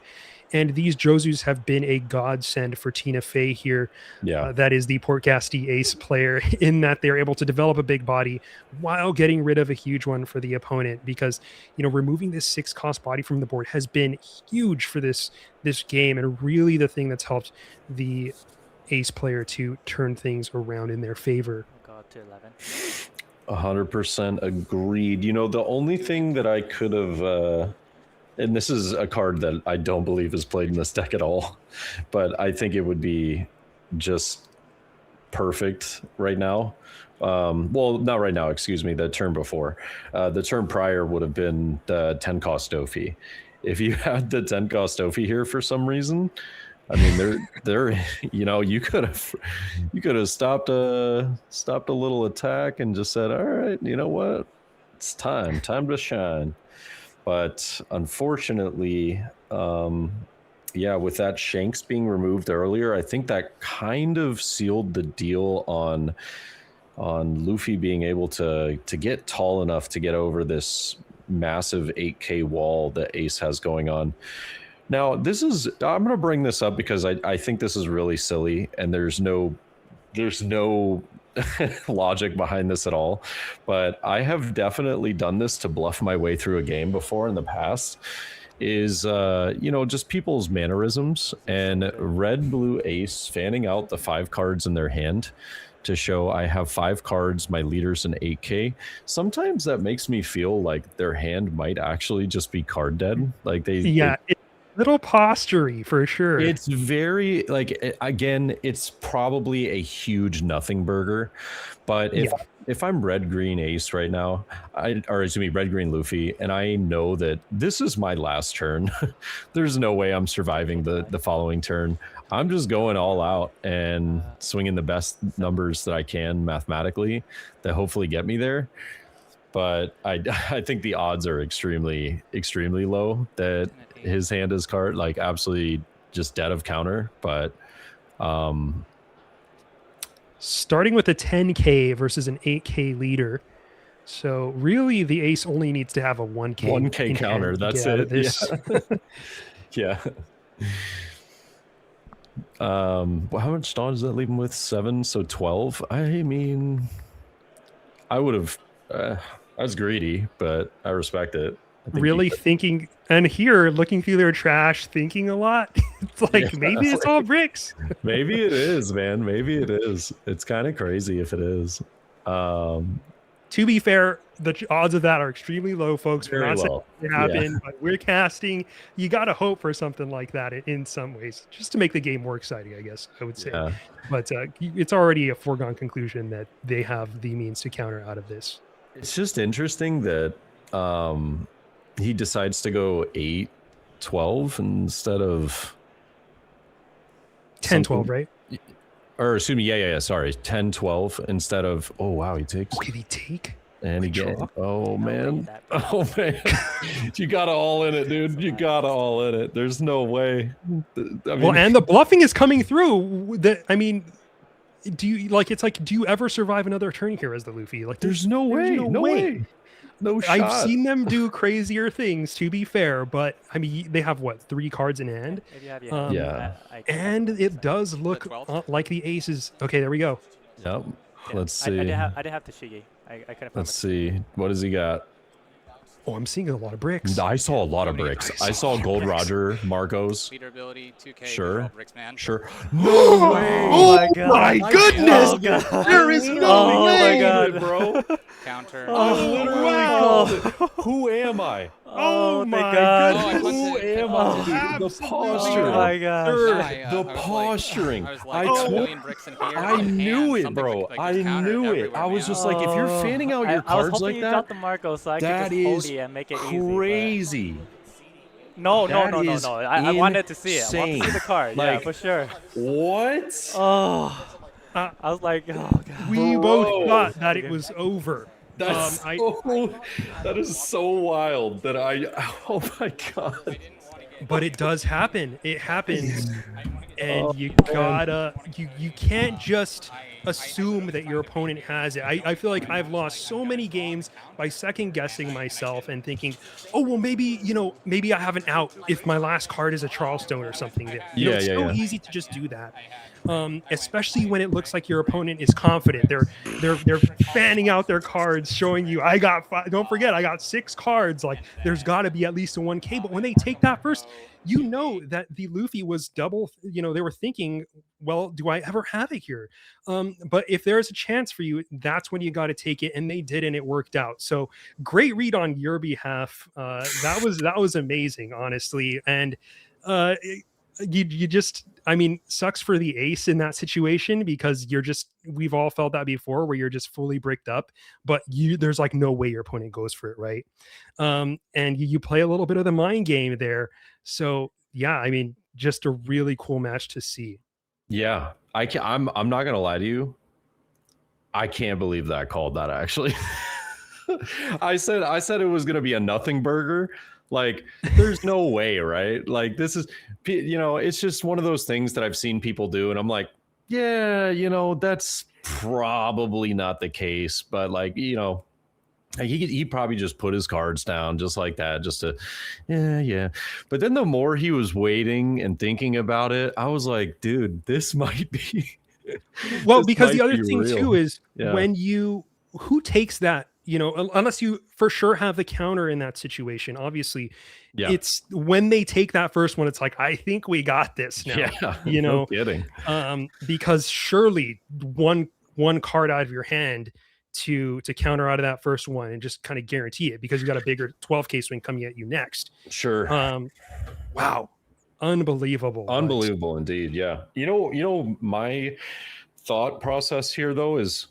And these Jozus have been a godsend for Tina Fey here. Yeah, That is the Portcasty ace player, in that they're able to develop a big body while getting rid of a huge one for the opponent, because, you know, removing this 6 cost body from the board has been huge for this game, and really the thing that's helped the ace player to turn things around in their favor. We'll go up to 11. 100% agreed. You know, the only thing that I could have, and this is a card that I don't believe is played in this deck at all, but I think it would be just perfect right now. Well, not right now, excuse me, the turn before. The turn prior would have been the 10 cost Dofi. If you had the 10 cost Dofi here for some reason, I mean, they're you know, you could have stopped a little attack and just said, all right, you know what, it's time to shine. But unfortunately, yeah, with that Shanks being removed earlier, I think that kind of sealed the deal on Luffy being able to get tall enough to get over this massive 8K wall that Ace has going on. Now, I'm going to bring this up because I think this is really silly, and there's no logic behind this at all, but I have definitely done this to bluff my way through a game before in the past. Is you know, just people's mannerisms, and red blue ace fanning out the 5 cards in their hand to show I have 5 cards, my leader's an 8K. Sometimes that makes me feel like their hand might actually just be card dead. Like Yeah, it's a little postury for sure. it's very, like, again, it's probably a huge nothing burger, but if I'm red green ace right now, or excuse me, red green Luffy, and I know that this is my last turn, there's no way I'm surviving the following turn. I'm just going all out and swinging the best numbers that I can mathematically that hopefully get me there. But I think the odds are extremely low that his hand is card, like, absolutely just dead of counter. But starting with a 10K versus an 8K leader. So really the ace only needs to have a 1K counter. That's it. Yeah. Well, how much Dawn does that leave him with? 7, so 12. I mean, I would have. I was greedy, but I respect it. I think really thinking, and here looking through their trash, thinking a lot. It's like, maybe it's all bricks. Maybe it is, man. Maybe it is. It's kind of crazy if it is. To be fair, the odds of that are extremely low, folks. We're Very not saying low. it happen, but we're casting. You got to hope for something like that in some ways, just to make the game more exciting, I guess I would say. Yeah. But it's already a foregone conclusion that they have the means to counter out of this. It's just interesting that he decides to go 8-12 instead of 10-12, right? Or excuse me, yeah. Sorry, 10-12 instead of. Oh wow, he takes. Okay, they take. And he Withdraw. get. Oh man. that, bro. Oh man. You got to all in it, dude. You got to all in it. There's no way. I mean, Well, and the bluffing is coming through. I mean, do you ever survive another turn here as the Luffy? Like, there's no way. No way. No shot. I've seen them do crazier things, to be fair, but I mean, they have what, 3 cards in hand? If you have your hand, Yeah. And it does look 12th? like the aces. Okay, there we go. Yep. Yeah. Let's see. I didn't have the Shigi. I couldn't find Let's see. What has he got? Oh, I'm seeing a lot of bricks. I saw a lot of bricks. I saw Gold Roger, Marcos. Leader ability, 2K. Sure. 12 bricks, man. Sure. No way. Oh my god. My goodness! Oh god. There is no Oh my way, god. bro. Counter. Oh, Literally wow. called it. Who am I? Oh thank my God. Oh, I goodness. punted it. Who am Oh, I, dude? The absolutely. posturing. Oh my gosh. Sir. No, I The was like- posturing. I was I like, got a told- million bricks in here. I in knew hand, it, something bro. like I just counter knew it. everywhere, I was man. just like, if you're fanning out your I was cards hoping like you that, dropped the Marco so I could that just is Cody and make it easy. crazy. No, no, That no, no, is no. I wanted to see it. I want to see insane. the card. Yeah, Like, for sure. what? Oh, Uh, I was like, oh god. we both Bro. thought that it was over. That's I that is so wild that oh my god. but it does happen. It happens, and Oh, you man. gotta you can't just assume that your opponent has it. I feel like I've lost so many games by second guessing myself and thinking, oh well, maybe I have an out if my last card is a Charleston or something. There, Yeah, it's yeah, so yeah. easy to just do that. Especially when it looks like your opponent is confident. They're fanning out their cards, showing you, I got five. Don't forget, I got 6 cards. Like there's got to be at least a 1K. But when they take that first, you know that the Luffy was double. They were thinking, well, do I ever have it here? But if there's a chance for you, that's when you got to take it, and they did, and it worked out. So great read on your behalf. That was amazing, honestly, and you just, I mean, sucks for the ace in that situation because we've all felt that before where you're just fully bricked up, but there's like no way your opponent goes for it, right? And you play a little bit of the mind game there. So yeah, I mean, just a really cool match to see. Yeah. I'm not gonna lie to you. I can't believe that I called that actually. I said it was gonna be a nothing burger. Like, there's no way, right? Like, this is, it's just one of those things that I've seen people do, and I'm like, yeah, that's probably not the case. But like, he probably just put his cards down just like that, just to, yeah. But then the more he was waiting and thinking about it, I was like, dude, this might be. Well, this because the might other be thing real. too is Yeah. when who takes that, unless you for sure have the counter in that situation, obviously, Yeah. it's when they take that first one, it's like, I think we got this now. Yeah. You know, No kidding. Because surely one card out of your hand to counter out of that first one and just kind of guarantee it because you got a bigger 12K swing coming at you next. Sure. Wow. Unbelievable. Unbelievable indeed. Yeah. My thought process here though is,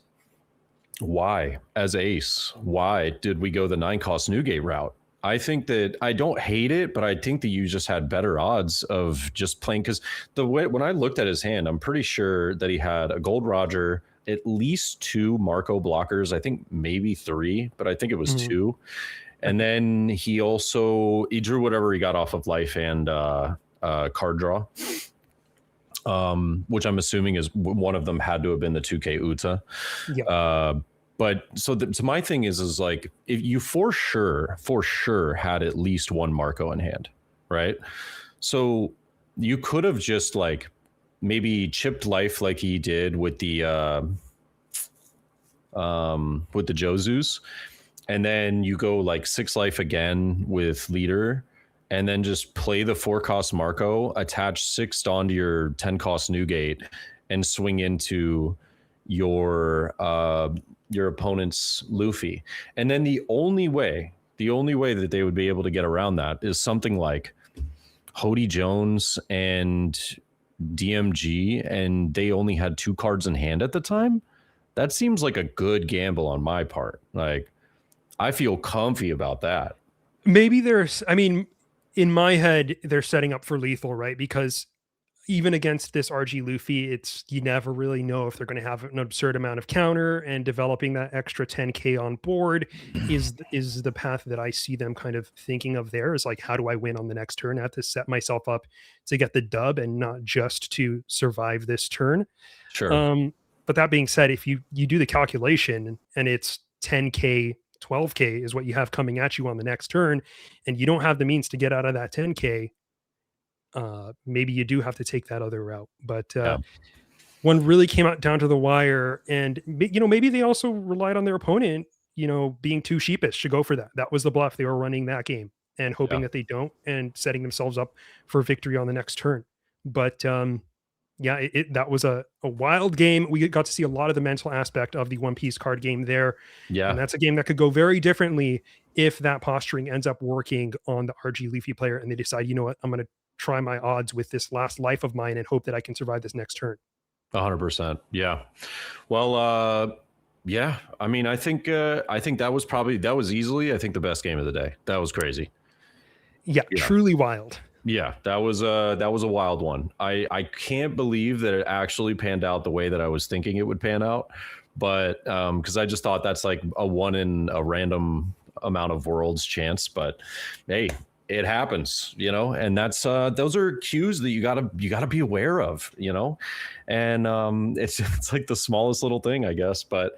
why, as ace, why did we go the 9-cost Newgate route? I think that I don't hate it, but I think that you just had better odds of just playing, because when I looked at his hand, I'm pretty sure that he had a Gold Roger, at least 2 Marco blockers, I think maybe 3, but I think it was 2. And then he drew whatever he got off of life and card draw, which I'm assuming is one of them had to have been the 2K Uta. Yeah. But so my thing is like, if you for sure had at least 1 Marco in hand, right? So you could have just like maybe chipped life like he did with the Jozus, and then you go like 6 life again with leader, and then just play the 4-cost Marco, attach 6 onto your 10-cost Newgate, and swing into your opponent's Luffy. And then the only way that they would be able to get around that is something like Hody Jones and DMG, and they only had 2 cards in hand at the time. That seems like a good gamble on my part. Like, I feel comfy about that. Maybe in my head, they're setting up for lethal, right? Because even against this RG Luffy, you never really know if they're going to have an absurd amount of counter, and developing that extra 10K on board is the path that I see them kind of thinking of there, is like, how do I win on the next turn? I have to set myself up to get the dub and not just to survive this turn. Sure. But that being said, if you do the calculation and it's 10K, 12K is what you have coming at you on the next turn, and you don't have the means to get out of that 10K, maybe you do have to take that other route. But one really came out down to the wire, and maybe they also relied on their opponent, being too sheepish to go for that. That was the bluff they were running that game, and hoping that they don't, and setting themselves up for victory on the next turn. But Yeah, that was a wild game. We got to see a lot of the mental aspect of the One Piece card game there. Yeah. And that's a game that could go very differently if that posturing ends up working on the RG Leafy player and they decide, you know what, I'm going to try my odds with this last life of mine and hope that I can survive this next turn. 100%. Yeah. Well, yeah. I mean, I think that was easily, I think, the best game of the day. That was crazy. Yeah, truly wild. Yeah, that was a wild one. I can't believe that it actually panned out the way that I was thinking it would pan out. But because I just thought that's like a one in a random amount of worlds chance. But hey, it happens, and that's those are cues that you gotta be aware of, and it's like the smallest little thing, I guess. But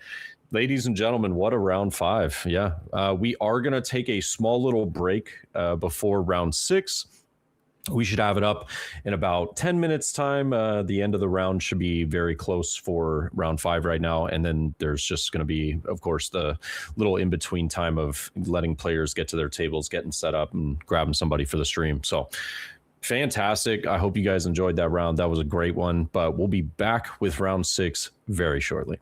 ladies and gentlemen, what a round 5. Yeah, we are gonna take a small little break before round 6. We should have it up in about 10 minutes time. The end of the round should be very close for round 5 right now. And then there's just going to be, of course, the little in-between time of letting players get to their tables, getting set up and grabbing somebody for the stream. So fantastic. I hope you guys enjoyed that round. That was a great one, but we'll be back with round 6 very shortly.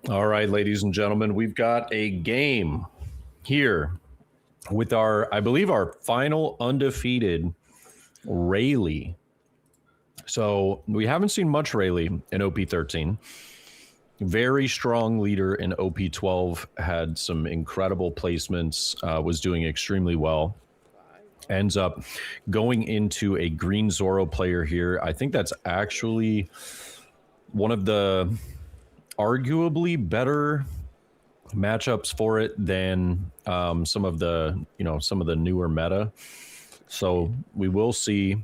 All right, ladies and gentlemen, we've got a game here with I believe, our final undefeated Rayleigh. So we haven't seen much Rayleigh in OP13. Very strong leader in OP12, had some incredible placements, was doing extremely well. Ends up going into a green Zoro player here. I think that's actually one of the arguably better matchups for it than some of the newer meta. So we will see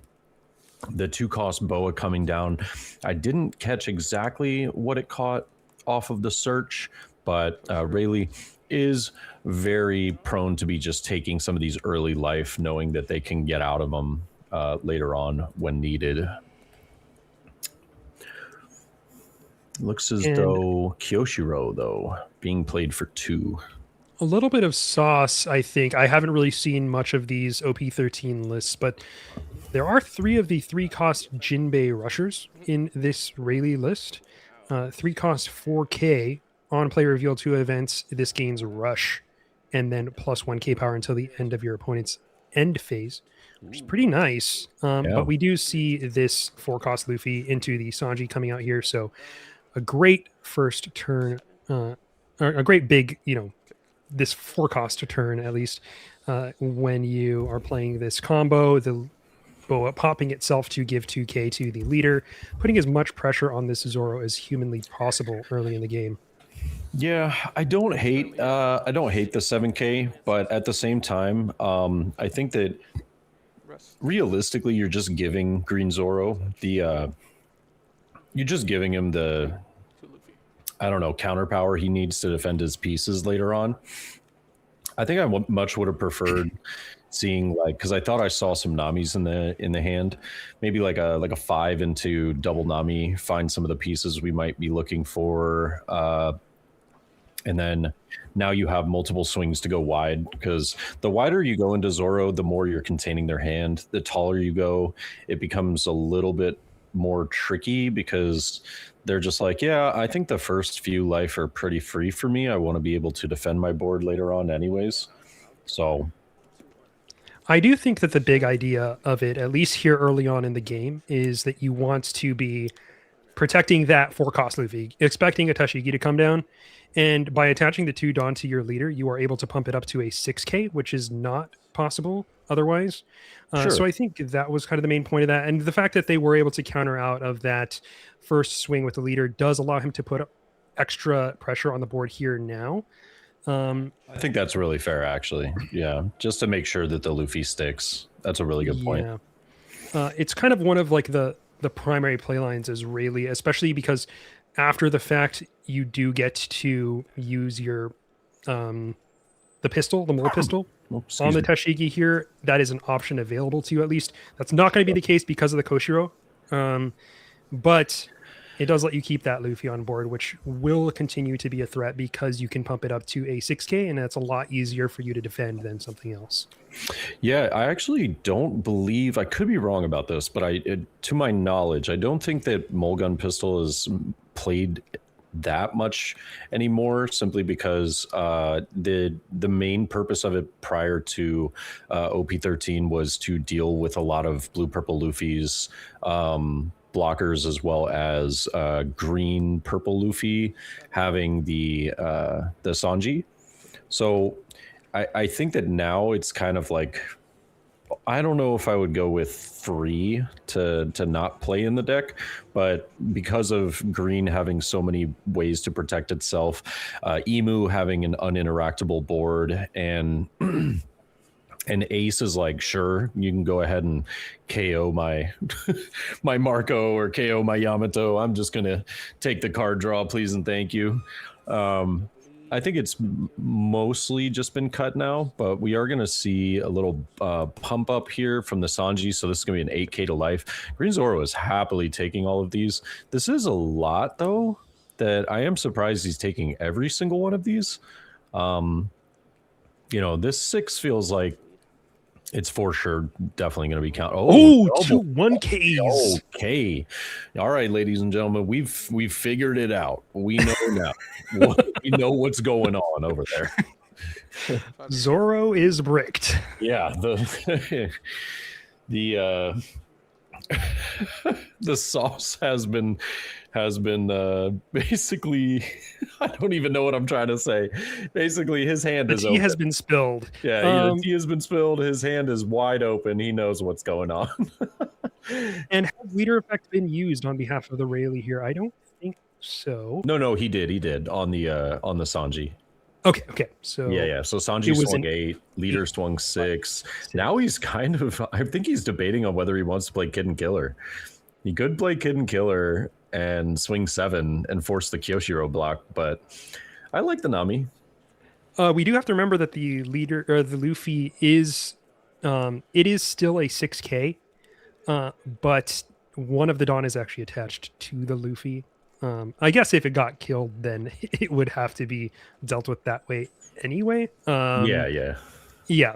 the 2-cost boa coming down. I didn't catch exactly what it caught off of the search, but Rayleigh is very prone to be just taking some of these early life, knowing that they can get out of them later on when needed. Looks as though Kyoshiro, though, being played for 2. A little bit of sauce, I think. I haven't really seen much of these OP13 lists, but there are 3 of the 3-cost Jinbei rushers in this Rayleigh list. 3-cost 4K on player reveal 2 events. This gains rush and then plus 1K power until the end of your opponent's end phase, which is pretty nice. But we do see this 4-cost Luffy into the Sanji coming out here. So a great first turn, a great big, this 4-cost turn at least when you are playing this combo. The Boa popping itself to give 2K to the leader, putting as much pressure on this Zoro as humanly possible early in the game. Yeah, I don't hate the 7K, but at the same time, I think that realistically, you're just giving Green Zoro you're just giving him the, I don't know, counter power he needs to defend his pieces later on. I think I much would have preferred seeing, like, because I thought I saw some Namis in the hand, maybe like a 5 into double Nami, find some of the pieces we might be looking for, and then now you have multiple swings to go wide, because the wider you go into Zoro, the more you're containing their hand. The taller you go, it becomes a little bit more tricky, because they're just like, yeah, I think the first few life are pretty free for me. I want to be able to defend my board later on anyways. So I do think that the big idea of it, at least here early on in the game, is that you want to be protecting that 4-cost Luffy, expecting a Tashigi to come down. And by attaching the 2 Dawn to your leader, you are able to pump it up to a 6K, which is not possible otherwise. Sure. So I think that was kind of the main point of that. And the fact that they were able to counter out of that first swing with the leader does allow him to put extra pressure on the board here now. I think that's really fair, actually. Yeah, just to make sure that the Luffy sticks. That's a really good point. Yeah. It's kind of one of like the primary play lines is Rayleigh, especially because after the fact you do get to use your the pistol, the Mole pistol on the Tashigi here. That is an option available to you, at least. That's not going to be the case because of the Koshiro, but it does let you keep that Luffy on board, which will continue to be a threat because you can pump it up to a 6K, and that's a lot easier for you to defend than something else. Yeah, I actually don't believe, I could be wrong about this, but to my knowledge, I don't think that Mulgun Pistol is played that much anymore, simply because the main purpose of it prior to OP13 was to deal with a lot of blue purple Luffy's blockers, as well as green purple Luffy having the Sanji. So I think that now it's kind of like, I don't know if I would go with free to not play in the deck, but because of green having so many ways to protect itself, Emu having an uninteractable board, and and Ace is like, sure, you can go ahead and KO my my Marco or KO my Yamato. I'm just gonna take the card draw, please and thank you. I think it's mostly just been cut now, but we are going to see a little pump up here from the Sanji. So this is going to be an 8K to life. Green Zoro is happily taking all of these. This is a lot, though, that I am surprised he's taking every single one of these. This 6 feels like It's for sure definitely going to be count. Oh, double. 2 1Ks. Okay. All right, ladies and gentlemen, we've figured it out. We know now. We know what's going on over there. Zoro is bricked. Yeah, the the sauce has been basically I don't even know what I'm trying to say. Basically, his hand The is tea open. has been spilled. Yeah, the tea has been spilled. His hand is wide open. He knows what's going on. And has leader effect been used on behalf of the Rayleigh here? I don't think so. No, he did on the Sanji. Okay. So Yeah. So Sanji swung 8, leader swung 6. Now he's kind of, I think he's debating on whether he wants to play Kid and Killer. He could play Kid and Killer and swing 7 and force the Kyoshiro block, but I like the Nami. We do have to remember that the leader or the Luffy is it is still a 6K, but one of the Dawn is actually attached to the Luffy. I guess if it got killed, then it would have to be dealt with that way anyway. Yeah.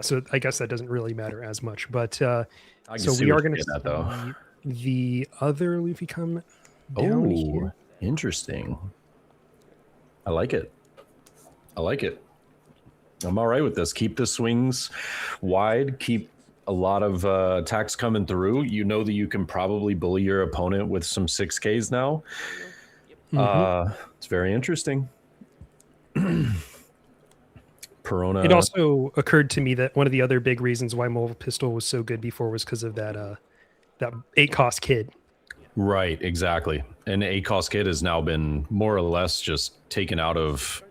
So I guess that doesn't really matter as much. But so we are going to see the other Luffy come down here. Interesting. I like it. I'm all right with this. Keep the swings wide. Keep a lot of attacks coming through. You know that you can probably bully your opponent with some 6Ks now. It's very interesting. Perona. It also occurred to me that one of the other big reasons why Mobile Pistol was so good before was because of that 8-cost kid. Right, exactly. And 8-cost kid has now been more or less just taken out of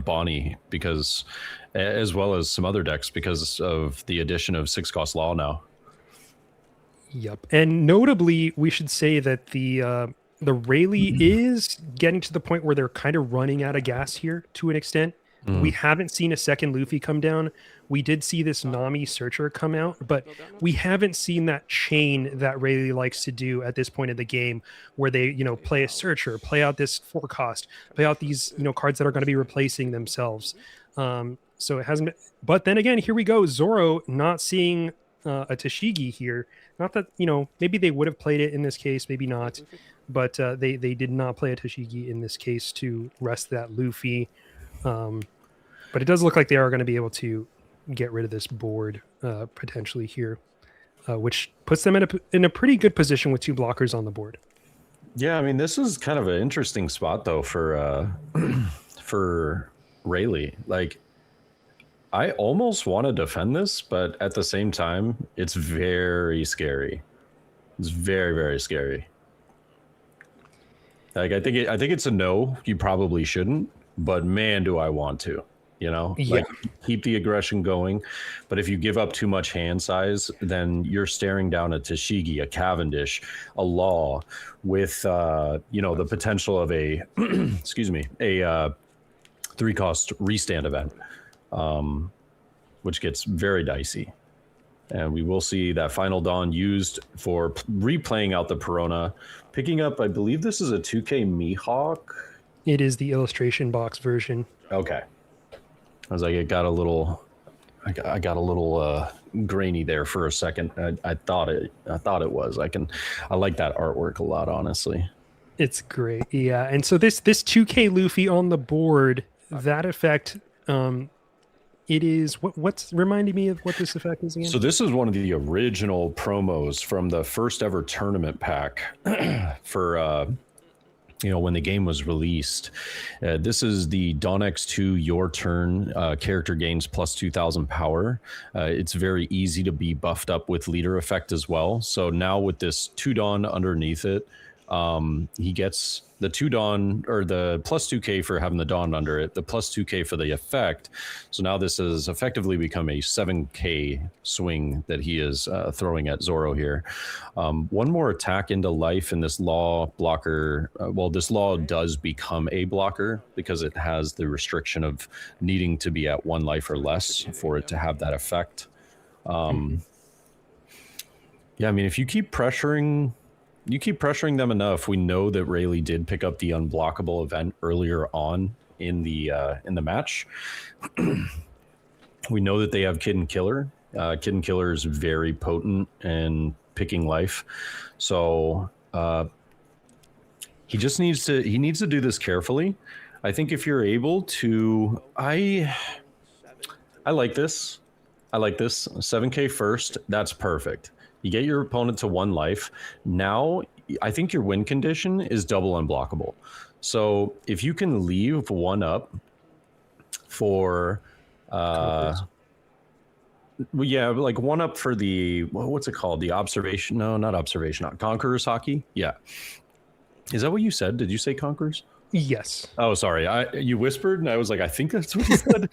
Bonnie because, as well as some other decks, because of the addition of 6-cost Law now. Yep. And notably, we should say that the Rayleigh is getting to the point where they're kind of running out of gas here to an extent. We haven't seen a second Luffy come down. We did see this Nami Searcher come out, but we haven't seen that chain that Rayleigh likes to do at this point in the game where they, play a Searcher, play out this 4-cost, play out these, cards that are going to be replacing themselves. So it hasn't been, but then again, here we go. Zoro not seeing a Tashigi here. Not that, maybe they would have played it in this case, maybe not, but they did not play a Tashigi in this case to rest that Luffy. But it does look like they are going to be able to get rid of this board potentially here, which puts them in a pretty good position with 2 blockers on the board. Yeah, I mean, this is kind of an interesting spot though for Rayleigh. Like, I almost want to defend this, but at the same time, it's very scary. It's very, very scary. Like, I think it's a no. You probably shouldn't, but man, do I want to. Like, keep the aggression going. But if you give up too much hand size, then you're staring down a Tashigi, a Cavendish, a Law with, the potential of a, excuse me, a 3-cost restand event, which gets very dicey. And we will see that Final Dawn used for replaying out the Perona, picking up, I believe this is a 2K Mihawk. It is the illustration box version. Okay. I was like, I got a little grainy there for a second. I thought it was. I like that artwork a lot, honestly. It's great. Yeah. And so this 2K Luffy on the board, that effect, it is what's reminding me of what this effect is again? So this is one of the original promos from the first ever tournament pack for when the game was released. This is the Dawn X2 Your Turn character gains plus 2,000 power. It's very easy to be buffed up with leader effect as well. So now with this 2 Dawn underneath it, he gets the 2 Dawn, or the plus 2K for having the Dawn under it, the plus 2K for the effect. So now this has effectively become a 7K swing that he is throwing at Zoro here. One more attack into life, and this Law blocker, this Law does become a blocker because it has the restriction of needing to be at 1 life or less for it to have that effect. Yeah, I mean, if you keep pressuring them enough. We know that Rayleigh did pick up the unblockable event earlier on in the match. We know that they have Kid and Killer, Kid and Killer is very potent and picking life, so he just needs to do this carefully. I think if you're able to, I like this. I like this 7K first. That's perfect. You get your opponent to 1 life. Now, I think your win condition is double unblockable. So if you can leave 1 up for, well, yeah, like 1 up for the, what's it called? The observation? No, not observation. Conqueror's hockey. Yeah. Is that what you said? Did you say Conquerors? Yes. Oh, sorry. You whispered, and I was like, I think that's what you said.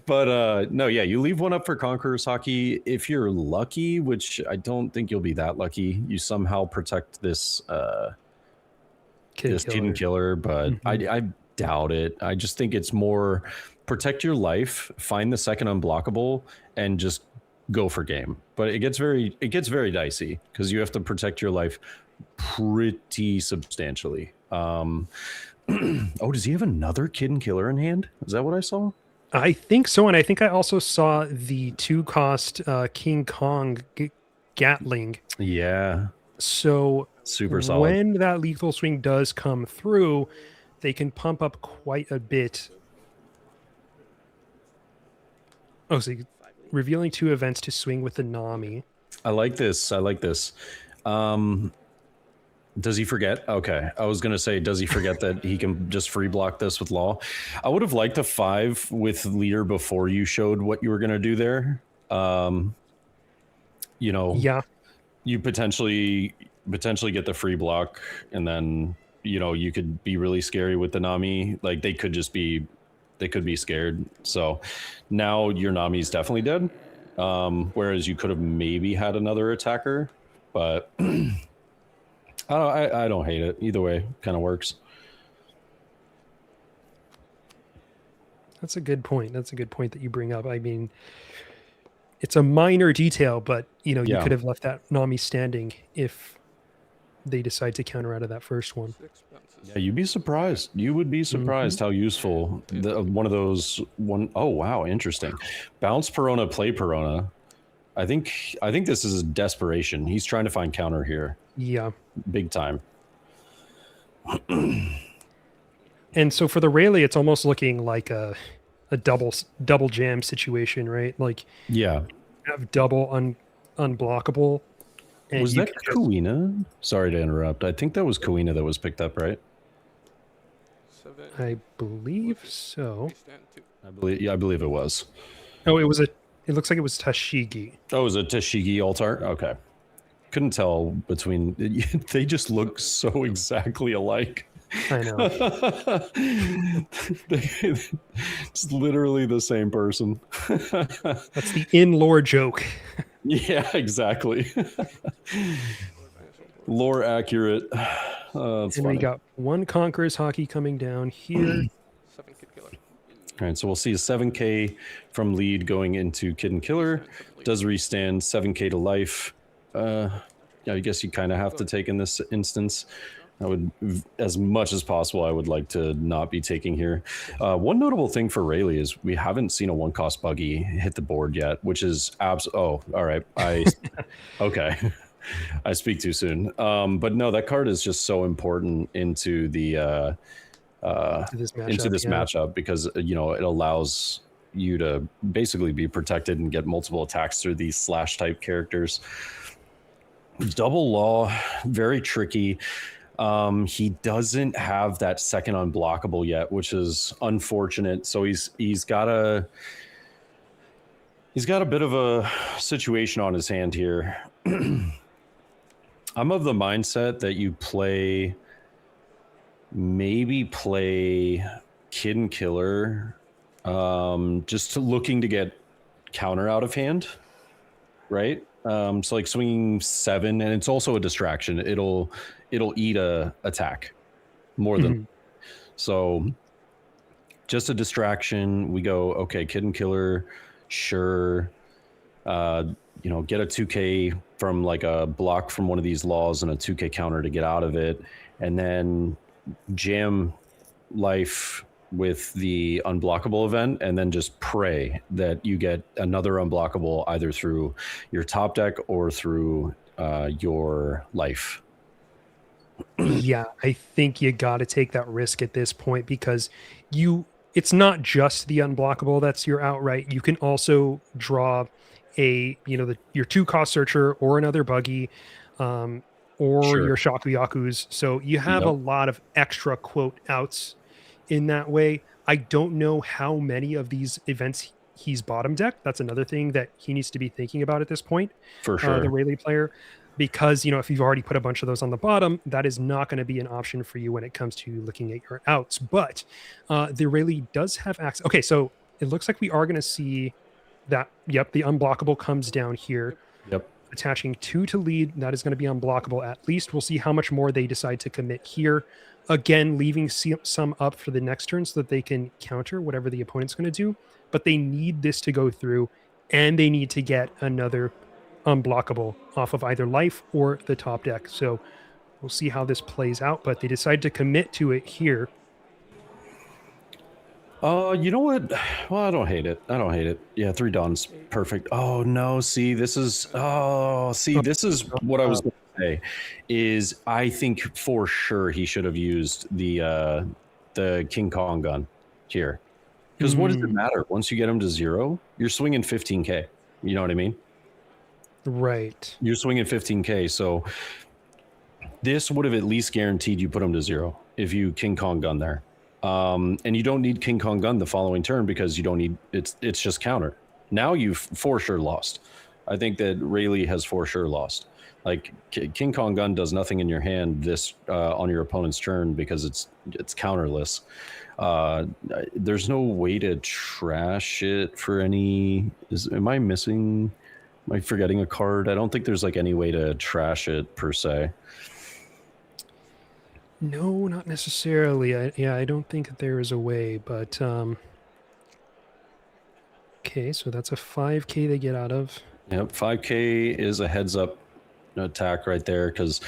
But no, yeah, you leave 1 up for Conqueror's hockey. If you're lucky, which I don't think you'll be that lucky, you somehow protect this Kid and Killer, but I doubt it. I just think it's more protect your life, find the second unblockable, and just go for game. But it gets very dicey because you have to protect your life pretty substantially. Oh, does he have another Kid and Killer in hand? Is that what I saw? I think so, and I think I also saw the 2-cost King Kong Gatling. Yeah. So super solid. When that lethal swing does come through, they can pump up quite a bit. Oh, so revealing 2 events to swing with the Nami. I like this. Does he forget? Okay. I was going to say, does he forget that he can just free block this with Law? I would have liked a 5 with leader before you showed what you were going to do there. Yeah. You potentially get the free block, and then, you could be really scary with the Nami. Like, they could be scared. So now your Nami's definitely dead. Whereas you could have maybe had another attacker, but I don't hate it. Either way, kind of works. That's a good point. That's a good point that you bring up. I mean, it's a minor detail, but you could have left that Nami standing if they decide to counter out of that first one. Yeah, you'd be surprised. You would be surprised how useful one of those one. Oh wow, interesting. Bounce Perona, play Perona. I think this is desperation. He's trying to find counter here. Yeah, big time. And so for the Rayleigh, it's almost looking like a double jam situation, right? Like, yeah, have double unblockable. And was that Kuina? Sorry to interrupt. I think that was Kuina that was picked up, right? I believe so. I believe it was. Oh, it looks like it was Tashigi. Oh, it was a Tashigi altar? Okay. Couldn't tell between, they just look so exactly alike. I know. It's literally the same person. That's the in-lore joke. Yeah, exactly. Lore accurate. And funny. We got 1 Conqueror's hockey coming down here. 7 Kid Killer. All right, so we'll see a 7K from lead going into Kid and Killer. Does restand 7K to life. Yeah, I guess you kind of have to take in this instance. I would, as much as possible, I would like to not be taking here. One notable thing for Rayleigh is we haven't seen a 1-cost buggy hit the board yet, which is oh, all right. Okay. I speak too soon. But no, that card is just so important into the into this matchup because it allows you to basically be protected and get multiple attacks through these slash type characters. Double Law, very tricky. He doesn't have that second unblockable yet, which is unfortunate. So he's got a bit of a situation on his hand here. I'm of the mindset that you maybe play Kid and Killer, just looking to get counter out of hand, right? So like swinging 7, and it's also a distraction. It'll eat a attack more than so. Just a distraction. We go okay, Kid and Killer, sure. Get a 2K from like a block from one of these laws and a 2K counter to get out of it, and then jam life with the unblockable event and then just pray that you get another unblockable either through your top deck or through your life. Yeah, I think you got to take that risk at this point because it's not just the unblockable that's your outright. You can also draw your 2-cost searcher or another buggy, or Sure. your Shakuyakus. So you have a Yep. lot of extra quote outs in that way. I don't know how many of these events he's bottom deck. That's another thing that he needs to be thinking about at this point. For sure. The Rayleigh player, because if you've already put a bunch of those on the bottom, that is not going to be an option for you when it comes to looking at your outs. But the Rayleigh does have access. Okay, so it looks like we are going to see that. Yep, the unblockable comes down here. Yep. Attaching 2 to lead, that is going to be unblockable at least. We'll see how much more they decide to commit here. Again, leaving some up for the next turn so that they can counter whatever the opponent's going to do. But they need this to go through, and they need to get another unblockable off of either life or the top deck. So we'll see how this plays out, but they decide to commit to it here. You know what? Well, I don't hate it. Yeah, 3 Dawn's perfect. Oh no, this is what I was going to say. Is I think for sure he should have used the King Kong gun here. Because what does it matter? Once you get him to 0, you're swinging 15k. You know what I mean? Right. You're swinging 15k. So this would have at least guaranteed you put him to 0 if you King Kong gun there. And you don't need King Kong gun the following turn because you don't need it's just counter. Now you've for sure lost. I think that Rayleigh has for sure lost. Like King Kong gun does nothing in your hand this on your opponent's turn because it's counterless. There's no way to trash it for any. Am I forgetting a card? I don't think there's like any way to trash it per se. No, not necessarily. I don't think that there is a way, but okay, so that's a 5k they get out of. Yep, 5k is a heads up attack right there because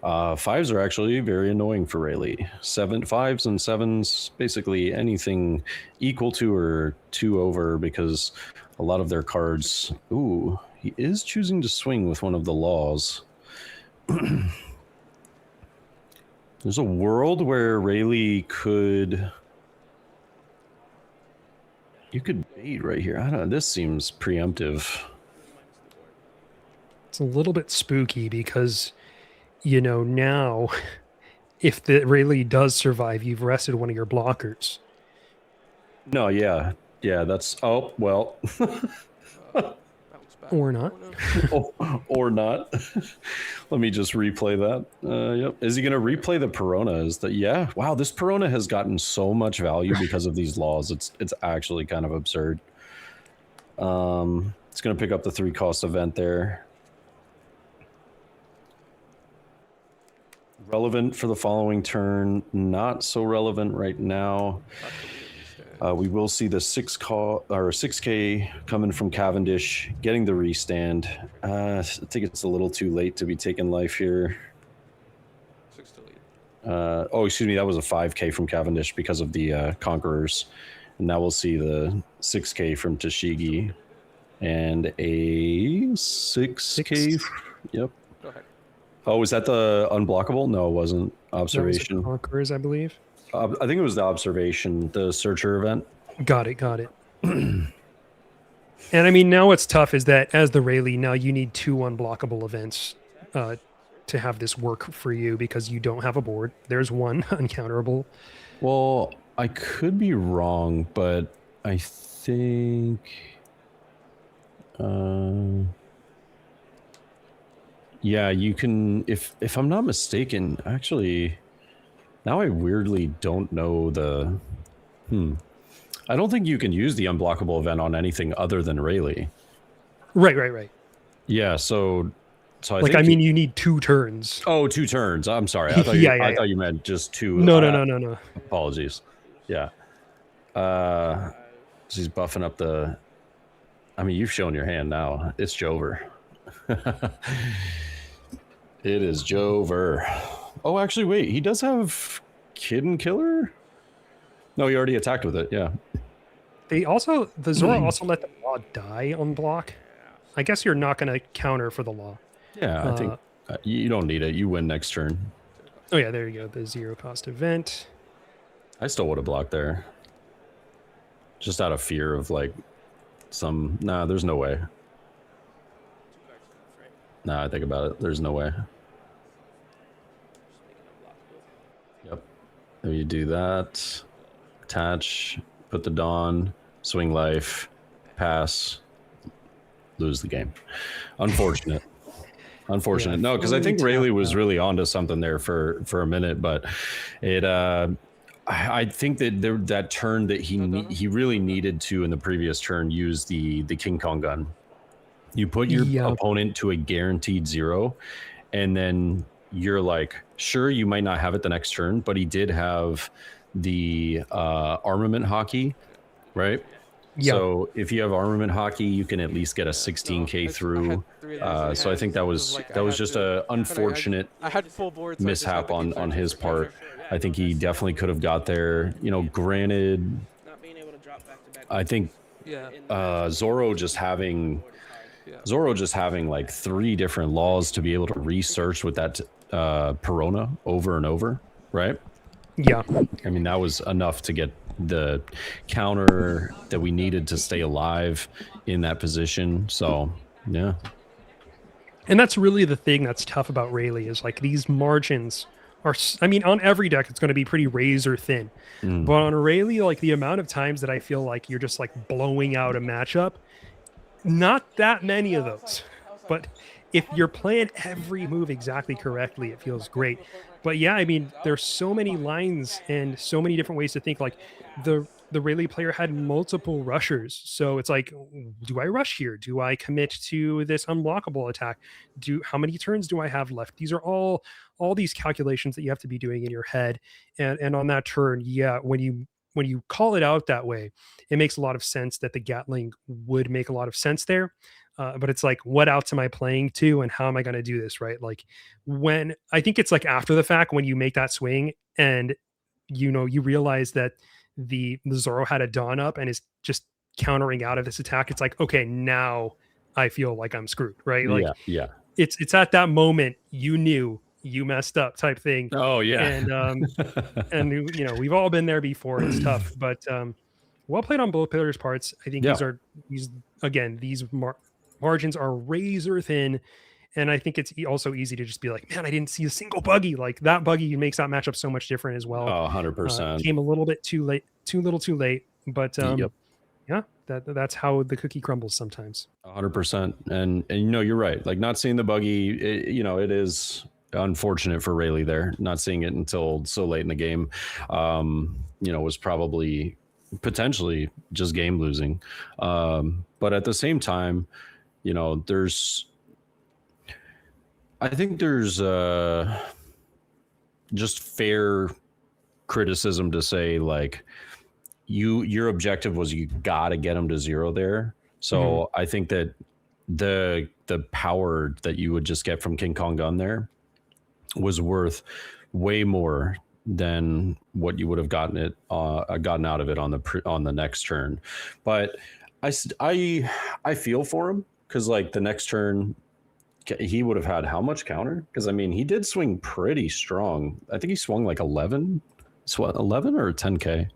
5s are actually very annoying for Rayleigh. 5s and 7s, basically anything equal to or 2 over, because a lot of their cards. Ooh, he is choosing to swing with one of the laws. There's a world where Rayleigh you could bait right here. I don't know. This seems preemptive. It's a little bit spooky because, now if the Rayleigh does survive, you've rested one of your blockers. No, yeah, that's well. Or not. Or not. Let me just replay that. Yep. Is he going to replay the Perona? Yeah. Wow, this Perona has gotten so much value because of these laws. It's actually kind of absurd. It's going to pick up the 3-cost event there. Relevant for the following turn. Not so relevant right now. We will see the 6k coming from Cavendish, getting the restand. I think it's a little too late to be taking life here. 6 to lead. Excuse me, that was a 5k from Cavendish because of the Conquerors. And now we'll see the 6k from Tashigi and a 6k. Yep. Go ahead. Oh, was that the unblockable? No, it wasn't. Observation. Conquerors, I believe. I think it was the observation, the searcher event. Got it. And I mean, now what's tough is that as the Rayleigh, now you need 2 unblockable events to have this work for you because you don't have a board. There's one uncounterable. Well, I could be wrong, but I think... yeah, you can... If I'm not mistaken, actually... Now I weirdly don't know the... I don't think you can use the unblockable event on anything other than Rayleigh. Right. Yeah, so I like, think... I mean, you need 2 turns. Oh, 2 turns. I'm sorry. I thought I thought you meant just 2. No. Apologies. Yeah. She's buffing up the... I mean, you've shown your hand now. It's Jover. It is Jover. Oh, actually, wait. He does have Kid and Killer? No, he already attacked with it. Yeah. The Zoro also let the law die on block. I guess you're not going to counter for the law. Yeah, I think you don't need it. You win next turn. Oh yeah, there you go. The 0 cost event. I still would have blocked there. Just out of fear of like nah, there's no way. Nah, I think about it. There's no way. Yep. If you do that, attach, put the Dawn, swing life, pass, lose the game. Unfortunate. Unfortunate. Yeah, No, because I think fully Rayleigh tapped was out. really onto something there for a minute, but it I think that that turn that he really needed to in the previous turn use the King Kong gun. You put your Yeah. opponent to a guaranteed 0, and then you're like, sure, you might not have it the next turn, but he did have the armament hockey, right? Yeah. So if you have armament hockey, you can at least get a 16k through. So I think that was just a unfortunate I had full board, so I just had mishap to keep on searching his for part. treasure. I think he definitely could have got there. You know, granted, Not being able to drop back to back. I think Yeah. Zoro just having like 3 different laws to be able to research with that Perona over and over, right? Yeah. I mean, that was enough to get the counter that we needed to stay alive in that position. So, yeah. And that's really the thing that's tough about Rayleigh is like these margins are, I mean, on every deck, it's going to be pretty razor thin. But on Rayleigh, like the amount of times that I feel like you're just like blowing out a matchup, not that many of those. But if you're playing every move exactly correctly, it feels great. But yeah, I mean, there's so many lines and so many different ways to think. Like the Rayleigh player had multiple rushers, so it's like, do I rush here? Do I commit to this unblockable attack? How many turns do I have left? These are all these calculations that you have to be doing in your head. And on that turn, yeah, when you call it out that way, it makes a lot of sense that the Gatling would make a lot of sense there. But it's like, what outs am I playing to, and how am I going to do this, right? Like, when I think it's like after the fact when you make that swing and you realize that the Zoro had a Dawn up and is just countering out of this attack. It's like, okay, now I feel like I'm screwed, right? Like, Yeah. It's at that moment you knew you messed up type thing. Oh, yeah. And we've all been there before. It's tough, but well played on both players' parts. I think these margins are razor thin. And I think it's also easy to just be like, man, I didn't see a single buggy. Like that buggy makes that matchup so much different as well. Oh, 100%. Came a little bit too late, too little too late. But yeah, that's how the cookie crumbles sometimes. 100%. And you're right. Like not seeing the buggy, it is unfortunate for Rayleigh there. Not seeing it until so late in the game, was probably potentially just game losing. But at the same time, I think there's just fair criticism to say like your objective was you got to get them to 0 there. So I think that the power that you would just get from King Kong Gun there was worth way more than what you would have gotten out of it on the next turn. But I feel for him because like the next turn he would have had how much counter? Because I mean, he did swing pretty strong. I think he swung like 11 or 10k. I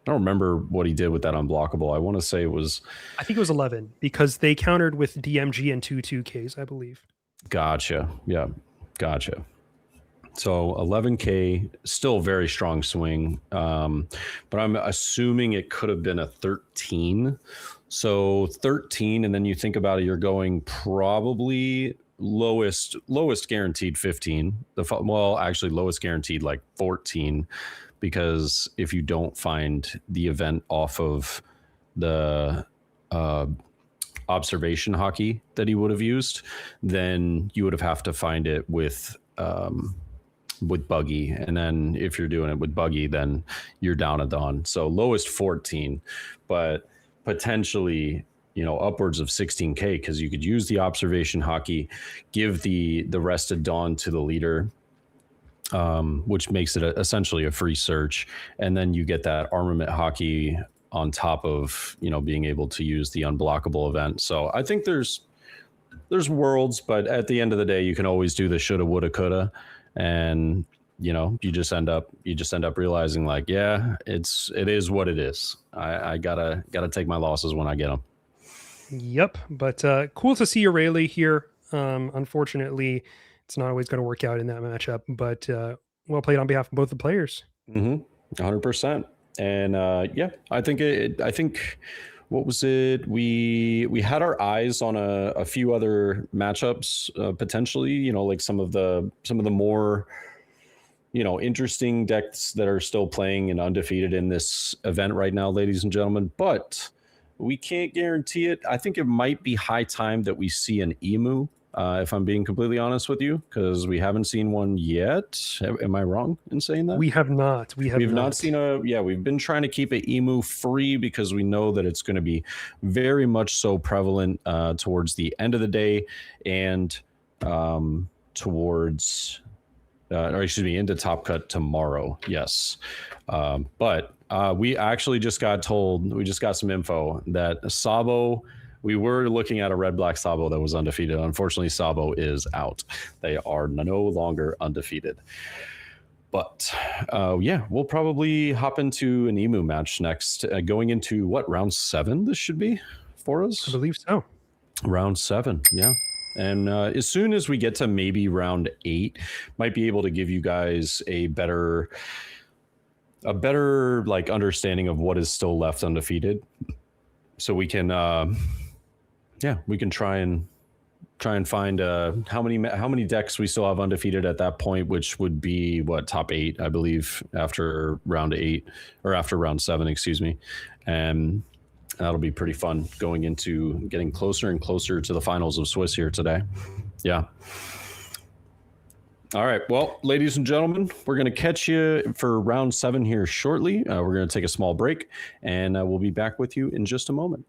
don't remember what he did with that unblockable. I want to say I think it was 11 because they countered with DMG and 2Ks, I believe. Gotcha. Yeah, gotcha. So 11k, still very strong swing. But I'm assuming it could have been a 13. So 13, and then you think about it, you're going probably lowest guaranteed 15. Actually lowest guaranteed like 14, because if you don't find the event off of the observation hockey that he would have used, then you would have to find it with buggy, and then if you're doing it with buggy, then you're down a Dawn. So lowest 14, but potentially upwards of 16k, because you could use the observation hockey, give the rested Dawn to the leader, which makes it essentially a free search. And then you get that armament hockey on top of, being able to use the unblockable event. So I think there's worlds, but at the end of the day, you can always do the shoulda, woulda, coulda, and you just end up realizing like, yeah, it is what it is. I gotta take my losses when I get them. Yep, but cool to see Aurelie here. Unfortunately, it's not always going to work out in that matchup, but well played on behalf of both the players. 100%. And yeah, I think I think what was it? We had our eyes on a few other matchups potentially. Like some of the more interesting decks that are still playing and undefeated in this event right now, ladies and gentlemen. But we can't guarantee it. I think it might be high time that we see an emu. If I'm being completely honest with you, because we haven't seen one yet. Am I wrong in saying that? We have not. We've not seen a. Yeah, we've been trying to keep it emu free because we know that it's going to be very much so prevalent towards the end of the day and towards. Or excuse me, into Top Cut tomorrow. Yes, but we actually just got told. We just got some info that Sabo. We were looking at a red-black Sabo that was undefeated. Unfortunately, Sabo is out. They are no longer undefeated. But yeah, we'll probably hop into an emu match next. Going into what, round 7? This should be for us. I believe so. Round 7, yeah. And as soon as we get to maybe round 8, might be able to give you guys a better like understanding of what is still left undefeated, so we can we can try and find how many decks we still have undefeated at that point, which would be what, top 8, I believe, after round 8 or after round 7, excuse me. And that'll be pretty fun going into getting closer and closer to the finals of Swiss here today. Yeah. All right. Well, ladies and gentlemen, we're going to catch you for round 7 here shortly. We're going to take a small break, and we'll be back with you in just a moment.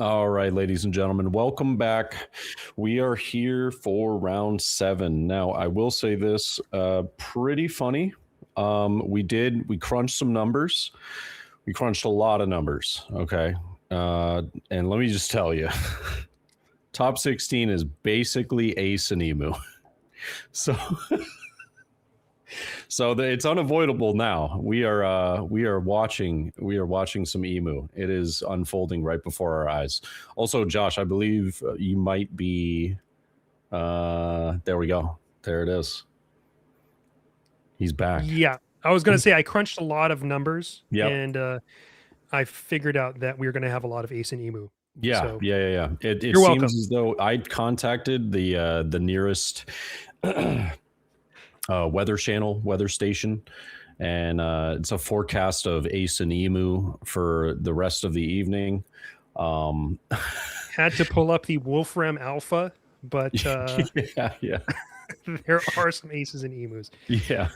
All right, ladies and gentlemen, welcome back. We are here for round 7. Now, I will say this, pretty funny. We crunched some numbers. We crunched a lot of numbers, okay? And let me just tell you, top 16 is basically Ace and Emu. So it's unavoidable now. We are watching some Emu. It is unfolding right before our eyes. Also, Josh, I believe you might be there we go. There it is. He's back. Yeah, I was going to say I crunched a lot of numbers, Yep. and I figured out that we were going to have a lot of Ace and Emu. Yeah, So, yeah. It You're seems welcome. as though I contacted the nearest weather station, and it's a forecast of Ace and Emu for the rest of the evening. Had to pull up the Wolfram Alpha, but yeah. there are some Aces and Emus. Yeah,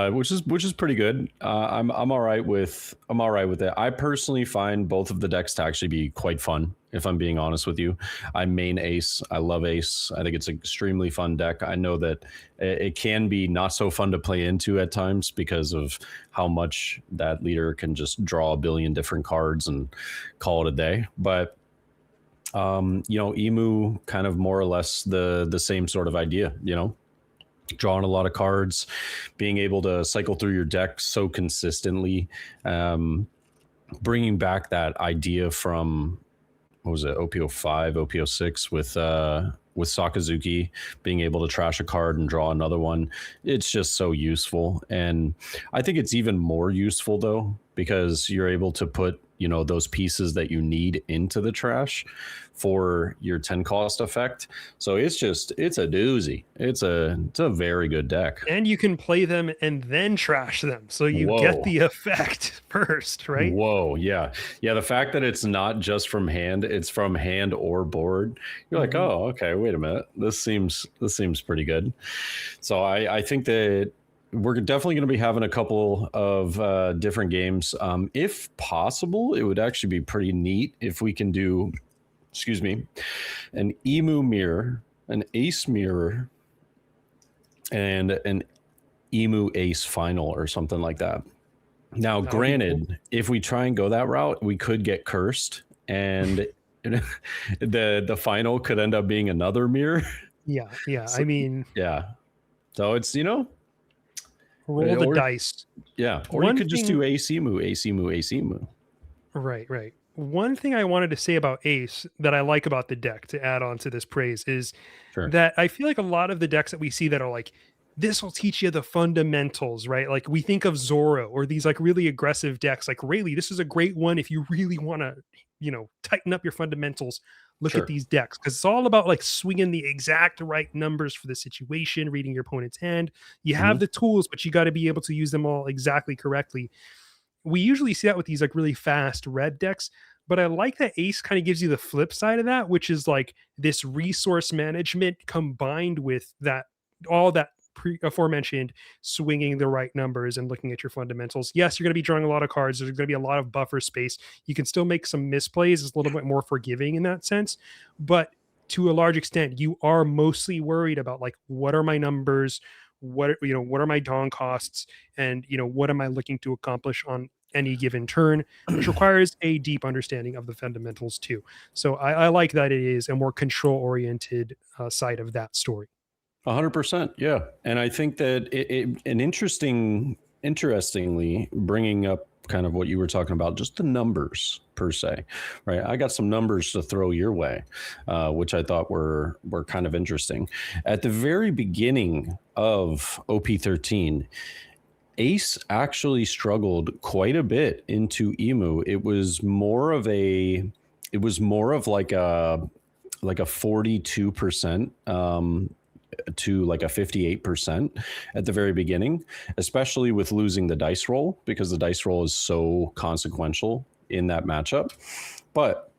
which is pretty good. I'm all right with it. I personally find both of the decks to actually be quite fun. If I'm being honest with you, I main Ace. I love Ace. I think it's an extremely fun deck. I know that it can be not so fun to play into at times because of how much that leader can just draw a billion different cards and call it a day. But Emu kind of more or less the same sort of idea, drawing a lot of cards, being able to cycle through your deck so consistently, bringing back that idea from, what was it, OPO5, OPO6 with Sakazuki, being able to trash a card and draw another one. It's just so useful. And I think it's even more useful though, because you're able to put those pieces that you need into the trash for your 10 cost effect. So it's a doozy. It's a very good deck. And you can play them and then trash them. So you get the effect first, right? Whoa, yeah. Yeah, the fact that it's not just from hand, it's from hand or board. You're like, oh, okay, wait a minute. This seems pretty good. So I think that we're definitely going to be having a couple of different games. If possible, it would actually be pretty neat if we can do, an Emu mirror, an Ace mirror, and an Emu Ace final or something like that. Now, granted, if we try and go that route, we could get cursed, and the final could end up being another mirror. Yeah. So, I mean, yeah. So it's roll the dice. Yeah, or you could just do Ace Emu, Ace Emu, Ace Emu. Right. One thing I wanted to say about Ace that I like about the deck, to add on to this praise, is that I feel like a lot of the decks that we see that are like, this will teach you the fundamentals, right? Like we think of Zoro or these like really aggressive decks like Rayleigh. This is a great one if you really want to, tighten up your fundamentals. Look at these decks, because it's all about like swinging the exact right numbers for the situation, reading your opponent's hand. You have the tools, but you got to be able to use them all exactly correctly. We usually see that with these like really fast red decks, but I like that Ace kind of gives you the flip side of that, which is like this resource management combined with that, all that aforementioned swinging the right numbers and looking at your fundamentals. Yes, you're going to be drawing a lot of cards. There's going to be a lot of buffer space. You can still make some misplays. It's a little bit more forgiving in that sense, but to a large extent, you are mostly worried about like, what are my numbers? What are my dawn costs? And what am I looking to accomplish on any given turn, which requires a deep understanding of the fundamentals too. So I like that it is a more control-oriented side of that story. 100%, yeah. And I think that interestingly, bringing up kind of what you were talking about, just the numbers per se, right? I got some numbers to throw your way, which I thought were kind of interesting. At the very beginning of OP13, Ace actually struggled quite a bit into Emu. It was more of like a 42%. To like a 58% at the very beginning, especially with losing the dice roll, because the dice roll is so consequential in that matchup. But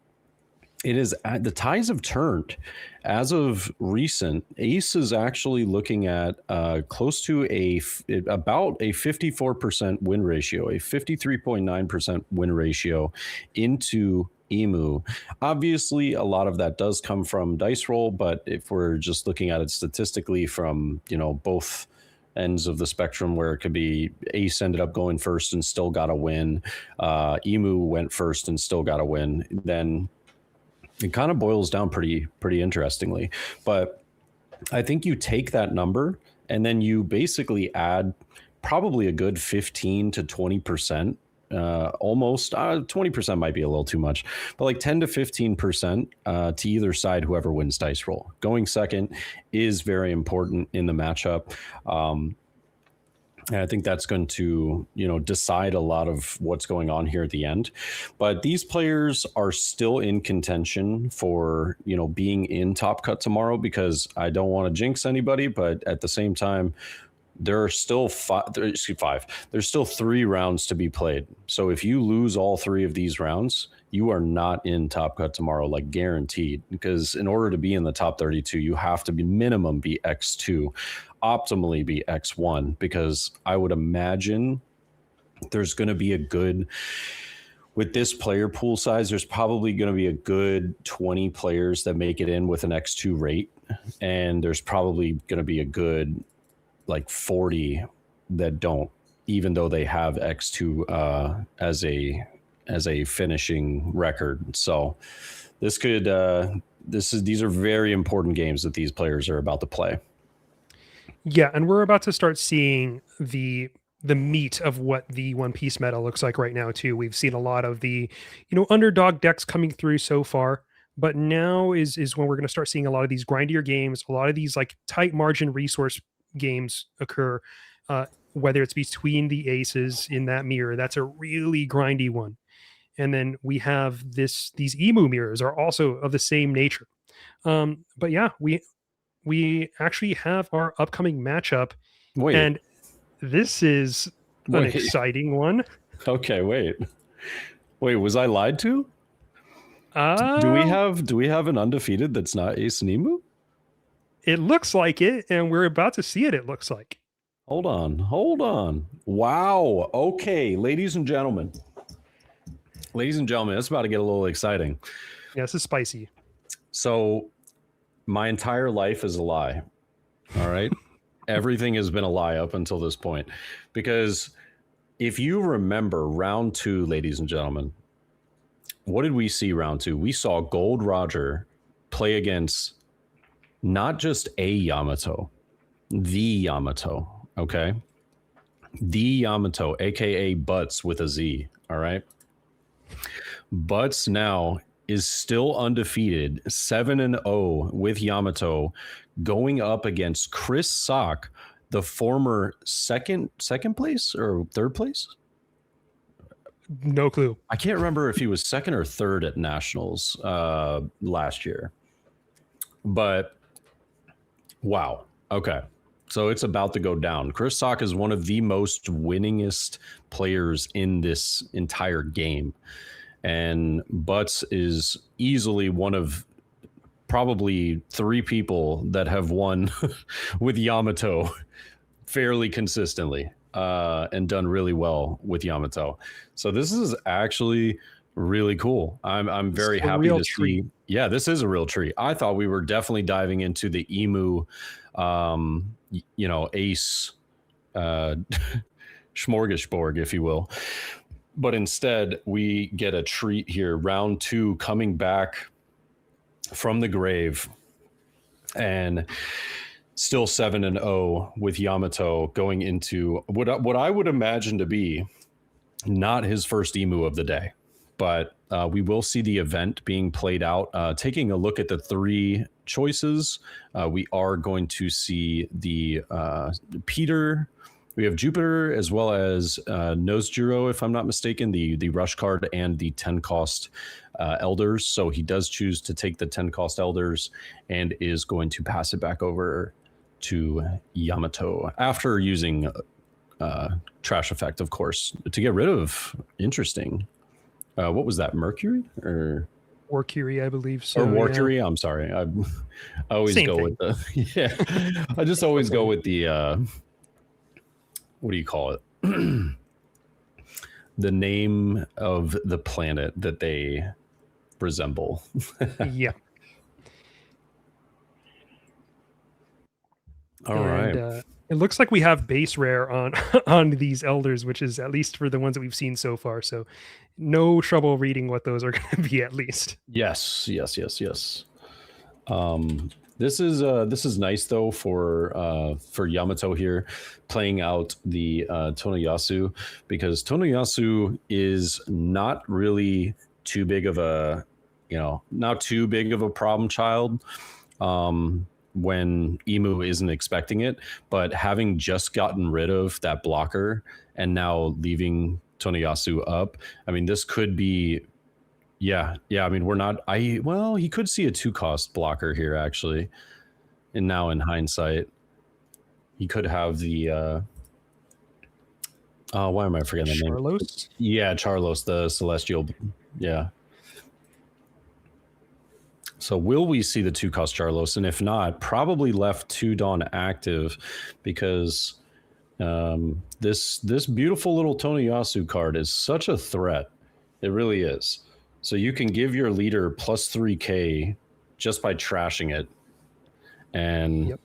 it is, the tides have turned. As of recent, Ace is actually looking at close to about a 54% win ratio, a 53.9% win ratio into Emu. Obviously, a lot of that does come from dice roll, but if we're just looking at it statistically from, both ends of the spectrum, where it could be Ace ended up going first and still got a win, Emu went first and still got a win, then it kind of boils down pretty interestingly. But I think you take that number and then you basically add probably a good 15 to 20%, almost 20% might be a little too much, but like 10 to 15% to either side, whoever wins dice roll. Going second is very important in the matchup. And I think that's going to, decide a lot of what's going on here at the end. But these players are still in contention for, being in Top Cut tomorrow, because I don't want to jinx anybody, but at the same time, there are still five. There's still 3 rounds to be played. So if you lose all 3 of these rounds, you are not in Top Cut tomorrow, like guaranteed. Because in order to be in the top 32, you have to be minimum be X2, optimally be X1. Because I would imagine there's going to be a good, with this player pool size, there's probably going to be a good 20 players that make it in with an X2 rate, and there's probably going to be a good like 40 that don't, even though they have X2 as a finishing record. So this could these are very important games that these players are about to play. Yeah, and we're about to start seeing the meat of what the One Piece meta looks like right now too. We've seen a lot of the underdog decks coming through so far, but now is when we're going to start seeing a lot of these grindier games, a lot of these like tight margin resource games occur, whether it's between the aces in that mirror. That's a really grindy one. And then we have these Emu mirrors are also of the same nature. But yeah, we actually have our upcoming matchup. Wait. And this is an exciting one. Okay, wait, was I lied to? Do we have an undefeated that's not Ace and Emu? It looks like it, and we're about to see it, it looks like. Hold on. Wow. Okay, ladies and gentlemen, it's about to get a little exciting. Yeah, this is spicy. So my entire life is a lie. All right. Everything has been a lie up until this point, because if you remember round 2, ladies and gentlemen, what did we see round 2? We saw Gold Roger play against not just a Yamato, the Yamato, okay? The Yamato, aka Butts with a Z, all right? Butts now is still undefeated, 7-0 with Yamato, going up against Chris Sock, the former second place or third place? No clue. I can't remember if he was second or third at Nationals last year. But wow. Okay. So it's about to go down. Chris Sock is one of the most winningest players in this entire game. And Butts is easily one of probably 3 people that have won with Yamato fairly consistently and done really well with Yamato. So this is actually really cool. I'm very happy to see. Yeah, this is a real treat. I thought we were definitely diving into the Emu, Ace smorgasbord, if you will. But instead, we get a treat here. Round 2 coming back from the grave, and still 7-0 with Yamato going into what I would imagine to be not his first Emu of the day. But we will see the event being played out. Taking a look at the 3 choices, we are going to see the Peter. We have Jupiter as well as Nozjiro, if I'm not mistaken, the rush card and the 10 cost elders. So he does choose to take the 10 cost elders and is going to pass it back over to Yamato after using trash effect, of course, to get rid of interesting. What was that? Mercury or Warcury, I believe. So, or Warcury? Yeah. I'm sorry. I always Same go thing. with the I just always go with the what do you call it? The name of the planet that they resemble. Yeah. All right. It looks like we have base rare on on these elders, which is at least for the ones that we've seen so far. So no trouble reading what those are going to be at least. Yes. This is nice though for Yamato here, playing out the Tonoyasu, because Tonoyasu is not really too big of a, not too big of a problem child when Emu isn't expecting it, but having just gotten rid of that blocker and now leaving Tonoyasu up, I mean, this could be. Yeah. I mean, he could see a 2-cost blocker here, actually. And now in hindsight, he could have the, why am I forgetting the name? Charlos? Yeah, Charlos, the Celestial. Yeah. So will we see the 2-cost Charlos? And if not, probably left 2 Dawn active, because this beautiful little Tonoyasu card is such a threat. It really is. So you can give your leader plus 3k just by trashing it. And Yep.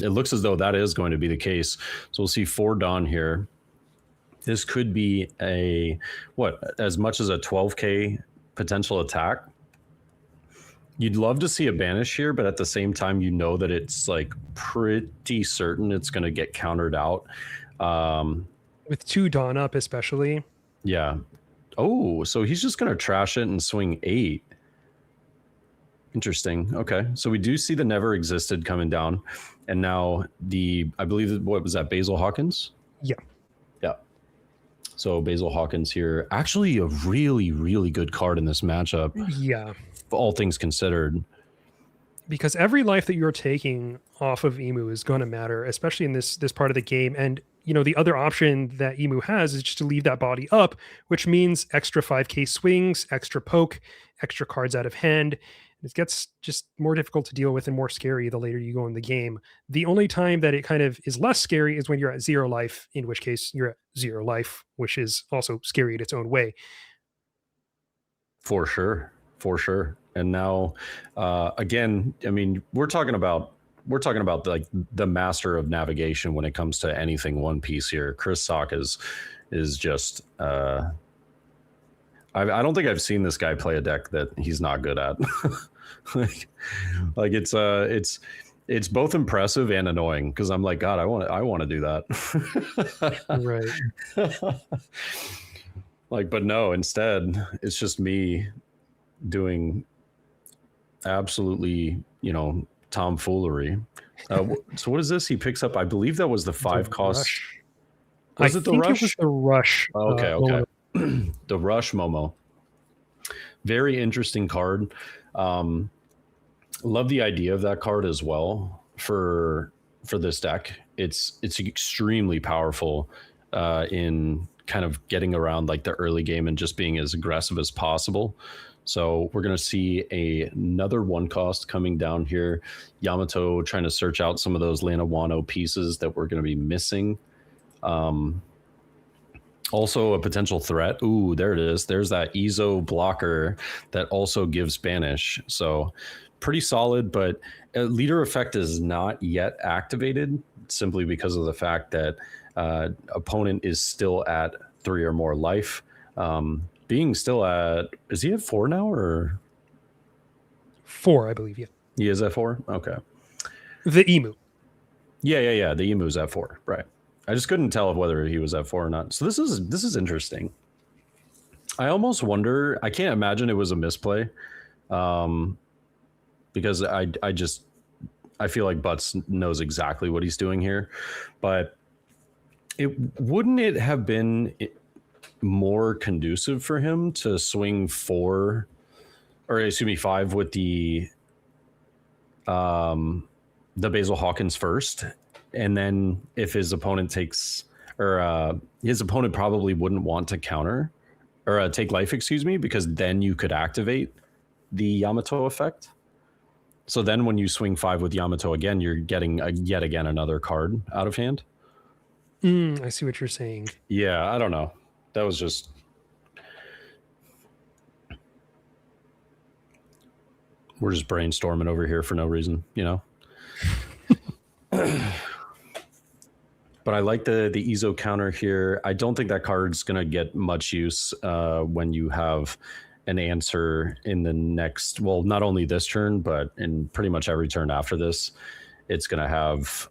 It looks as though that is going to be the case. So we'll see 4 Dawn here. This could be as much as a 12k potential attack. You'd love to see a banish here, but at the same time, you know that it's like pretty certain it's going to get countered out. With 2 Dawn up, especially. Yeah. Oh, so he's just going to trash it and swing 8. Interesting. Okay. So we do see the Never Existed coming down. And now I believe, what was that, Basil Hawkins? Yeah. So Basil Hawkins here. Actually a really, really good card in this matchup. Yeah. All things considered. Because every life that you're taking off of Emu is going to matter, especially in this part of the game. And the other option that Emu has is just to leave that body up, which means extra 5k swings, extra poke, extra cards out of hand. It gets just more difficult to deal with and more scary the later you go in the game. The only time that it kind of is less scary is when you're at 0 life, in which case you're at 0 life, which is also scary in its own way. For sure. And now, again, I mean, we're talking about like the master of navigation when it comes to anything One Piece here. Chris Sock is just. I don't think I've seen this guy play a deck that he's not good at. like it's both impressive and annoying, because I'm like, God, I want to do that. Right. Like, but no, instead it's just me doing absolutely, tomfoolery. So what is this? He picks up, I believe that was the 5 cost. Was it the Rush? It was the Rush. Okay. The Rush Momo. Very interesting card. Love the idea of that card as well for this deck. It's extremely powerful in kind of getting around like the early game and just being as aggressive as possible. So we're going to see another 1 cost coming down here. Yamato trying to search out some of those Lana Wano pieces that we're going to be missing. Also a potential threat. Ooh, there it is. There's that Ezo blocker that also gives banish. So pretty solid, but leader effect is not yet activated, simply because of the fact that opponent is still at 3 or more life. Being still at, is he at 4 now or 4, I believe. Yeah. He is at 4. Okay. The Emu. Yeah. The Emu's at 4. Right. I just couldn't tell whether he was at 4 or not. So this is interesting. I almost wonder. I can't imagine it was a misplay, because I feel like Butts knows exactly what he's doing here, but wouldn't it have been more conducive for him to swing 5 with the Basil Hawkins first? And then if his opponent takes, or his opponent probably wouldn't want to counter or take life, because then you could activate the Yamato effect. So then when you swing 5 with Yamato again, you're getting yet again another card out of hand. I see what you're saying. Yeah, I don't know. That was just... We're just brainstorming over here for no reason, you know. But I like the Ezo counter here. I don't think that card's gonna get much use when you have an answer in the next. Well, not only this turn, but in pretty much every turn after this, it's gonna have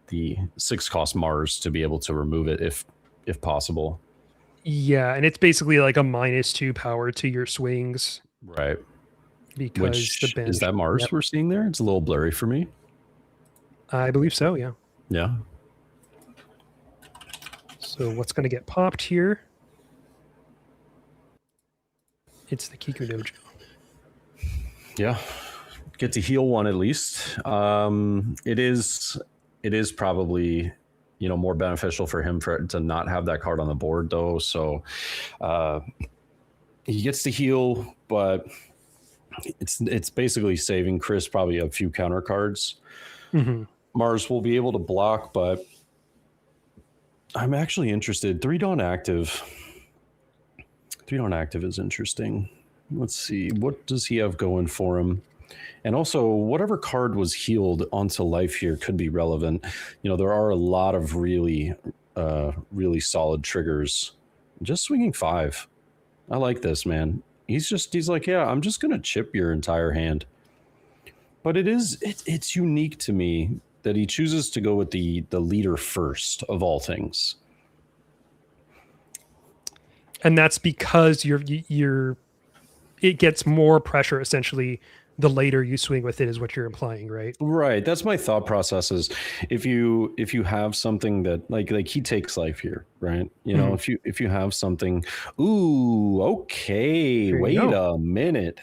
the 6-cost Mars to be able to remove it if possible. Yeah, and it's basically like a -2 power to your swings Right. because Which the bench. is that Mars Yep, we're seeing there? It's a little blurry for me. I believe so. Yeah. Yeah. So what's going to get popped here? It's the Kiku Dojo. Yeah. Get to heal one at least. It is probably, you know, more beneficial for him to not have that card on the board though. So he gets to heal, but it's basically saving Chris probably a few counter cards. Mm-hmm. Mars will be able to block, but I'm actually interested. 3 Dawn active. 3 Dawn active is interesting. Let's see. What does he have going for him? And also, whatever card was healed onto life here could be relevant. You know, there are a lot of really solid triggers. Just swinging 5. I like this, man. He's like, yeah, I'm just going to chip your entire hand. But it's unique to me that he chooses to go with the leader first of all things. And that's because you're it gets more pressure essentially the later you swing with it is what you're implying, right? Right. That's my thought process is if you have something that like he takes life here, right? You know, if you have something, ooh, okay, wait a minute.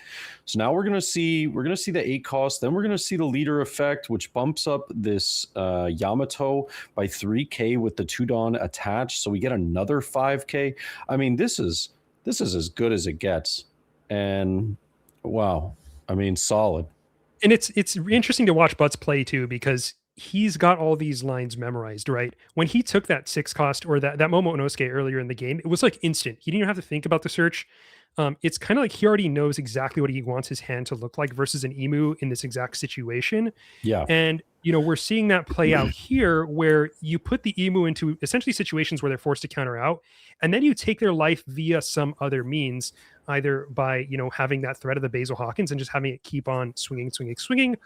So now we're gonna see the 8 cost, then we're gonna see the leader effect, which bumps up this Yamato by 3k with the 2 Dawn attached. So we get another 5k. I mean, this is as good as it gets. And wow. I mean, solid. And it's interesting to watch Butts play too, because he's got all these lines memorized, right? When he took that 6 cost or that Momonosuke earlier in the game, it was like instant. He didn't even have to think about the search. It's kind of like he already knows exactly what he wants his hand to look like versus an emu in this exact situation. Yeah. And, you know, we're seeing that play out here where you put the emu into essentially situations where they're forced to counter out, and then you take their life via some other means, either by, you know, having that threat of the Basil Hawkins and just having it keep on swinging,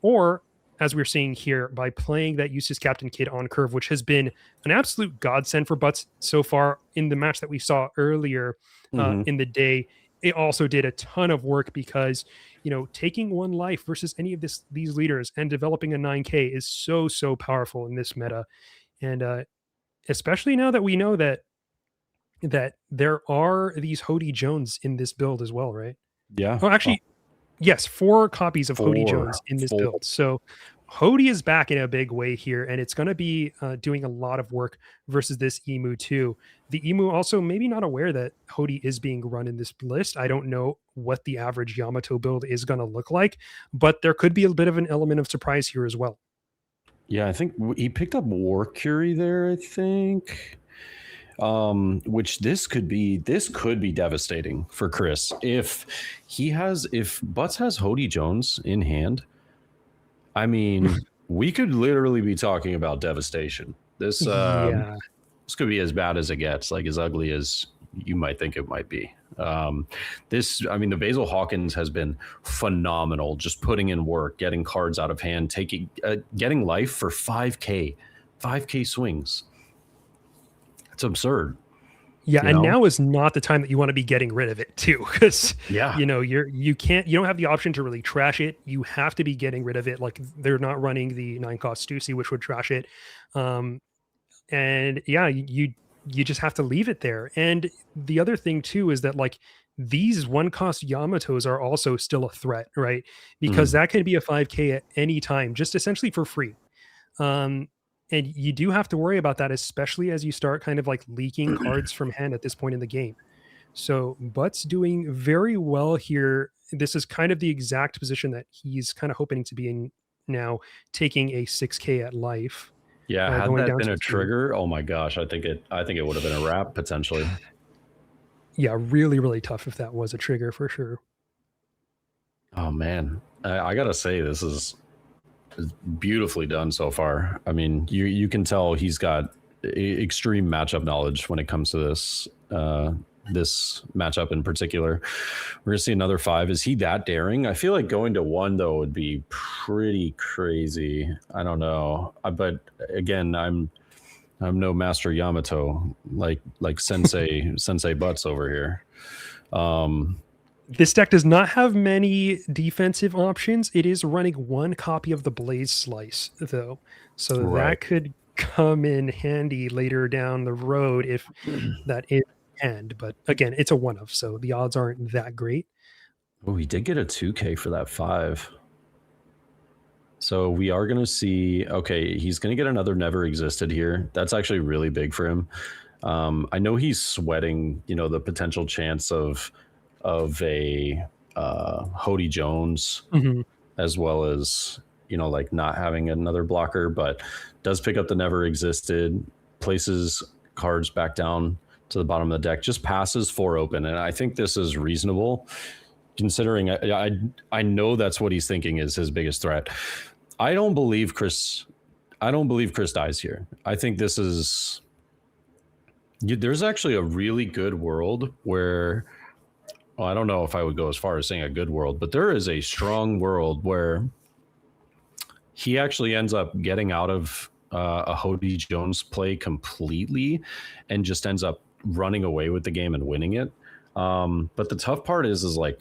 or as we're seeing here, by playing that Eustace Captain Kid on curve, which has been an absolute godsend for Butts so far in the match that we saw earlier in the day. It also did a ton of work because, you know, taking 1 life versus any of these leaders and developing a 9k is so powerful in this meta. And especially now that we know that there are these Hody Jones in this build as well, right? Yeah. Oh, actually, yes, 4 copies of Hody Jones in this build. So Hody is back in a big way here, and it's going to be doing a lot of work versus this Emu too. The Emu also maybe not aware that Hody is being run in this list. I don't know what the average Yamato build is going to look like, but there could be a bit of an element of surprise here as well. Yeah, I think he picked up War Curie there, I think. Which this could be devastating for Chris if Butts has Hody Jones in hand. I mean, we could literally be talking about devastation. This could be as bad as it gets, like as ugly as you might think it might be. The Basil Hawkins has been phenomenal, just putting in work, getting cards out of hand, getting life for 5k swings. It's absurd. Yeah, and now is not the time that you want to be getting rid of it too, because you know you don't have the option to really trash it. You have to be getting rid of it. Like they're not running the 9 cost Stussy, which would trash it. And yeah, you just have to leave it there. And the other thing too is that like these 1 cost Yamatos are also still a threat, right? Because that can be a 5k at any time, just essentially for free. And you do have to worry about that, especially as you start kind of like leaking cards from hand at this point in the game. So Butts doing very well here. This is kind of the exact position that he's kind of hoping to be in now, taking a 6k at life. Yeah, had that been a trigger, oh my gosh, I think it would have been a wrap potentially. Yeah, really tough if that was a trigger for sure. Oh man, I gotta say this is beautifully done so far. I mean, you can tell he's got extreme matchup knowledge when it comes to this matchup in particular. We're gonna see another 5. Is he that daring? I feel like going to 1 though would be pretty crazy. I don't know, but again, I'm no master Yamato like Sensei Butts over here. This deck does not have many defensive options. It is running 1 copy of the Blaze Slice, though. So Right. that could come in handy later down the road if that is the end. But again, it's a one of, so the odds aren't that great. Oh, he did get a 2K for that 5. So we are going to see, okay, he's going to get another Never Existed here. That's actually really big for him. I know he's sweating, the potential chance of a Hody Jones, as well as, like not having another blocker, but does pick up the Never Existed, places cards back down to the bottom of the deck, just passes 4 open. And I think this is reasonable considering I know that's what he's thinking is his biggest threat. I don't believe Chris dies here. I think this is, there's actually a really good world where, well, I don't know if I would go as far as saying a good world, but there is a strong world where he actually ends up getting out of a Hody Jones play completely and just ends up running away with the game and winning it. But the tough part is like,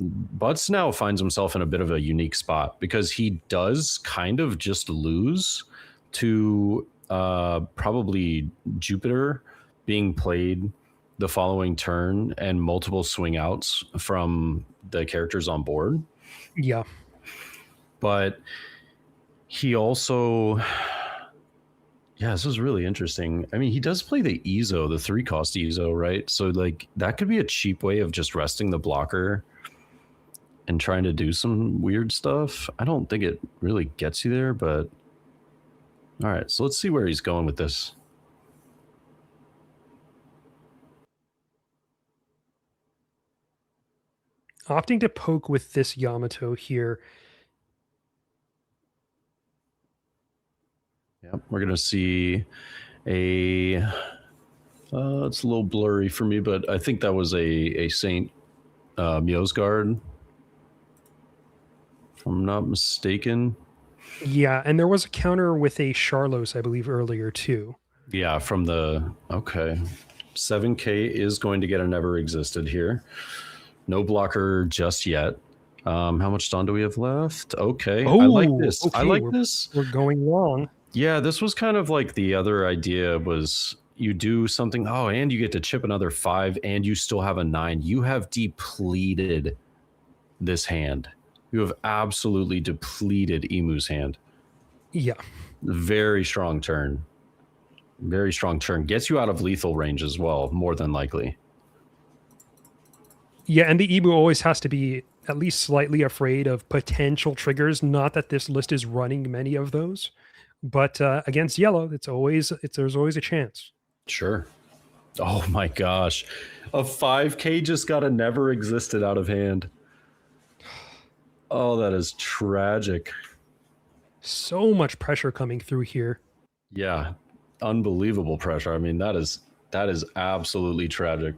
Butts now finds himself in a bit of a unique spot because he does kind of just lose to probably Jupiter being played the following turn and multiple swing outs from the characters on board. Yeah. But he also, yeah, this is really interesting. I mean, he does play the Ezo, the 3-cost Ezo, right? So like that could be a cheap way of just resting the blocker and trying to do some weird stuff. I don't think it really gets you there, but all right, so let's see where he's going with this. Opting to poke with this Yamato here. Yep, we're gonna see a it's a little blurry for me, but I think that was a Saint Miosgard, if I'm not mistaken. Yeah, and there was a counter with a Charlos, I believe, earlier too. Yeah, from the, okay. 7K is going to get a Never Existed here. No blocker just yet. How much Dawn do we have left? Okay, I like this. Okay, I like this. We're going long. Yeah, this was kind of like the other idea was you do something, oh, and you get to chip another 5 and you still have a 9. You have depleted this hand. You have absolutely depleted Emu's hand. Yeah. Very strong turn. Very strong turn. Gets you out of lethal range as well, more than likely. Yeah, and the Emu always has to be at least slightly afraid of potential triggers. Not that this list is running many of those, but against yellow, there's always a chance. Sure. Oh my gosh. A 5K just got a Never Existed out of hand. Oh, that is tragic. So much pressure coming through here. Yeah. Unbelievable pressure. I mean, that is absolutely tragic.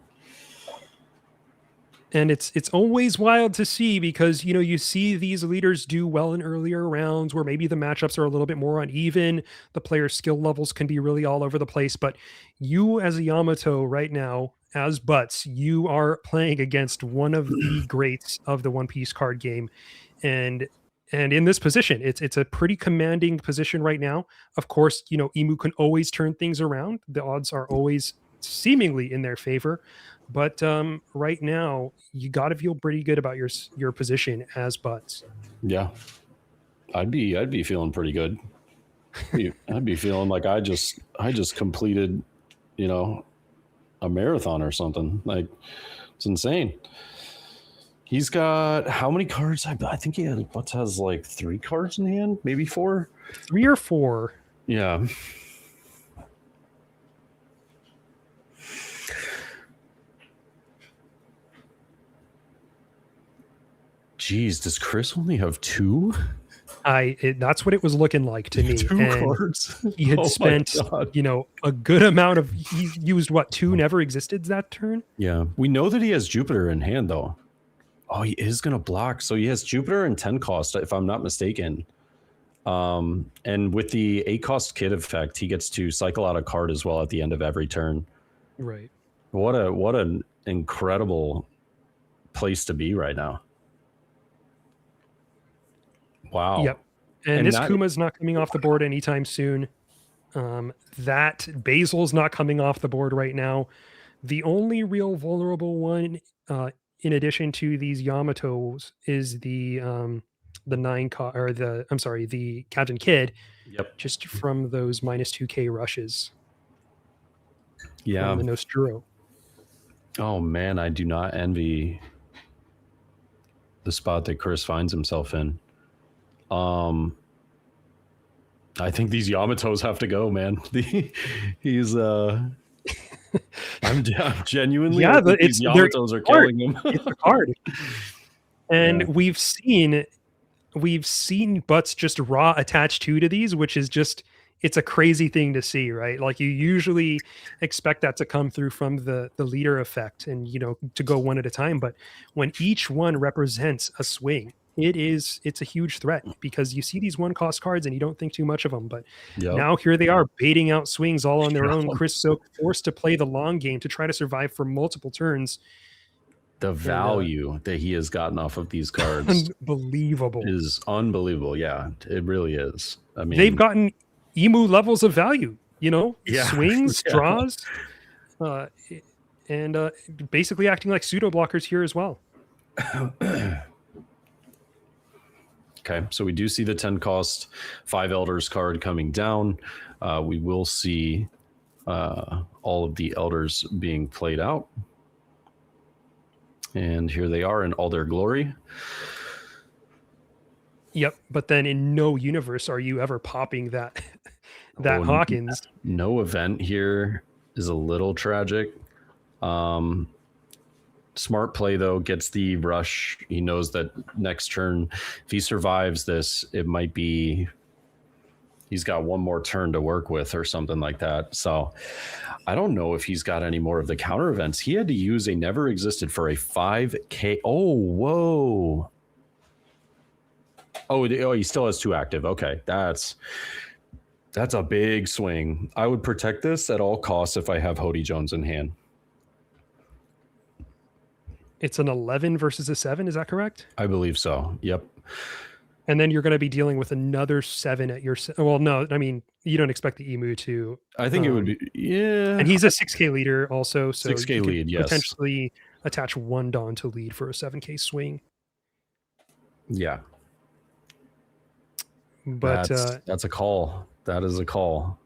And it's always wild to see because you see these leaders do well in earlier rounds where maybe the matchups are a little bit more uneven, the player skill levels can be really all over the place, but you as a Yamato right now as Butts, you are playing against one of the greats of the One Piece card game, and in this position it's a pretty commanding position right now. Of course, Emu can always turn things around. The odds are always seemingly in their favor, but right now you got to feel pretty good about your position as Butts. Yeah, I'd be feeling pretty good. I'd be feeling like I just completed, a marathon or something. Like, it's insane. He's got how many cards? I think Butts has like 3 cards in hand, maybe 4. 3 or 4. Yeah. Geez, does Chris only have 2? That's what it was looking like to me. 2 And cards. he had Oh my spent, God. a good amount of. He used what 2 never existed that turn. Yeah, we know that he has Jupiter in hand though. Oh, he is gonna block. So he has Jupiter and 10 cost, if I'm not mistaken. And with the 8 cost kit effect, he gets to cycle out a card as well at the end of every turn. Right. What an incredible place to be right now. Wow. Yep. And And this that- Kuma's not coming off the board anytime soon. That Basil's not coming off the board right now. The only real vulnerable one, in addition to these Yamatos, is the 9 or the Captain Kidd, Yep. just from those -2K rushes. Yeah. From the Nostro. Oh man, I do not envy the spot that Chris finds himself in. I think these Yamatos have to go, man. He's I'm genuinely, I think these Yamatos are killing him. It's a card. And Yeah. we've seen butts just raw attached to these, which is just, it's a crazy thing to see, right? Like you usually expect that to come through from the leader effect and to go one at a time, but when each one represents a swing, it's a huge threat, because you see these 1 cost cards and you don't think too much of them, but Yep. now here they are baiting out swings all on their own. Chris Soak forced to play the long game to try to survive for multiple turns. The value that he has gotten off of these cards Unbelievable. is unbelievable. Yeah, it really is. I mean, They've gotten emu levels of value, Yeah. swings, Yeah. draws, and basically acting like pseudo blockers here as well. Okay, so we do see the 10 cost 5 Elders card coming down. We will see all of the Elders being played out. And here they are in all their glory. Yep, but then in no universe are you ever popping that Oh, Hawkins. No event here is a little tragic. Smart play though, gets the rush. He knows that next turn, if he survives this, it might be he's got one more turn to work with or something like that. So I don't know if he's got any more of the counter events. He had to use a never existed for a 5K. Oh, whoa. Oh, he still has 2 active. Okay, that's a big swing. I would protect this at all costs if I have Hody Jones in hand. It's an 11 versus a 7, is that correct? I believe so. Yep. And then you're going to be dealing with another 7 at your. Well, no, I mean, you don't expect the emu to. I think it would be. Yeah. And he's a 6K leader also. So 6K you could lead, yes. potentially attach 1 Dawn to lead for a 7K swing. Yeah. But that's a call. That is a call.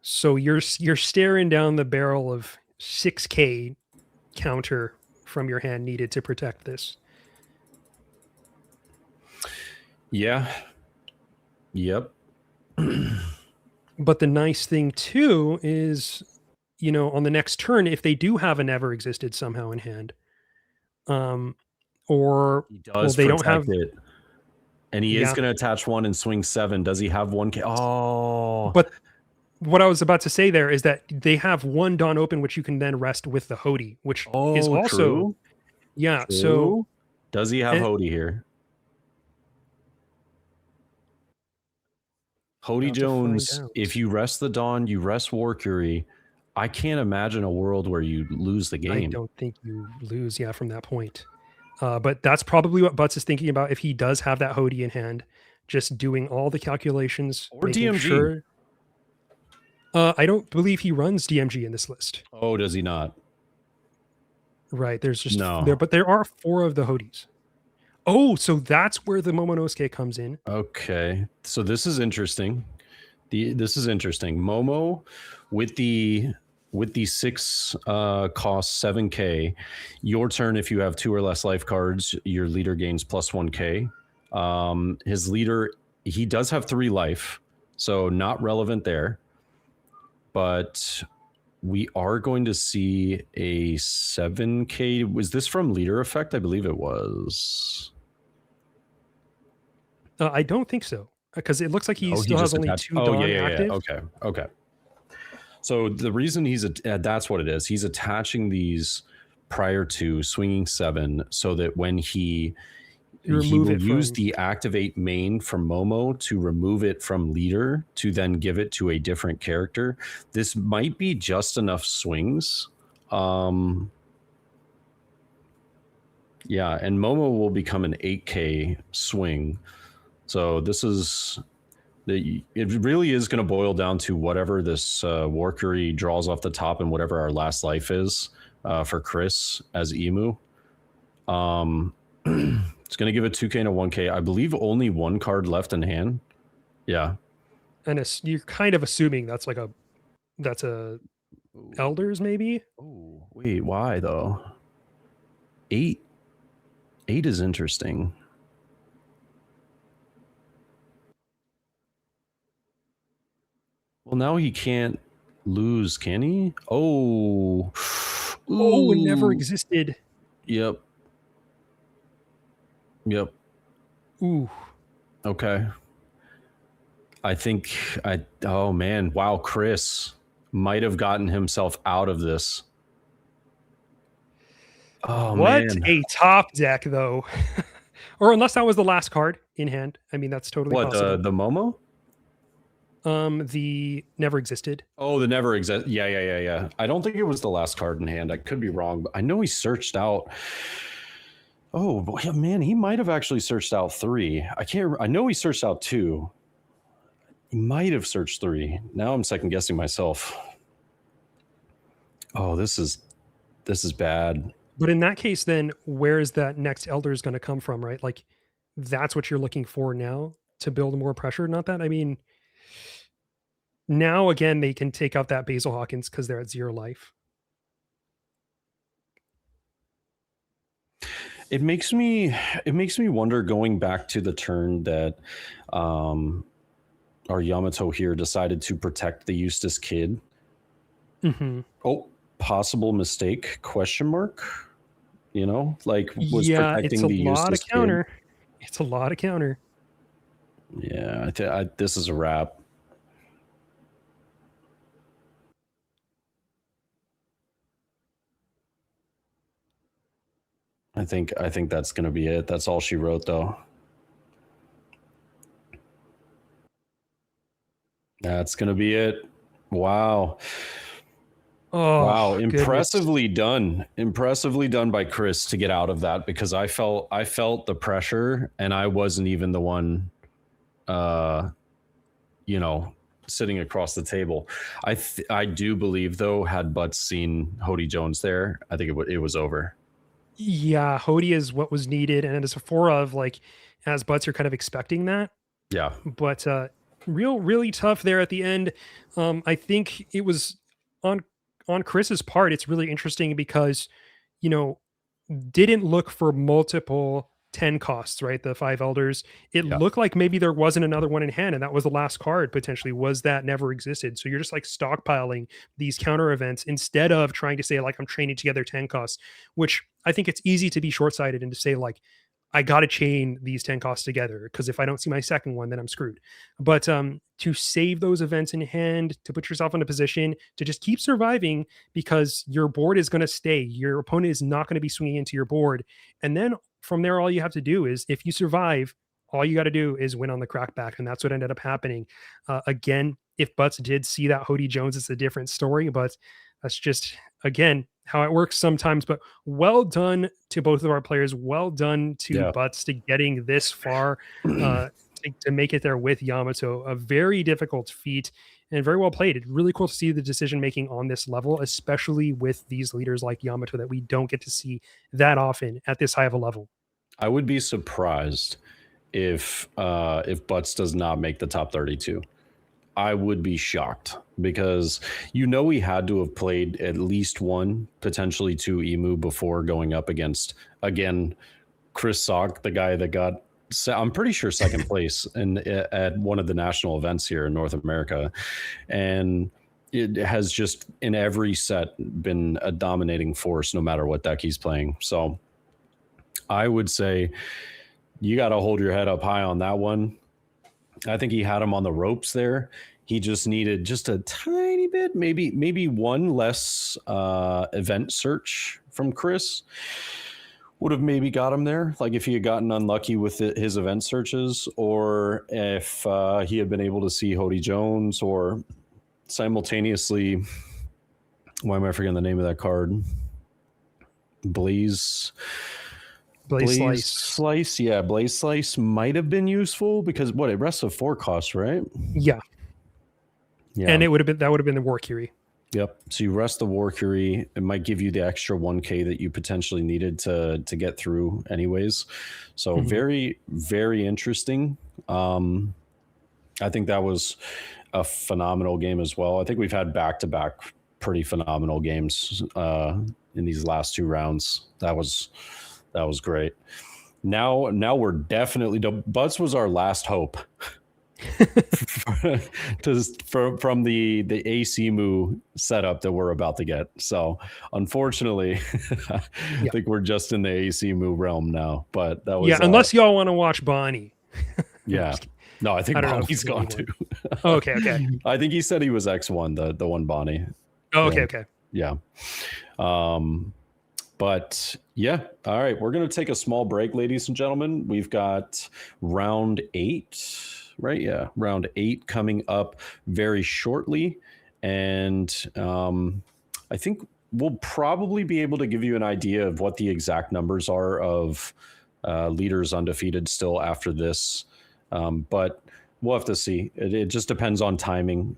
so you're staring down the barrel of 6K counter from your hand needed to protect this. Yeah. Yep. But the nice thing too is, on the next turn, if they do have a never existed somehow in hand, or He does they don't protect have it. And he is Yeah. going to attach 1 and swing 7. Does he have 1K? Oh. But what I was about to say there is that they have 1 Dawn open, which you can then rest with the Hody, which is also true. yeah. True. So Does he have and- Hody here? Hody About to find Jones, out. if you rest the Dawn, you rest Warcury. I can't imagine a world where you lose the I game. don't think you lose, from that point. But that's probably what Butts is thinking about if he does have that Hody in hand, just doing all the calculations. Or making DMG. Sure. I don't believe he runs DMG in this list. Oh, does he not? Right. There's just No. but there are 4 of the Hodis. Oh, so that's where the Momonosuke comes in. Okay, so this is interesting. This is interesting. Momo with the 6 cost 7K. Your turn, if you have 2 or less life cards, your leader gains plus 1K. His leader, he does have 3 life, so not relevant there. But we are going to see a 7K. Was this from Leader Effect? I believe it was. I don't think so, because it looks like he Oh, still has just only attached. 2 Oh, Dawn yeah. active. Okay. So the reason that's what it is. He's attaching these prior to swinging 7 so that when he Remove will it use from- the activate main from Momo to remove it from leader to then give it to a different character. This might be just enough swings. Yeah, and Momo will become an 8K swing. So this is it really is going to boil down to whatever this Warkery draws off the top and whatever our last life is for Chris as Emu. It's going to give it 2K and a 1K. I believe only 1 card left in hand. Yeah. And you're kind of assuming that's a Elders maybe. Oh, wait, why though? 8 is interesting. Well, now he can't lose, can he? Oh. Oh, it never Ooh. existed. Yep. Ooh. Okay. Oh man, wow, Chris might have gotten himself out of this. Oh What man. a top deck though. Or unless that was the last card in hand. I mean, that's totally What, possible. the Momo? The never existed. Oh, the never exist. Yeah. I don't think it was the last card in hand. I could be wrong, but I know he searched out. Oh boy, man, he might have actually searched out 3. I know he searched out 2. He might have searched 3. Now I'm second guessing myself. Oh, this is bad. But in that case, then where is that next Elders going to come from, right? Like, that's what you're looking for now to build more pressure. Not that, I mean, now again, they can take out that Basil Hawkins because they're at 0 life. It makes me wonder, going back to the turn that our Yamato here decided to protect the Eustace kid. Mm-hmm. Oh, possible mistake? Question mark. You know, like was Yeah, protecting it's a the lot of Eustace counter. kid. It's a lot of counter. Yeah, this is a wrap. I think that's gonna be it. That's all she wrote, though. That's gonna be it. Wow. Oh, Wow, goodness. impressively done by Chris to get out of that, because I felt the pressure and I wasn't even the one sitting across the table. I do believe, though, had Butts seen Hody Jones there, I think it was over. Yeah, Hody is what was needed, and as a 4 of, like, as Butts, you're kind of expecting that. Yeah. But really tough there at the end. I think it was on Chris's part. It's really interesting because, didn't look for multiple 10 costs, right? The 5 Elders. It looked like maybe there wasn't another one in hand, and that was the last card potentially, was that never existed. So you're just like stockpiling these counter events instead of trying to say, like, I'm training together 10 costs, which I think it's easy to be short-sighted and to say, like, I got to chain these 10 costs together, because if I don't see my second one, then I'm screwed. But to save those events in hand, to put yourself in a position to just keep surviving, because your board is going to stay. Your opponent is not going to be swinging into your board. And then from there, all you have to do is, if you survive, all you got to do is win on the crackback. And that's what ended up happening. Again, if Butts did see that Hody Jones, it's a different story, but that's just, again, how it works sometimes. But well done to both of our players. Well done to Butts to getting this far to make it there with Yamato. A very difficult feat and very well played. It's really cool to see the decision making on this level, especially with these leaders like Yamato that we don't get to see that often at this high of a level. I would be surprised if Butts does not make the top 32. I would be shocked, because he had to have played at least 1, potentially 2 Emu before going up against, again, Chris Sock, the guy that got, I'm pretty sure, second place at one of the national events here in North America. And it has just in every set been a dominating force, no matter what deck he's playing. So I would say you got to hold your head up high on that one. I think he had him on the ropes there. He just needed just a tiny bit, maybe one less event search from Chris would have maybe got him there. Like if he had gotten unlucky with his event searches, or if he had been able to see Hody Jones, or simultaneously, why am I forgetting the name of that card? Blaze Slice. Yeah, Blaze Slice might have been useful because what, it rests of 4 costs, right? Yeah. Yeah. And that would have been the War Curie. Yep. So you rest the War Curie. It might give you the extra 1K that you potentially needed to get through anyways. So very, very interesting. I think that was a phenomenal game as well. I think we've had back-to-back pretty phenomenal games in these last 2 rounds. That was great. Now we're definitely, Butts was our last hope. From the AC Moo setup that we're about to get. So unfortunately, I think we're just in the AC Moo realm now. But that was unless y'all want to watch Bonnie. Yeah. No, I think Bonnie's know gone too. Okay. I think he said he was X1, the one Bonnie. Oh, okay. Yeah. But yeah, all right. We're going to take a small break, ladies and gentlemen. We've got round 8, right? Yeah, round 8 coming up very shortly. And I think we'll probably be able to give you an idea of what the exact numbers are of leaders undefeated still after this. But we'll have to see. It just depends on timing,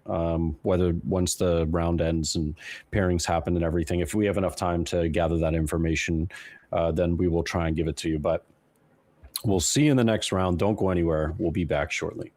whether once the round ends and pairings happen and everything. If we have enough time to gather that information, then we will try and give it to you. But we'll see you in the next round. Don't go anywhere. We'll be back shortly.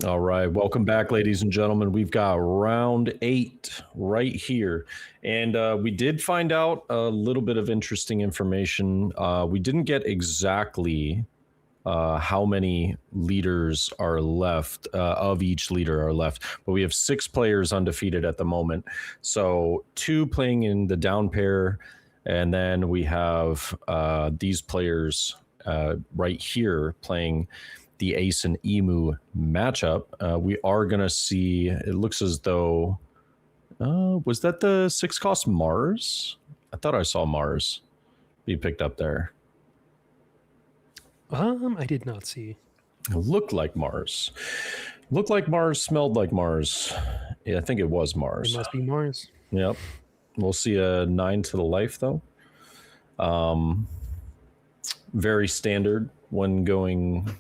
All right, welcome back, ladies and gentlemen. We've got round 8 right here, and we did find out a little bit of interesting information. We didn't get exactly how many leaders are left of each leader are left, but we have 6 players undefeated at the moment. So 2 playing in the down pair, and then we have these players right here playing the Ace and Emu matchup. We are going to see, it looks as though, was that the 6 cost Mars? I thought I saw Mars be picked up there. I did not see. It looked like Mars. Looked like Mars, smelled like Mars. Yeah, I think it was Mars. It must be Mars. Yep. We'll see a 9 to the life, though. Very standard when going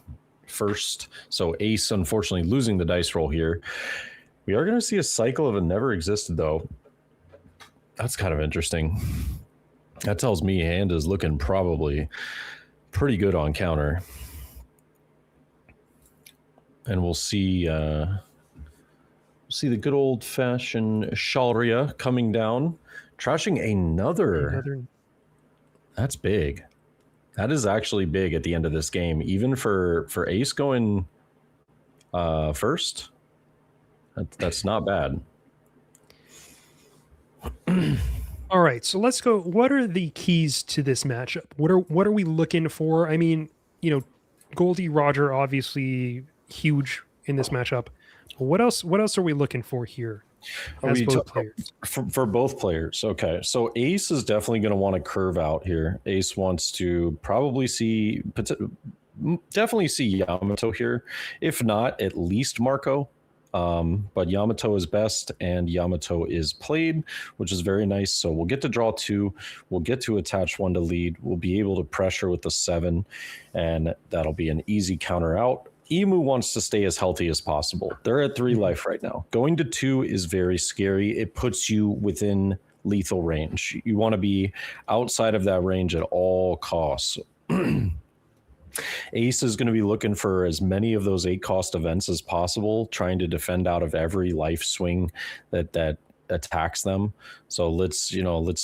first. So Ace, unfortunately, losing the dice roll here. We are going to see a cycle of a never existed, though. That's kind of interesting. That tells me hand is looking probably pretty good on counter. And we'll see the good old-fashioned Shalria coming down, trashing another. That's big. That is actually big at the end of this game, even for Ace going first. That's not bad. All right, so let's go. What are the keys to this matchup? What are we looking for? I mean, Goldie Roger obviously huge in this matchup. But what else are we looking for here? As both players. For both players. Okay. So Ace is definitely going to want to curve out here. Ace wants to definitely see Yamato here. If not, at least Marco. But Yamato is best, and Yamato is played, which is very nice. So we'll get to draw 2. We'll get to attach 1 to lead. We'll be able to pressure with the 7, and that'll be an easy counter out. Emu wants to stay as healthy as possible. They're at 3 life right now. Going to 2 is very scary. It puts you within lethal range. You want to be outside of that range at all costs. Ace is going to be looking for as many of those 8 cost events as possible, trying to defend out of every life swing that attacks them. So let's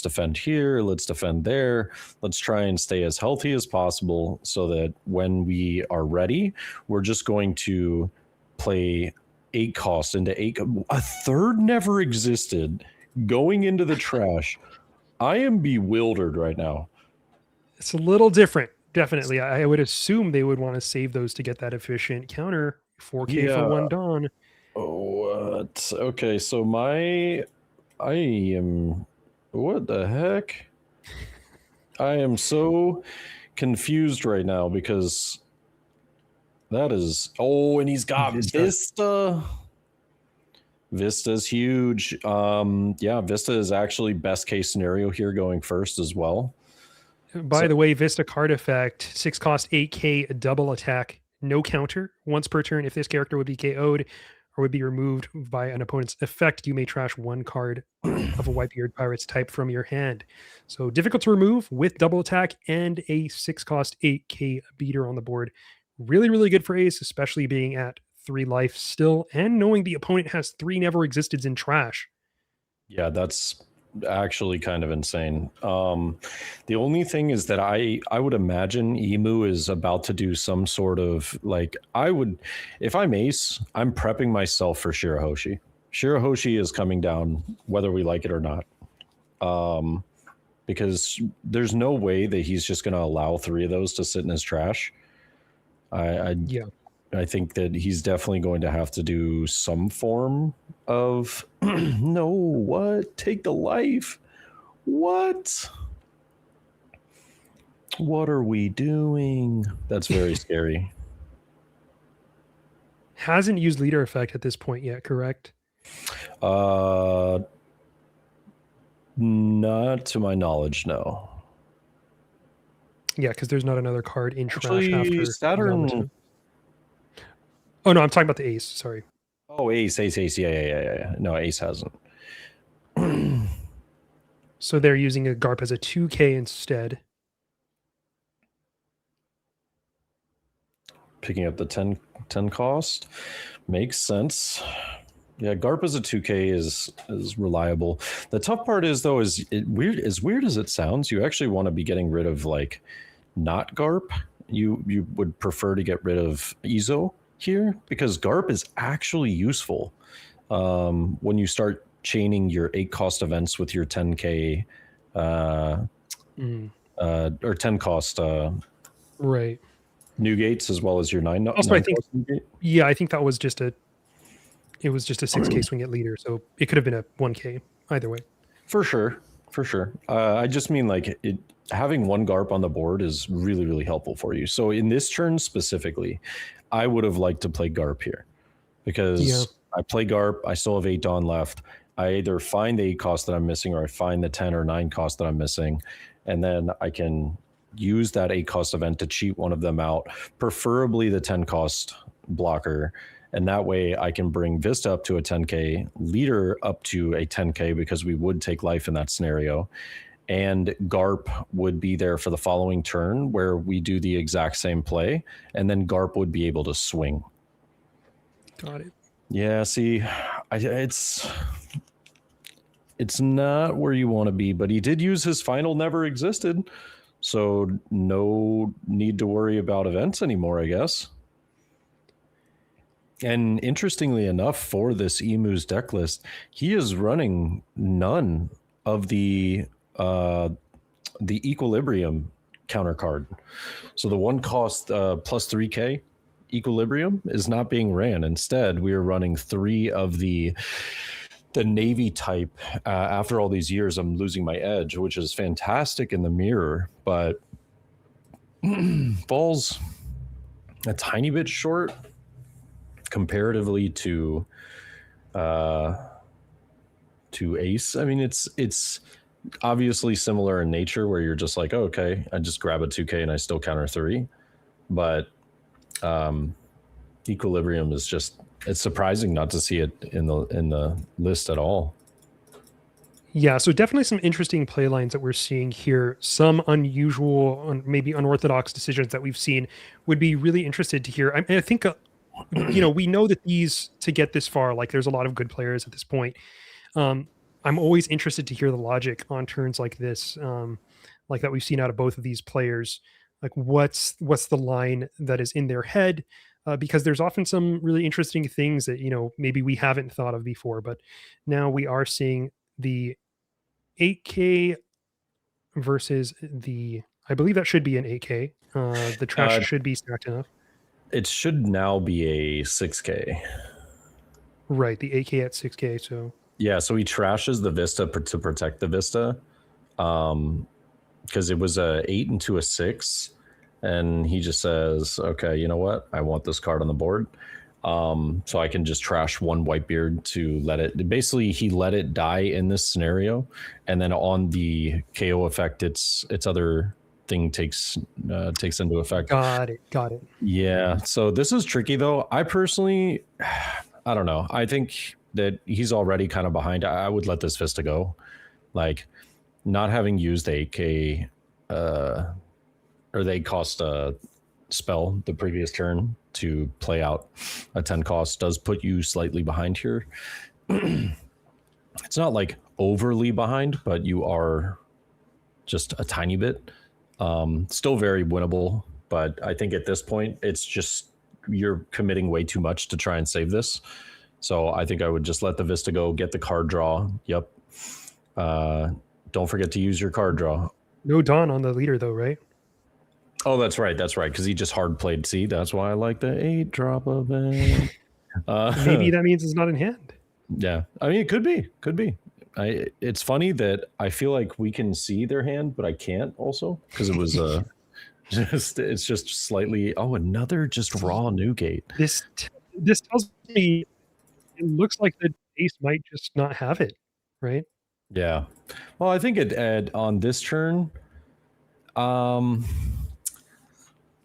defend here, let's defend there, let's try and stay as healthy as possible so that when we are ready, we're just going to play 8 cost into 8. A third never existed going into the trash. I am bewildered right now. It's a little different. Definitely. I would assume they would want to save those to get that efficient counter. 4K for 1 Dawn. What? Okay, so I am... What the heck? I am so confused right now because that is... Oh, and he's got Vista. Vista's huge. Yeah, Vista is actually best case scenario here going first as well. By the way, Vista card effect, 6 cost 8K, double attack, no counter. Once per turn, if this character would be KO'd or would be removed by an opponent's effect, you may trash 1 card of a Whitebeard Pirates type from your hand. So difficult to remove with double attack and a 6 cost 8K beater on the board. Really, really good for Ace, especially being at 3 life still and knowing the opponent has 3 never existeds in trash. Yeah, that's actually kind of insane. The only thing is that I would imagine Emu is about to do some sort of if I'm Ace, I'm prepping myself for Shirahoshi. Shirahoshi is coming down whether we like it or not. Because there's no way that he's just going to allow 3 of those to sit in his trash. I think that he's definitely going to have to do some form of no, what? Take the life. What are we doing? That's very scary. Hasn't used leader effect at this point yet, correct? Not to my knowledge, no. Yeah, because there's not another card in trash Actually, after Saturn. Yamato. Oh no, I'm talking about the Ace. Sorry. Oh, Ace. Yeah. No, Ace hasn't. So they're using a Garp as a 2K instead. Picking up the 10 cost. Makes sense. Yeah, Garp as a 2K is reliable. The tough part is though, is it weird as it sounds, you actually want to be getting rid of like not Garp. You would prefer to get rid of Ezo here because Garp is actually useful when you start chaining your 8 cost events with your 10k or 10 cost Right. new gates as well as your 9. Also, I think, yeah, I think that was just a 6K swing at leader, so it could have been a 1K either way. For sure. I just mean like having one Garp on the board is really, really helpful for you. So in this turn specifically, I would have liked to play Garp here because I play Garp. I still have 8 Dawn left. I either find the 8 cost that I'm missing or I find the 10 or 9 cost that I'm missing. And then I can use that 8 cost event to cheat one of them out, preferably the 10 cost blocker. And that way I can bring Vista up to a 10K, leader up to a 10K because we would take life in that scenario. And Garp would be there for the following turn where we do the exact same play. And then Garp would be able to swing. Got it. Yeah, see, it's not where you want to be, but he did use his final never existed. So no need to worry about events anymore, I guess. And interestingly enough, for this Emu's deck list, he is running none of the Equilibrium counter card. So the 1 cost plus 3K Equilibrium is not being ran. Instead, we are running 3 of the Navy type. After all these years, I'm losing my edge, which is fantastic in the mirror, but falls a tiny bit short comparatively to Ace. I mean, it's obviously similar in nature where you're just like, oh, okay, I just grab a 2K and I still counter 3, but Equilibrium is just, it's surprising not to see it in the list at all. Yeah, so definitely some interesting play lines that we're seeing here. Some unusual, maybe unorthodox decisions that we've seen. Would be really interested to hear. I think we know that these, to get this far, like there's a lot of good players at this point. I'm always interested to hear the logic on turns like this, like that we've seen out of both of these players. Like what's the line that is in their head? Because there's often some really interesting things that, maybe we haven't thought of before, but now we are seeing the 8K versus I believe that should be an 8K. The trash should be stacked enough. It should now be a 6K. Right, the 8K at 6K. So yeah, so he trashes the Vista to protect the Vista, because it was a 8 into a 6, and he just says, "Okay, you know what? I want this card on the board, so I can just trash one Whitebeard to let it." Basically, he let it die in this scenario, and then on the KO effect, its other thing takes into effect. Got it. Yeah, so this is tricky though. I personally, I don't know. I think that he's already kind of behind. I would let this Vista go. Like, not having used the 8K or they cost a spell the previous turn to play out a 10 cost does put you slightly behind here. It's not like overly behind, but you are just a tiny bit. Still very winnable, but I think at this point it's just you're committing way too much to try and save this. So I think I would just let the Vista go, get the card draw. Yep. Don't forget to use your card draw. No Dawn on the leader though, right? Oh, that's right. Because he just hard played C. That's why I like the 8 drop event. Maybe that means it's not in hand. Yeah. I mean, it could be. It's funny that I feel like we can see their hand, but I can't also because it was it's just slightly. Oh, another just raw Newgate. This tells me it looks like the ace might just not have it, right? Yeah. Well, I think it on this turn. I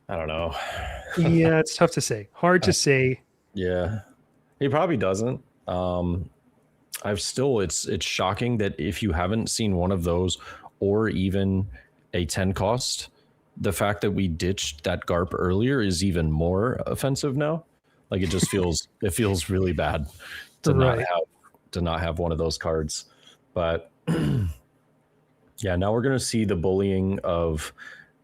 don't know. Yeah, it's tough to say. Hard to say. Yeah, he probably doesn't. It's shocking that if you haven't seen one of those or even a 10 cost, the fact that we ditched that Garp earlier is even more offensive now. Like it just feels really bad to Right. not have one of those cards. But yeah, now we're gonna see the bullying of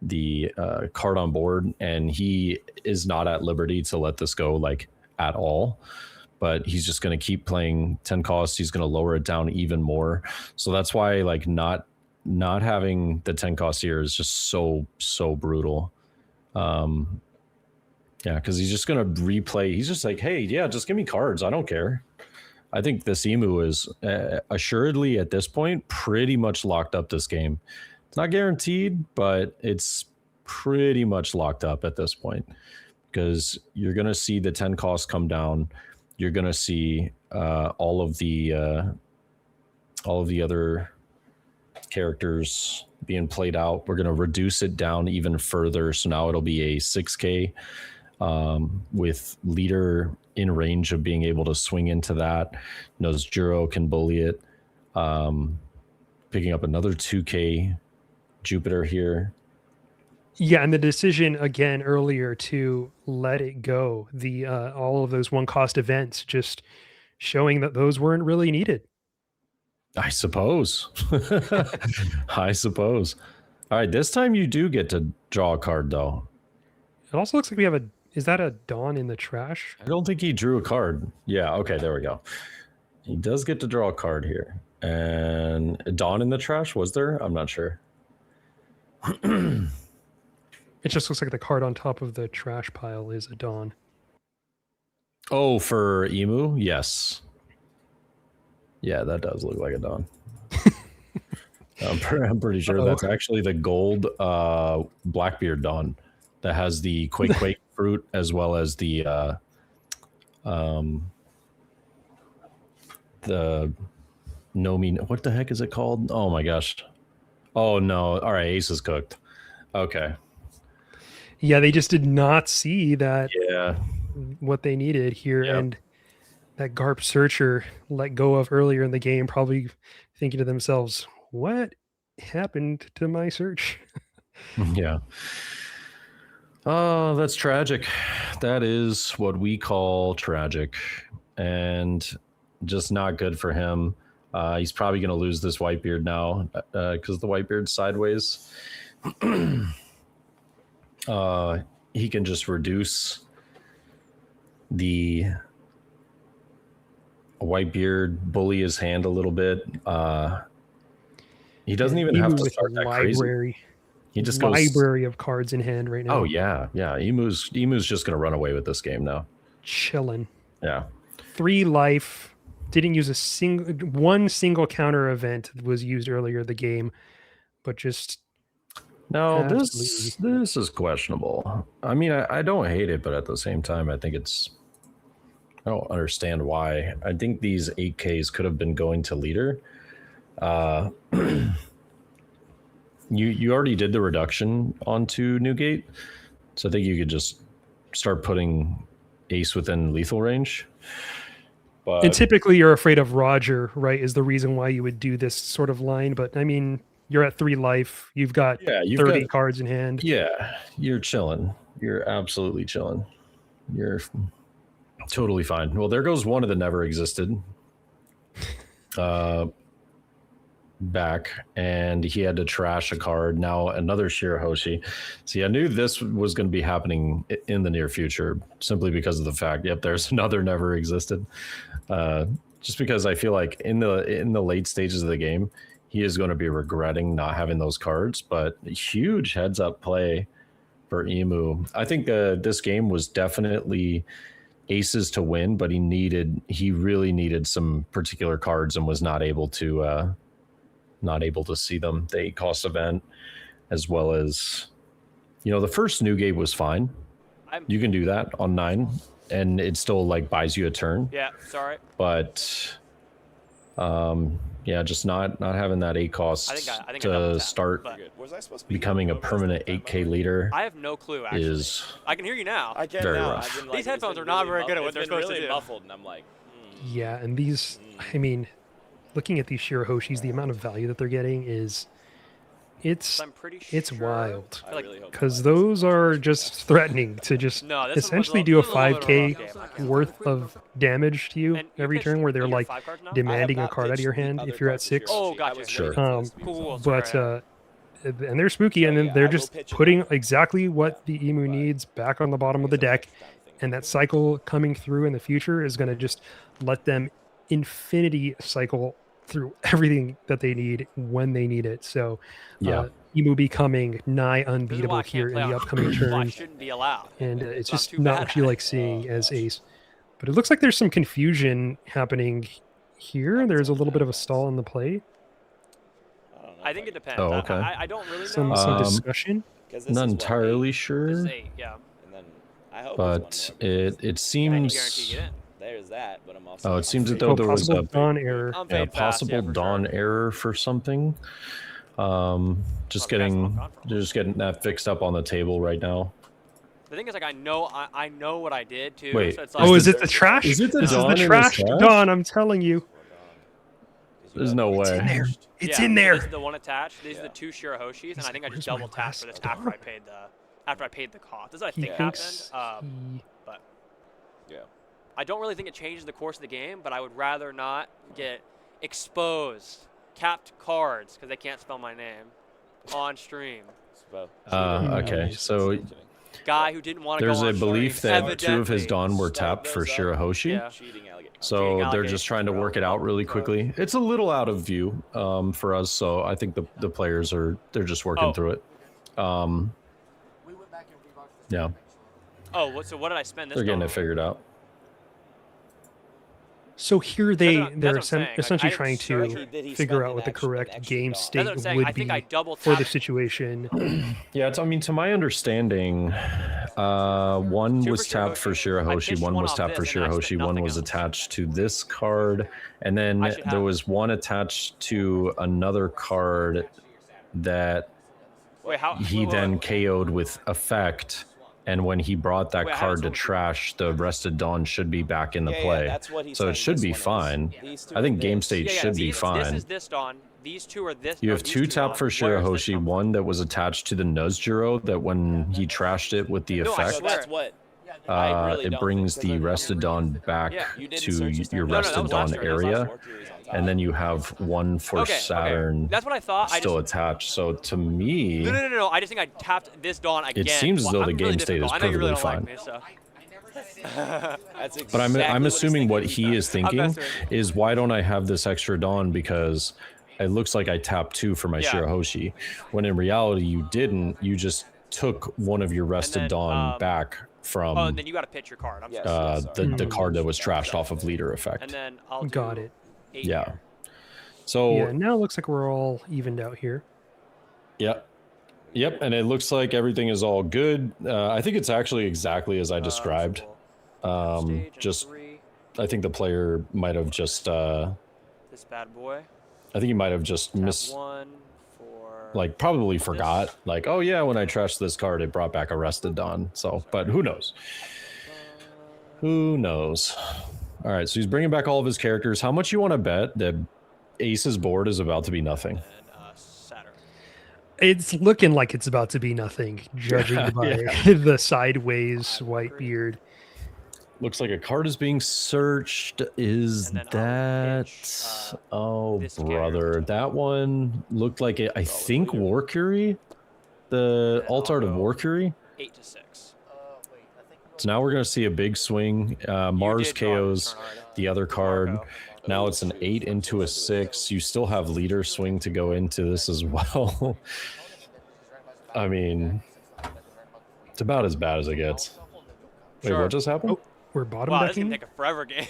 the card on board, and he is not at liberty to let this go like at all. But he's just going to keep playing 10 costs. He's going to lower it down even more. So that's why like not having the 10 cost here is just so brutal. Yeah, because he's just going to replay. He's just like, hey, yeah, just give me cards. I don't care. I think this Emu is assuredly at this point pretty much locked up this game. It's not guaranteed, but it's pretty much locked up at this point because you're going to see the 10 costs come down. You're going to see all of the other characters being played out. We're going to reduce it down even further. So now it'll be a 6K with leader in range of being able to swing into that. Knows Juro can bully it. Picking up another 2K Jupiter here. Yeah, and the decision again earlier to let it go, the all of those one cost events, just showing that those weren't really needed. I suppose. I suppose. All right, this time you do get to draw a card though. It also looks like we have a. Is that a Dawn in the trash? I don't think he drew a card. Yeah, okay, there we go. He does get to draw a card here. And Dawn in the trash, was there? I'm not sure. It just looks like the card on top of the trash pile is a Dawn. Oh, for Emu? Yes. Yeah, that does look like a Dawn. I'm pretty sure that's actually the gold Blackbeard Dawn that has the Quake fruit as well as the Nomi. What the heck is it called? Oh my gosh. Oh no. All right, Ace is cooked. Okay. Yeah, they just did not see that. Yeah. What they needed here, Yep. and that Garp Searcher let go of earlier in the game, probably thinking to themselves, "What happened to my search?" Yeah. Oh, that's tragic. That is what we call tragic, and just not good for him. He's probably going to lose this Whitebeard now because the Whitebeard's sideways. He can just reduce the Whitebeard, bully his hand a little bit. He doesn't even have to with start that crazy. library. He just goes Library of cards in hand right now. Oh yeah. Emu's just gonna run away with this game now. Chilling. Yeah. 3 life. Didn't use one single counter event was used earlier in the game, but just No, this absolutely. is questionable. I mean, I don't hate it, but at the same time, I think I don't understand why. I think these 8Ks could have been going to leader. You already did the reduction onto Newgate, so I think you could just start putting Ace within lethal range. But And typically you're afraid of Roger, right? Is the reason why you would do this sort of line. But I mean, you're at 3 life. You've got 30 cards in hand. Yeah, you're chilling. You're absolutely chilling. You're totally fine. Well, there goes one of the never existed. Back, and he had to trash a card. Now another Shirahoshi. See, I knew this was going to be happening in the near future simply because of the fact, yep, there's another never existed. Just because I feel like in the late stages of the game, he is going to be regretting not having those cards. But huge heads up play for Emu. I think this game was definitely aces to win, but he really needed some particular cards and was not able to see them. The 8 cost event, as well as, the first Newgate was fine. You can do that on 9, and it still like buys you a turn. Yeah, sorry. But, just not having that 8 cost I think to start becoming a permanent 8K leader. I have no clue. Actually, I can hear you now. I can Very now. rough. I've been, These headphones are not very good at what they're supposed to do. Muffled, and I'm like, Yeah, and these, I mean, looking at these Shirahoshis, the amount of value that they're getting is It's I'm pretty it's sure. wild I like, because those are just threatening to just no, this essentially one do a was this was little bit of 5k a rough game. I can't worth of damage to you And every pitched- turn, where they're you have like 5 cards now? demanding a card out of your hand if you're at 6. Oh, gotcha. Sure. Cool. But sorry. and they're spooky, and then they're just putting exactly what the emu needs back on the bottom of the deck, and that cycle coming through in the future is going to just let them infinity cycle through everything that they need when they need it. So Yeah. emu becoming nigh This is why unbeatable I can't here play in the on upcoming why I turn, shouldn't be allowed. and it's So I'm just too not bad what you at like seeing as ace. But it looks like there's some confusion happening here. There's a little bit of a stall in the play, I think it depends. Oh, okay. I don't really some know. discussion. Not entirely This sure, is 8, yeah. but it And you seems. guarantee get in. There's that, but I'm also. Oh, it seems as Oh, though there was possible a dawn error. I'm yeah, fade fast, possible yeah, for dawn sure. error for something. Just Oh, the guy's getting long gone for a just getting that fixed up on the table right now. The thing is, like, I know what I did too. Wait, So it's Oh, like, is it the trash? Is it the This is dawn the in his trash trash? dawn, I'm telling you. There's no It's in way. there. It's yeah, in so there. This is the one attached. These are the 2 Shirahoshis, and I think I just double tapped for this after I paid the cost. This is what I He think thinks happened. But Yeah. I don't really think it changes the course of the game, but I would rather not get exposed, capped cards because they can't spell my name on stream. Okay, so Guy who didn't want to go there's on a belief stream, that 2 of his evidently. dawn were tapped for Shirahoshi. Yeah. So they're allegation, just trying to work it bro. out really quickly. It's a little out of view for us, so I think the players they're just working Oh. through it. Yeah, Oh, so what did I spend this they're getting dawn it figured out. So here That's what they're I'm saying. Like, essentially I trying didn't to search Did he figure spend out an what the extra- correct extra game dawn? state That's what I'm saying. would I think be I double for the tapped. situation. Yeah, I mean, to my understanding, one 2 was for tapped for Shirahoshi. I Shirahoshi, pitched one one was off tapped for this, and then I spent Shirahoshi, one nothing was else. attached to this card, and then I should there have was one attached to another card that Wait, how? he wait, then wait. KO'd with effect. And when he brought that Wait, how card does to someone do trash, the Rested Dawn should be back in the Yeah, play. that's what he's So it saying should this be one is. fine. These two I think are game this. state should be This fine. is this dawn. These 2 are this. You or have these 2 two tapped for dawns. Where does this Shirahoshi, come from? one that was attached to the Nuzjuro that when he trashed it with the No, I effect, So that's what. I really it don't brings think- 'cause the Rested Dawn back Yeah, You didn't to search this your time? No, no, that Rested was Dawn last year, that was last area, Mercury's on top. and then you have one for Okay, Saturn that's what I thought. still attached. So to me, No. I just think I tapped this dawn again. seems as though Well, the I'm game really state is difficult. I know you really don't perfectly like me, so. That's but I'm exactly assuming what he's he thinking. is thinking messing with is, why don't I have this extra Dawn, because it looks like I tapped 2 for my Yeah. Shirahoshi, when in reality you didn't. You just took one of your Rested then, Dawn back from Oh, and then you got to pitch your card. I'm Yes. sorry. the card that was trashed off of leader effect. And then I'll do Got it. 8 Yeah. here. So Yeah, now it looks like we're all evened out here. Yep. Yep, and it looks like everything is all good. I think it's actually exactly as I described. So we'll stage and Just, 3, I think the player might have just, this bad boy. I think he might have just Tap 1 for. like probably forgot. Like, oh yeah, when I trashed this card, it brought back Arrested Dawn. So, but who knows? Who knows? All right, so he's bringing back all of his characters. How much you want to bet that Ace's board is about to be nothing? And Saturn. It's looking like it's about to be nothing, judging by the sideways white beard. Looks like a card is being searched. Is And then I'll that? pitch, Oh, this brother. character. That one looked like it. I think Warcury? The then alt I'll art of go Warcury? 8 to 6. So now we're going to see a big swing. Mars did draw your KOs turn already. the other card. Marco. Now it's an 8 into a 6. You still have leader swing to go into this as well. I mean, it's about as bad as it gets. Wait, Sure. what just happened? Oh, we're bottom Wow, this is decking. gonna take a forever game.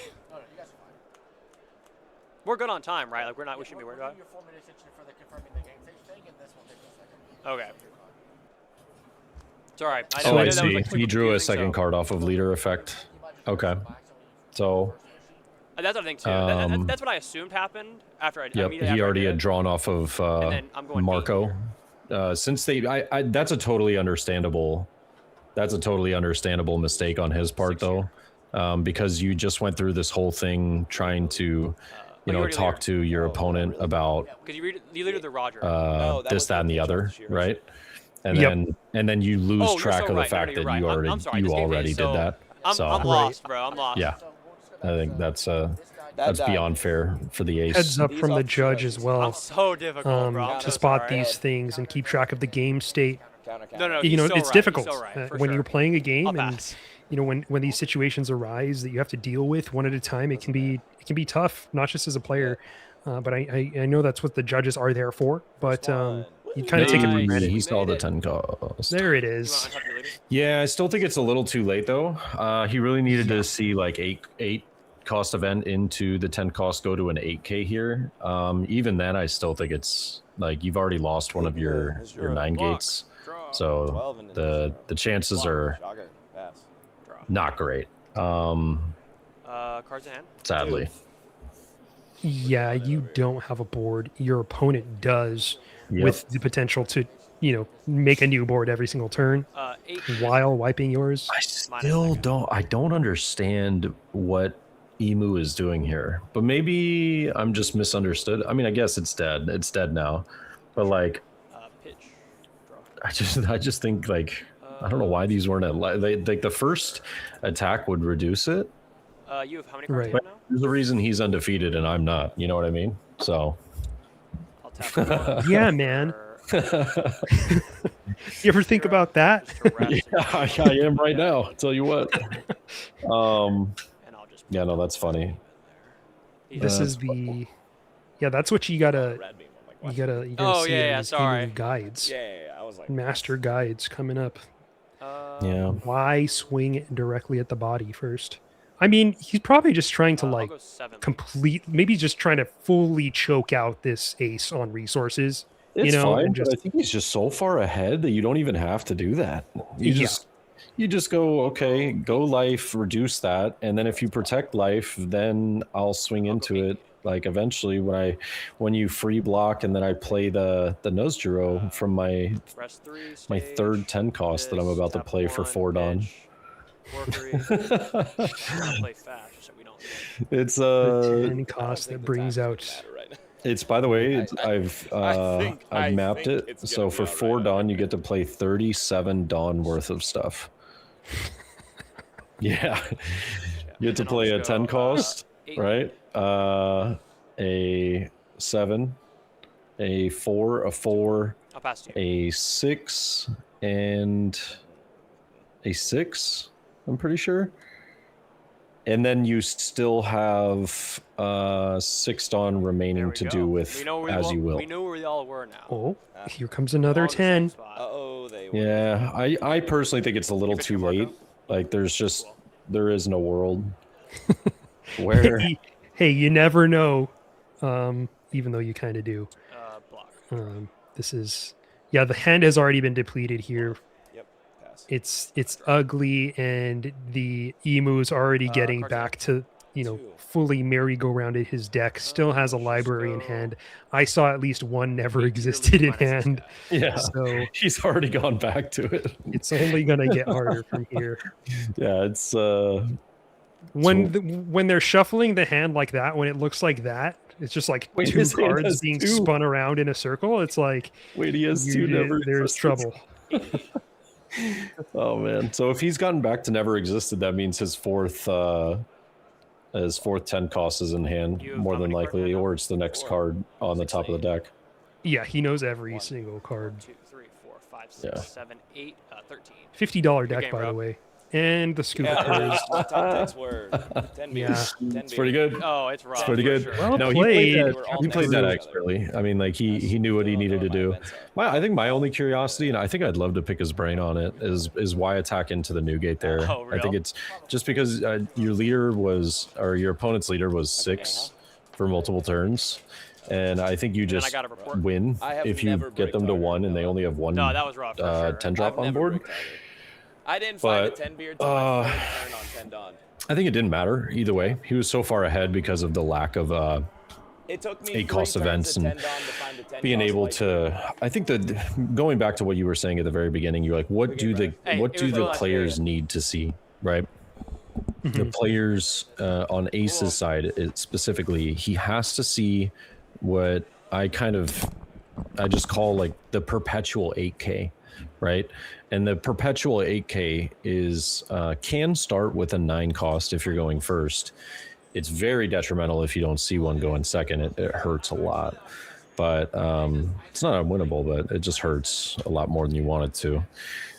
We're good on time, right? Like we shouldn't be worried about it. Okay. It's all right. Oh, I know that was, see. like, He drew a confusing, second so- card off of leader effect. Okay. So, That's what I think too. That's what I assumed happened after I. yep, immediately he after I already did had it. drawn off of And then I'm going Marco. Since they, that's a totally understandable. That's a totally understandable mistake on his part, though, because you just went through this whole thing trying to, you know, already talk leader. to your opponent about Because you leader the Roger. No, that this, was that, the and the pitch other, off the shear. right? And Yep. then you lose Oh, you're track so of the right. No, fact you're that right. you I'm sorry. you This game already is did so- that. I'm So lost, bro. I'm lost. yeah, I think that's That died. beyond fair for the ace. Heads up These from off the the judge shear as is- well, I'm so difficult, bro. I'm to so spot sorry. these things and keep track of the game state. Counter, No, counter. no, You he's know, so it's right. difficult He's so right, for when sure. you're playing a I'll game, and pass. you know when these situations arise that you have to deal with one at a time. It can be tough, not just as a player, but I know that's what the judges are there for. But you kind of take it for Nice. granted. He saw made the it. 10 cost. There it You want is. to untap your leader? Yeah, I still think it's a little too late though. He really needed to see like eight cost event into the 10 cost go to an 8K here. Even then, I still think it's like you've already lost one of your 9 Block. gates, Draw. so 12 and the chances are Jogger, pass. Draw. not great. Cards in hand. Sadly. Yeah, you don't have a board. Your opponent does, Yep. with the potential to, you know, make a new board every single turn 8. while wiping yours. I still don't understand what Emu is doing here, but maybe I'm just misunderstood. I mean, I guess it's dead. It's dead now, but like, Pitch. Draw. I just think like I don't know why these weren't at like the first attack would reduce it. You have how many cards Right. in hand now? There's a reason he's undefeated and I'm not. You know what I mean? So I'll tap. one Yeah, man. for You ever think about that? just to rest, yeah, I am right now. I'll tell you what. and I'll just. Yeah, no, that's funny. This Uh, is the, yeah, that's what you gotta Red beam. I'm like, you what? gotta Oh, see yeah, it in yeah, these sorry. Emu guides, Yeah, I was like, master guides coming up. Yeah. Why swing directly at the body first? I mean, he's probably just trying to I'll like go 7. complete, maybe just trying to fully choke out this ace on resources. It's you know, fine, and but just I think he's just so far ahead that you don't even have to do that. You Yeah. just go, okay, go life, reduce that, and then if you protect life, then I'll swing into it. Like eventually when you free block and then I play the Nozjuro from my Rest 3. my Stage, third 10 cost that I'm this, about to tap play for 1, 4 Dawn. pitch, Workery. Gotta play fast so we don't. It's the 10 I don't cost think that the brings time out. matter right now. It's by the way, I I've mapped think it. it's So gonna for be 4 alright. Dawn, you get to play 37 Dawn worth of stuff. Yeah, you get to And I'll play a just 10 go, cost, 8. right? A 7, a 4, a 4, I'll pass to you. a 6, and a 6. I'm pretty sure. And then you still have 6 Dawn There remaining we to go. do with We know where as you will. We know where we all were now. Oh, here comes We're all another in the same 10. spot. Uh-oh, they were. Yeah, I personally think it's a little Give it too to late. Marco. Like there's just Cool. there is no world where Hey, you never know. Even though you kind of do. Block. This is, yeah, the hand has already been depleted here. Yep, pass. It's ugly, and the emu's already getting cards back to, you know, 2. fully merry-go-rounded his deck. Still has a Let's library in go. hand. I saw at least one never You're existed in minus 6 hand, guy. yeah, so he's already gone back to it. it's only gonna get harder from here. Yeah, it's When they're shuffling the hand like that, when it looks like that, it's just like Wait, two his hand cards has being 2. spun around in a circle. It's like wait, he has 2 never there's existed. trouble. Oh man, so if he's gotten back to never existed, that means his fourth 10 cost is in hand You have more how than many cards in likely, hand now? or it's the next 4. card on the 6, top of the deck. Yeah, he knows every 1. single card. 2, 3, 4, 5, 6, Yeah. 7, 8, 13. $50 deck, game, by bro. the way. And the scoop Yeah, occurs. the top decks were 10 Yeah. beers. 10 It's pretty beers. good. Oh, it's rough. It's pretty for good. Sure. Well No, played. They were all he played that next to each other. expertly. I mean, like he knew what he needed to do. I think my only curiosity, and I think I'd love to pick his brain on it, is why attack into the Newgate there. Oh, I think real? it's just because your leader was, or your opponent's leader was 6 for multiple turns, and I think you then I just got a report. win I have if you never get them to break 1 and they only have 1 No, that was rough. For sure. 10 drop I've on never board. break target. I didn't find a But, 10 beer till my third turn on 10 Dawn. I think it didn't matter either way. He was so far ahead because of the lack of It took me 8 cost 3 turns events at and 10 Dawn to find a 10 being cost able light to. I think that going back to what you were saying at the very beginning, you're like, what do the Hey, what it do was the real nice players game. need to see, right? the players on Ace's side, specifically, he has to see what I just call like the perpetual 8K, right? And the perpetual 8K is can start with a 9 cost if you're going first. It's very detrimental if you don't see one going second. It hurts a lot, but it's not unwinnable, but it just hurts a lot more than you want it to.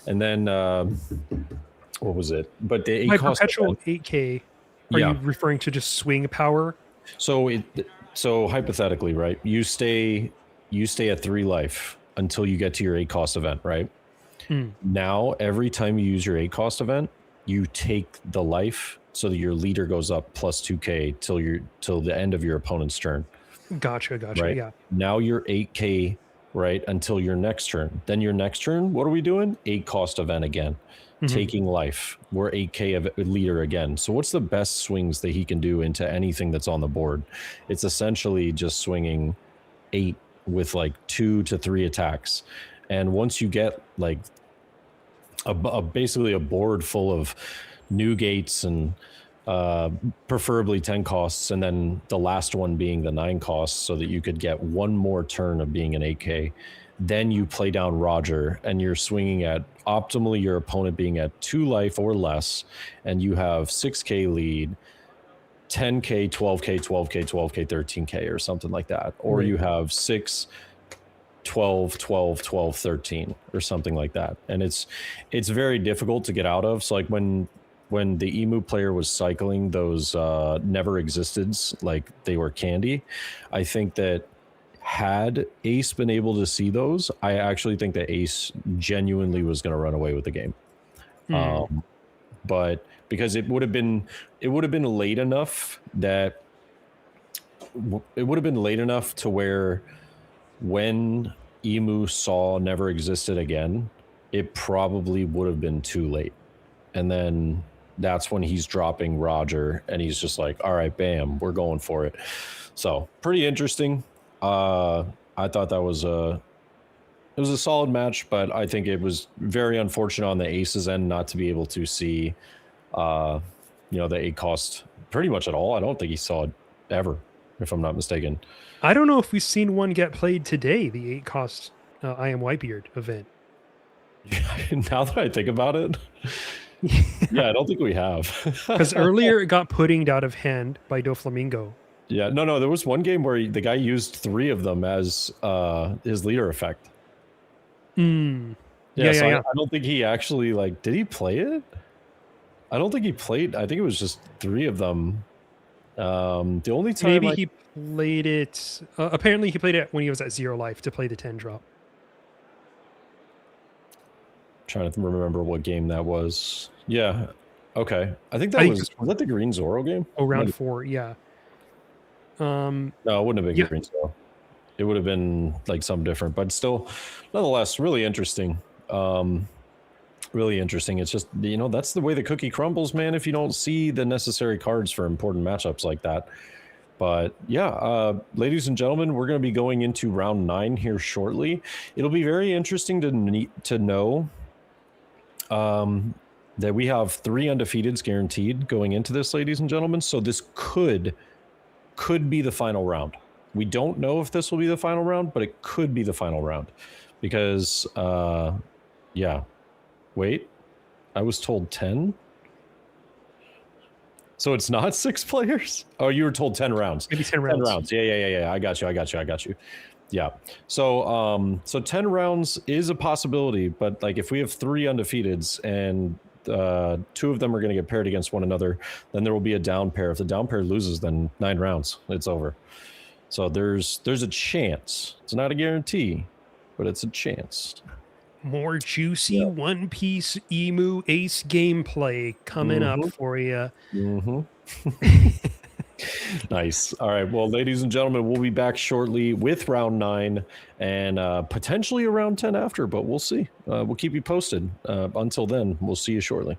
And then what was it? But the 8 By cost perpetual 8K, are yeah. you referring to just swing power? So hypothetically, right? You stay at 3 life until you get to your 8 cost event, right? Now every time you use your 8 cost event, you take the life so that your leader goes up plus 2K till the end of your opponent's turn. Gotcha. Right. Yeah. Now you're 8K, right, until your next turn. Then your next turn, what are we doing? 8 cost event again. Taking life. We're 8K of leader again. So what's the best swings that he can do into anything that's on the board? It's essentially just swinging 8 with like 2 to 3 attacks. And once you get like basically a board full of new gates and preferably 10 costs, and then the last one being the 9 costs, so that you could get one more turn of being an 8K. Then you play down Roger, and you're swinging at optimally your opponent being at 2 life or less, and you have 6K lead, 10K, 12K, 12K, 12K, 13K, or something like that. Or you have 6, 12, 12, 12, 13, or something like that. And it's very difficult to get out of. So like when the emu player was cycling those never existeds like they were candy, I think that had Ace been able to see those, I actually think that Ace genuinely was going to run away with the game. But because it would have been late enough that to where when Emu saw never existed again, it probably would have been too late. And then that's when he's dropping Roger, and he's just like, all right, bam, we're going for it. So pretty interesting. I thought that was a solid match, but I think it was very unfortunate on the Aces end not to be able to see the 8 cost pretty much at all. I don't think he saw it ever, if I'm not mistaken. I don't know if we've seen one get played today, the 8 cost I Am Whitebeard event. Now that I think about it, yeah, I don't think we have. Because earlier it got puddinged out of hand by Doflamingo. Yeah, no, there was one game where the guy used 3 of them as his leader effect. Yeah. I don't think he actually, like, did he play it? I don't think he played. I think it was just 3 of them. The only time Maybe he played it. Apparently, he played it when he was at 0 life to play the 10 drop. Trying to remember what game that was. Yeah. Okay. I think that was that the Green Zoro game? Oh, round 4. Yeah. No, it wouldn't have been Green Zoro. It would have been like something different, but still, nonetheless, really interesting. Really interesting. It's just, that's the way the cookie crumbles, man, if you don't see the necessary cards for important matchups like that. But yeah, ladies and gentlemen, we're going to be going into round 9 here shortly. It'll be very interesting to know that we have 3 undefeateds guaranteed going into this, ladies and gentlemen. So this could be the final round. We don't know if this will be the final round, but it could be the final round because, yeah. Wait, I was told 10. So it's not 6 players? Oh, you were told 10 rounds. Maybe 10 rounds. 10 rounds. Yeah. I got you. Yeah. So 10 rounds is a possibility, but like if we have 3 undefeateds and 2 of them are going to get paired against one another, then there will be a down pair. If the down pair loses, then 9 rounds, it's over. So there's a chance. It's not a guarantee, but it's a chance. More juicy One Piece Emu Ace gameplay coming up for you. Nice. All right. Well, ladies and gentlemen, we'll be back shortly with round 9 and potentially around 10 after, but we'll see. We'll keep you posted. Until then, we'll see you shortly.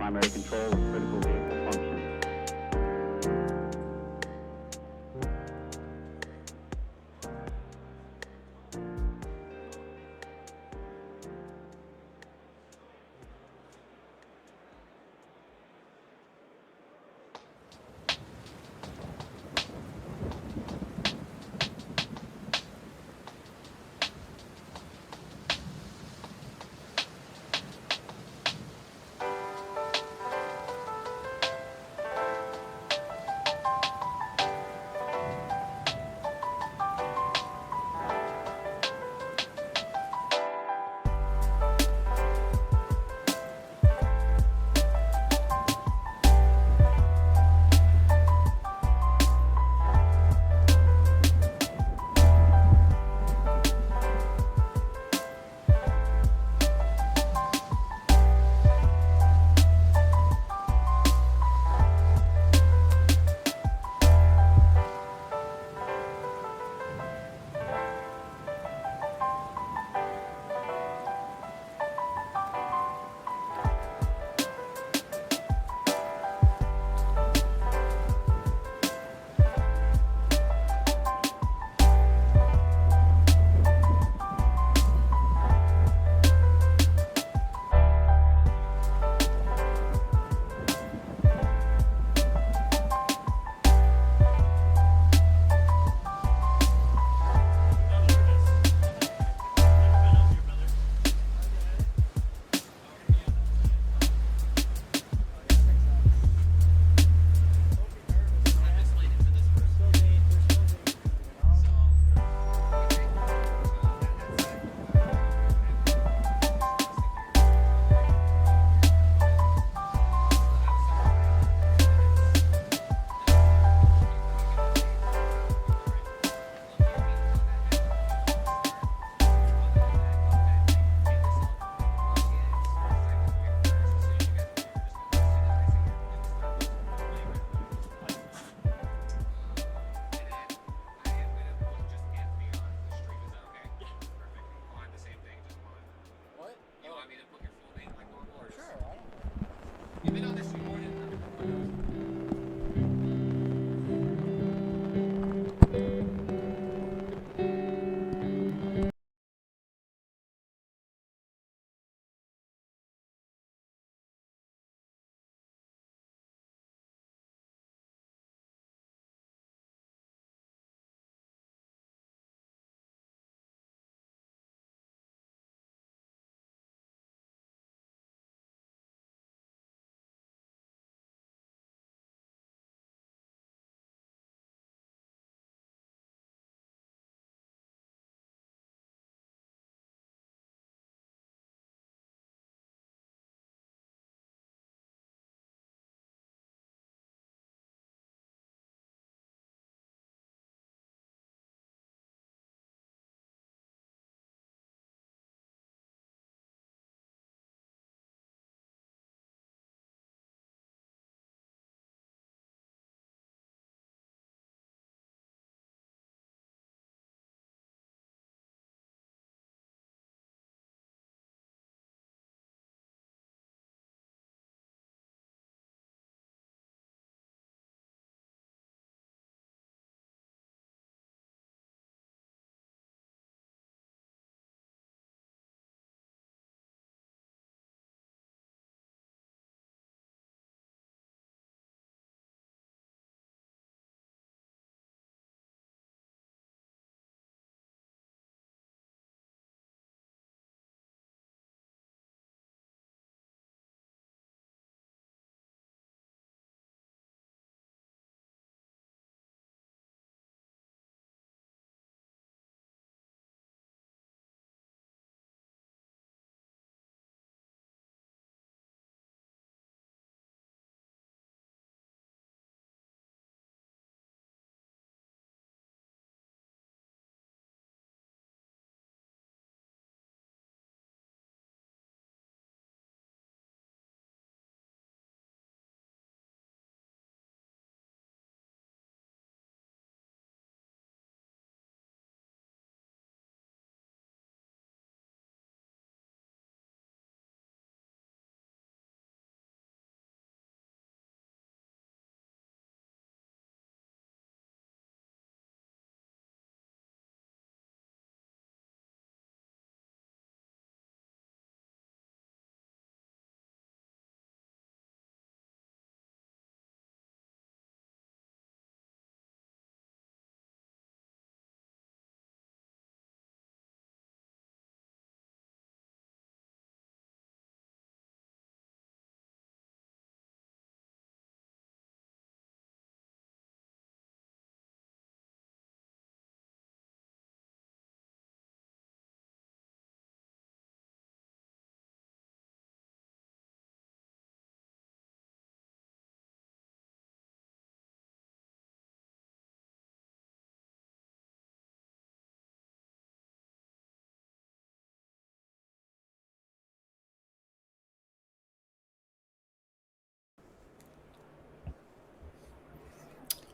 primary control of critical vehicle functions.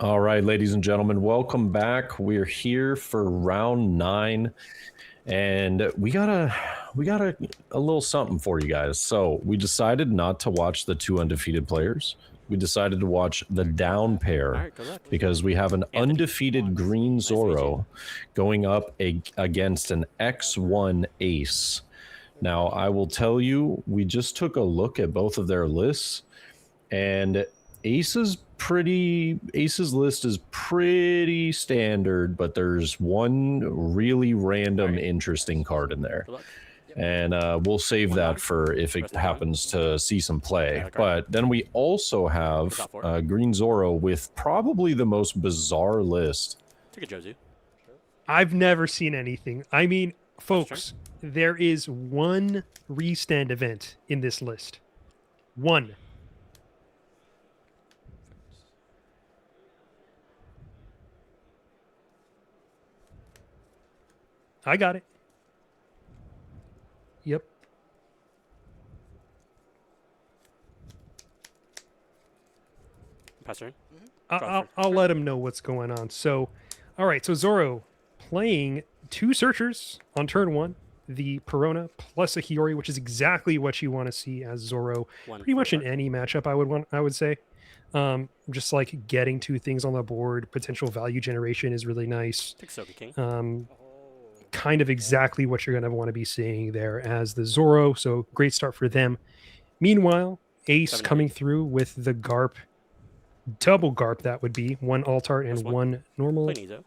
All right, ladies and gentlemen, welcome back. We're here for round 9, and we got a little something for you guys. So we decided not to watch the 2 undefeated players. We decided to watch the down pair, All right, good luck. because we have an Anthony. undefeated green Nice to meet you. Zoro going up against an X1 ace. Now, I will tell you, we just took a look at both of their lists, and Ace's list is pretty standard, but there's one really random, interesting card in there. Good luck. And we'll save that for if it happens to see some play. But then we also have Green Zoro with probably the most bizarre list. Take a Josie. I've never seen anything. I mean, folks, there is one restand event in this list. One. I got it. Yep. Pass turn. I'll let him know what's going on. So, all right. So Zoro playing 2 searchers on turn 1, the Perona plus a Hiyori, which is exactly what you want to see as Zoro. Pretty much in any matchup, I would say. Just like getting 2 things on the board, potential value generation is really nice. Take Soka King. Kind of exactly what you're going to want to be seeing there as the Zoro. So great start for them. Meanwhile, Ace coming through with the Garp, double Garp that would be, 1 Altart and 1 normal. Play Nizo.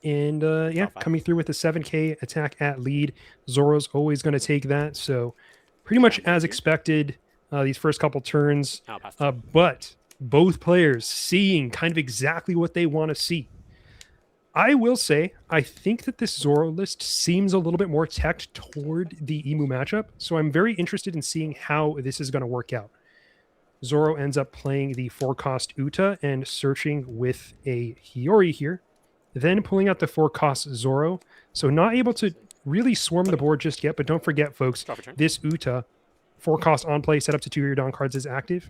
And yeah, coming through with the 7k attack at lead. Zoro's always going to take that. So pretty much as expected these first couple turns. But both players seeing kind of exactly what they want to see. I will say, I think that this Zoro list seems a little bit more teched toward the Emu matchup, so I'm very interested in seeing how this is going to work out. Zoro ends up playing the 4-cost Uta and searching with a Hiyori here, then pulling out the 4-cost Zoro, so not able to really swarm the board just yet, but don't forget, folks, this Uta, 4-cost on play, set up to 2 of your Dawn cards is active,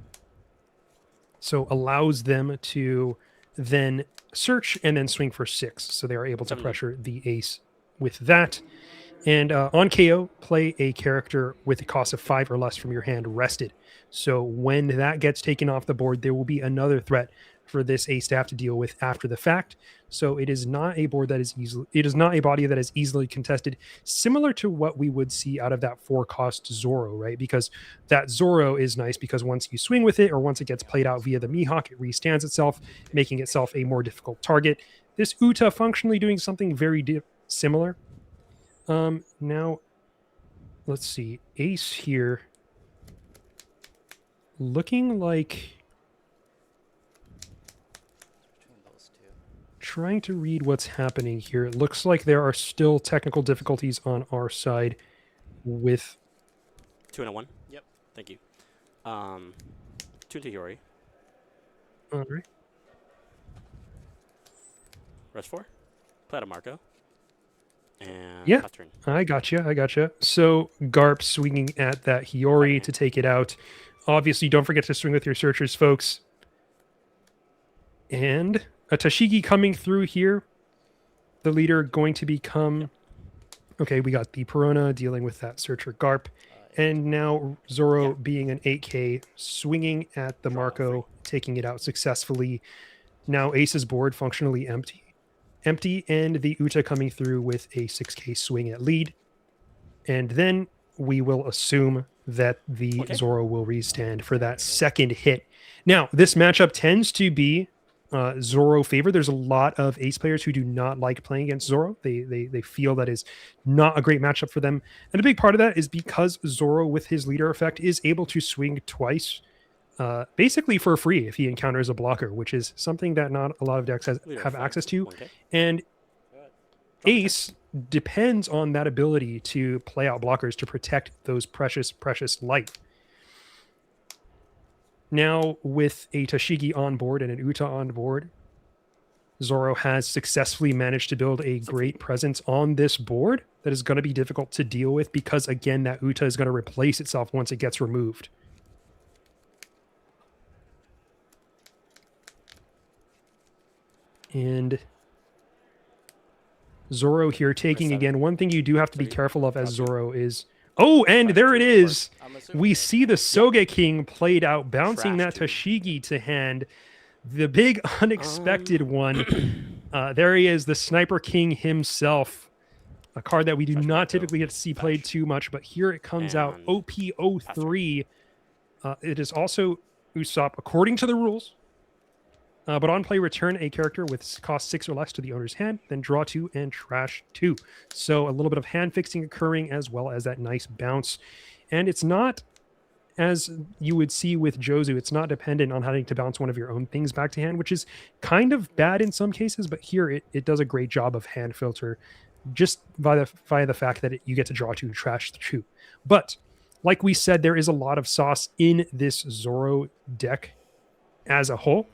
so allows them to then search and then swing for 6. So they are able to pressure the ace with that. And on KO, play a character with a cost of 5 or less from your hand rested. So when that gets taken off the board, there will be another threat for this ace to have to deal with after the fact. So it is not a board that is it is not a body that is easily contested, similar to what we would see out of that 4-cost Zoro, right? Because that Zoro is nice because once you swing with it or once it gets played out via the Mihawk, it restands itself, making itself a more difficult target. This Uta functionally doing something very similar. Now, let's see. Ace here looking like trying to read what's happening here. It looks like there are still technical difficulties on our side with 2 and a 1. Yep. Thank you. 2 to Hiyori. All right. Rest 4. Play out of Marco. And yeah, pass turn. I gotcha. So Garp swinging at that Hiyori to take it out. Obviously, don't forget to swing with your searchers, folks. And a Tashigi coming through here. The leader going to become... Okay, we got the Perona dealing with that searcher Garp. And now Zoro being an 8k, swinging at the Marco, taking it out successfully. Now Ace's board functionally empty. And the Uta coming through with a 6k swing at lead. And then we will assume that the Zoro will restand for that second hit. Now, this matchup tends to be Zoro favored. There's a lot of ace players who do not like playing against Zoro. They feel that is not a great matchup for them. And a big part of that is because Zoro, with his leader effect, is able to swing twice, basically for free if he encounters a blocker, which is something that not a lot of decks have access to. And Ace depends on that ability to play out blockers to protect those precious life. Now, with a Tashigi on board and an Uta on board, Zoro has successfully managed to build a great presence on this board that is going to be difficult to deal with because, again, that Uta is going to replace itself once it gets removed. And Zoro here taking seven. again. One thing you do have to be Three. careful of as Draw two. Zoro is... Oh, and Trash there it two, is. I'm assuming. We see the Soge King played out, bouncing Trash that two. Tashigi to hand. The big unexpected one. There he is, the Sniper King himself. A card that we do Trash not Marco. typically get to see played Trash. too much, but here it comes out. And OP03. It is also Usopp according to the rules. But on play, return a character with cost 6 or less to the owner's hand, then draw 2 and trash 2. So a little bit of hand fixing occurring as well as that nice bounce. And it's not, as you would see with Jozu, it's not dependent on having to bounce one of your own things back to hand, which is kind of bad in some cases, but here it does a great job of hand filter just via the fact that you get to draw 2 and trash 2. But like we said, there is a lot of sauce in this Zoro deck as a whole.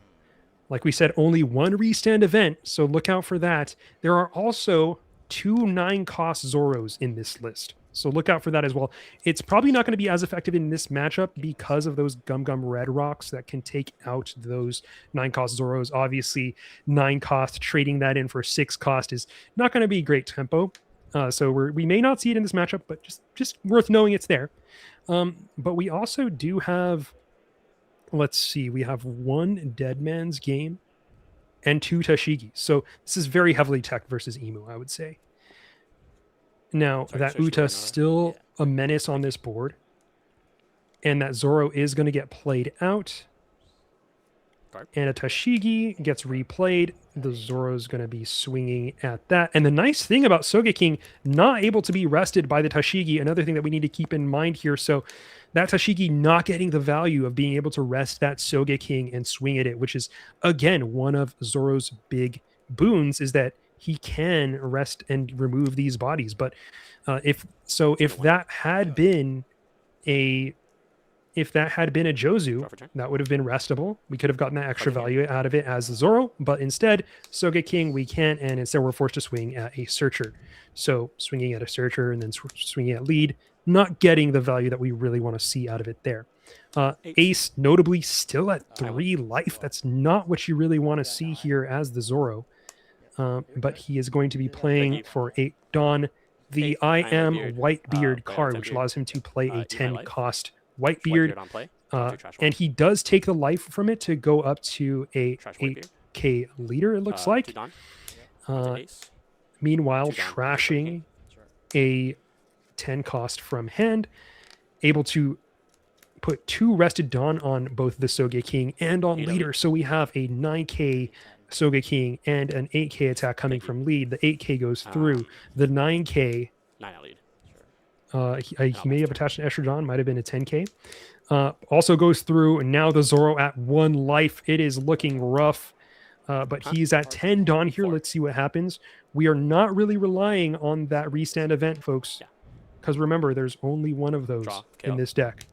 Like we said, only one restand event, so look out for that. There are also 2 9-cost Zoros in this list, so look out for that as well. It's probably not going to be as effective in this matchup because of those Gum Gum Red rocks that can take out those 9-cost Zoros. Obviously, 9-cost, trading that in for 6-cost is not going to be great tempo. So we may not see it in this matchup, but just worth knowing it's there. But we also do have... Let's see, we have 1 Dead Man's Game and 2 Tashigi. So this is very heavily tech versus Emu, I would say. Now, Sorry, that search Uta the still a menace on this board. And that Zoro is going to get played out. Card. And a Tashigi gets replayed. The Zoro's going to be swinging at that. And the nice thing about Sogeking not able to be rested by the Tashigi, another thing that we need to keep in mind here. So that Tashigi not getting the value of being able to rest that Sogeking and swing at it, which is, again, one of Zoro's big boons, is that he can rest and remove these bodies. But if that had been a Jozu, that would have been restable. We could have gotten that extra value out of it as Zoro, but instead, Sogeking we can't, and instead we're forced to swing at a Searcher. So swinging at a Searcher and then swinging at lead, not getting the value that we really want to see out of it there. Ace, notably, still at 3 life. That's not what you really want to see here as the Zoro. But he is going to be playing for 8 Dawn, the I Am Whitebeard card, which allows him to play a 10-cost Whitebeard. And he does take the life from it to go up to a 8k leader, it looks like. Meanwhile, trashing a 10 cost from hand, able to put 2 rested Dawn on both the Sogeking and on leader. So we have a 9k Sogeking and an 8k attack coming from lead. The 8k goes through. The 9k 9 at lead. he may have attached an extra Dawn, might have been a 10k. Also goes through, and now the Zoro at 1 life. It is looking rough, but he's at 10 Dawn here. Let's see what happens. We are not really relying on that restand event, folks, because remember, there's only one of those in this deck.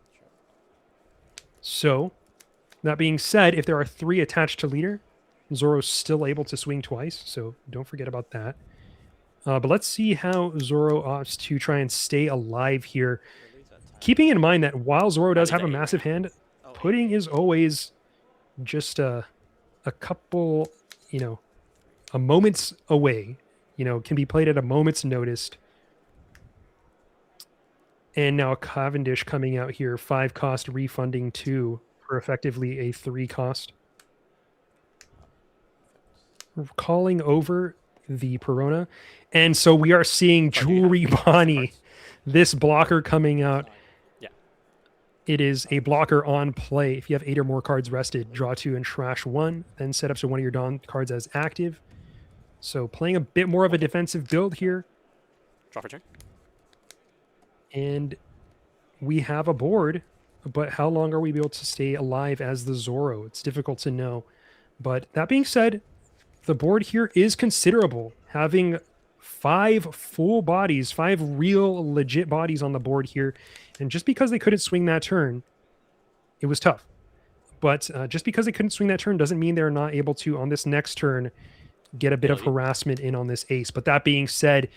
So, that being said, if there are 3 attached to leader, Zoro's still able to swing twice, so don't forget about that. But let's see how Zoro opts to try and stay alive here. Keeping in mind that while Zoro does have a massive hand, pudding is always just a couple, a moment's away. Can be played at a moment's notice. And now Cavendish coming out here, 5 cost, refunding 2 for effectively a 3 cost. Calling over the Perona. And so we are seeing Jewelry Bonnie, this blocker coming out. It is a blocker on play. If you have 8 or more cards rested, draw 2 and trash 1, then set up so one of your Dawn cards as active. So playing a bit more of a defensive build here. Draw for turn. And we have a board, but how long are we able to stay alive as the Zoro? It's difficult to know. But that being said, the board here is considerable. Having 5 full bodies, 5 real legit bodies on the board here. And just because they couldn't swing that turn, it was tough. But just because they couldn't swing that turn doesn't mean they're not able to, on this next turn, get a bit of harassment in on this Ace. But that being said,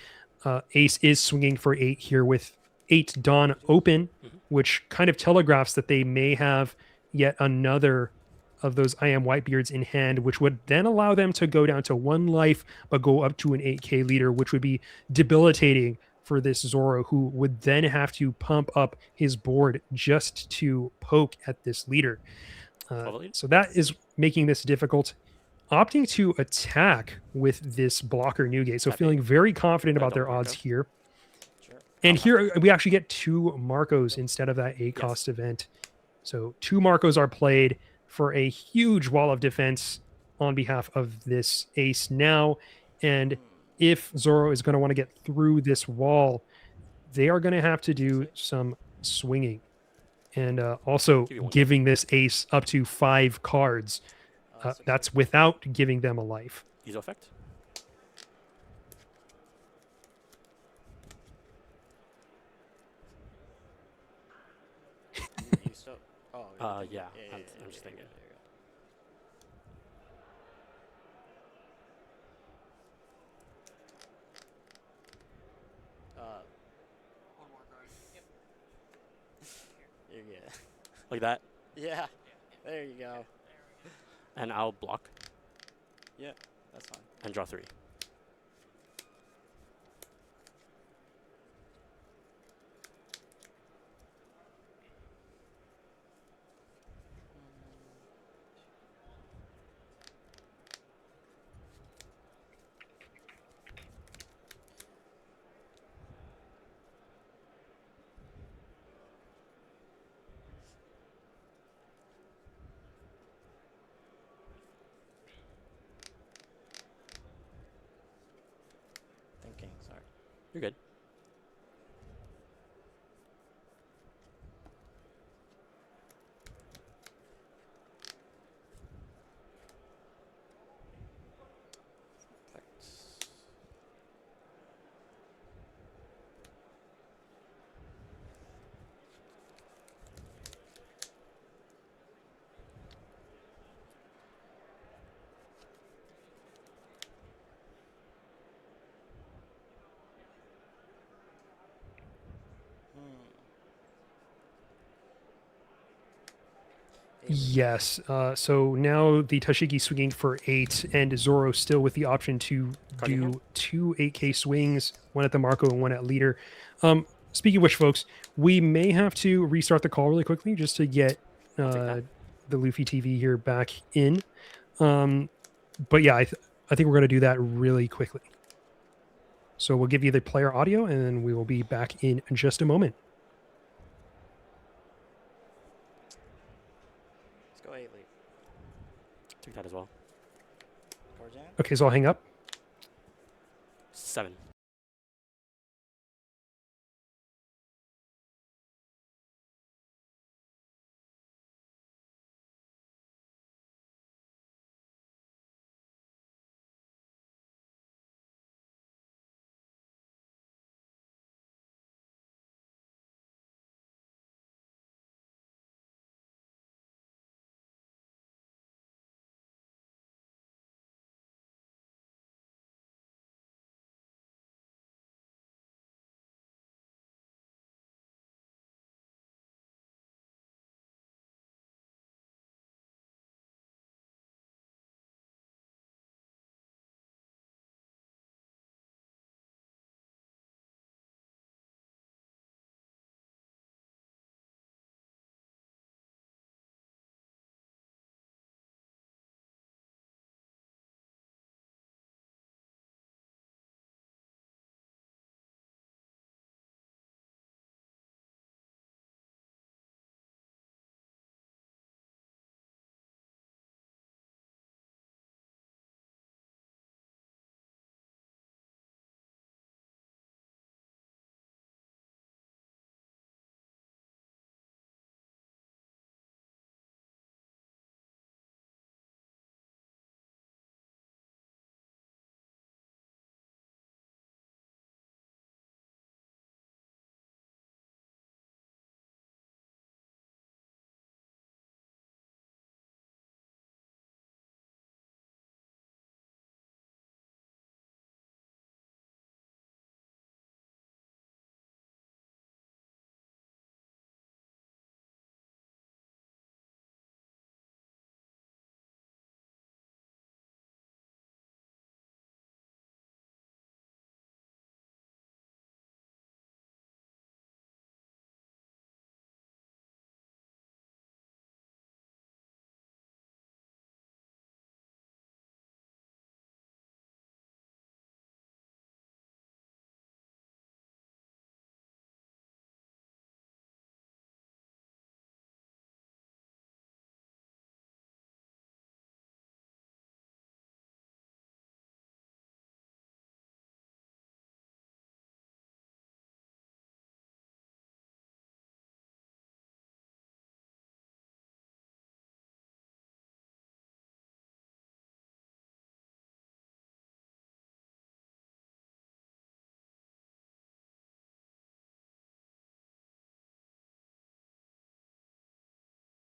Ace is swinging for 8 here with 8 Dawn open, which kind of telegraphs that they may have yet another of those I am Whitebeards in hand, which would then allow them to go down to 1 life, but go up to an 8k leader, which would be debilitating for this Zoro, who would then have to pump up his board just to poke at this leader. So that is making this difficult. Opting to attack with this blocker Newgate. So feeling very confident about their odds here. Sure. And here we actually get 2 Marcos instead of that 8 cost event. So 2 Marcos are played for a huge wall of defense on behalf of this ace now. And if Zoro is going to want to get through this wall, they are going to have to do some swinging. And also giving this ace up to 5 cards. That's without giving them a life. Ease effect. You still, oh, Yeah. I'm just thinking. One more card. Yep. You're good. Like that. Yeah. There you go. And I'll block Yeah, that's fine. and draw 3. Thinking, sorry. You're good. Yes. So now the Tashigi swinging for 8, and Zoro still with the option to do 2 8k swings, one at the Marco and one at leader. Speaking of which, folks, we may have to restart the call really quickly just to get the Luffy TV here back in. But yeah, I think we're going to do that really quickly. So we'll give you the player audio, and then we will be back in just a moment. Let's go 8 lead. Take that as well. Okay, so I'll hang up. 7.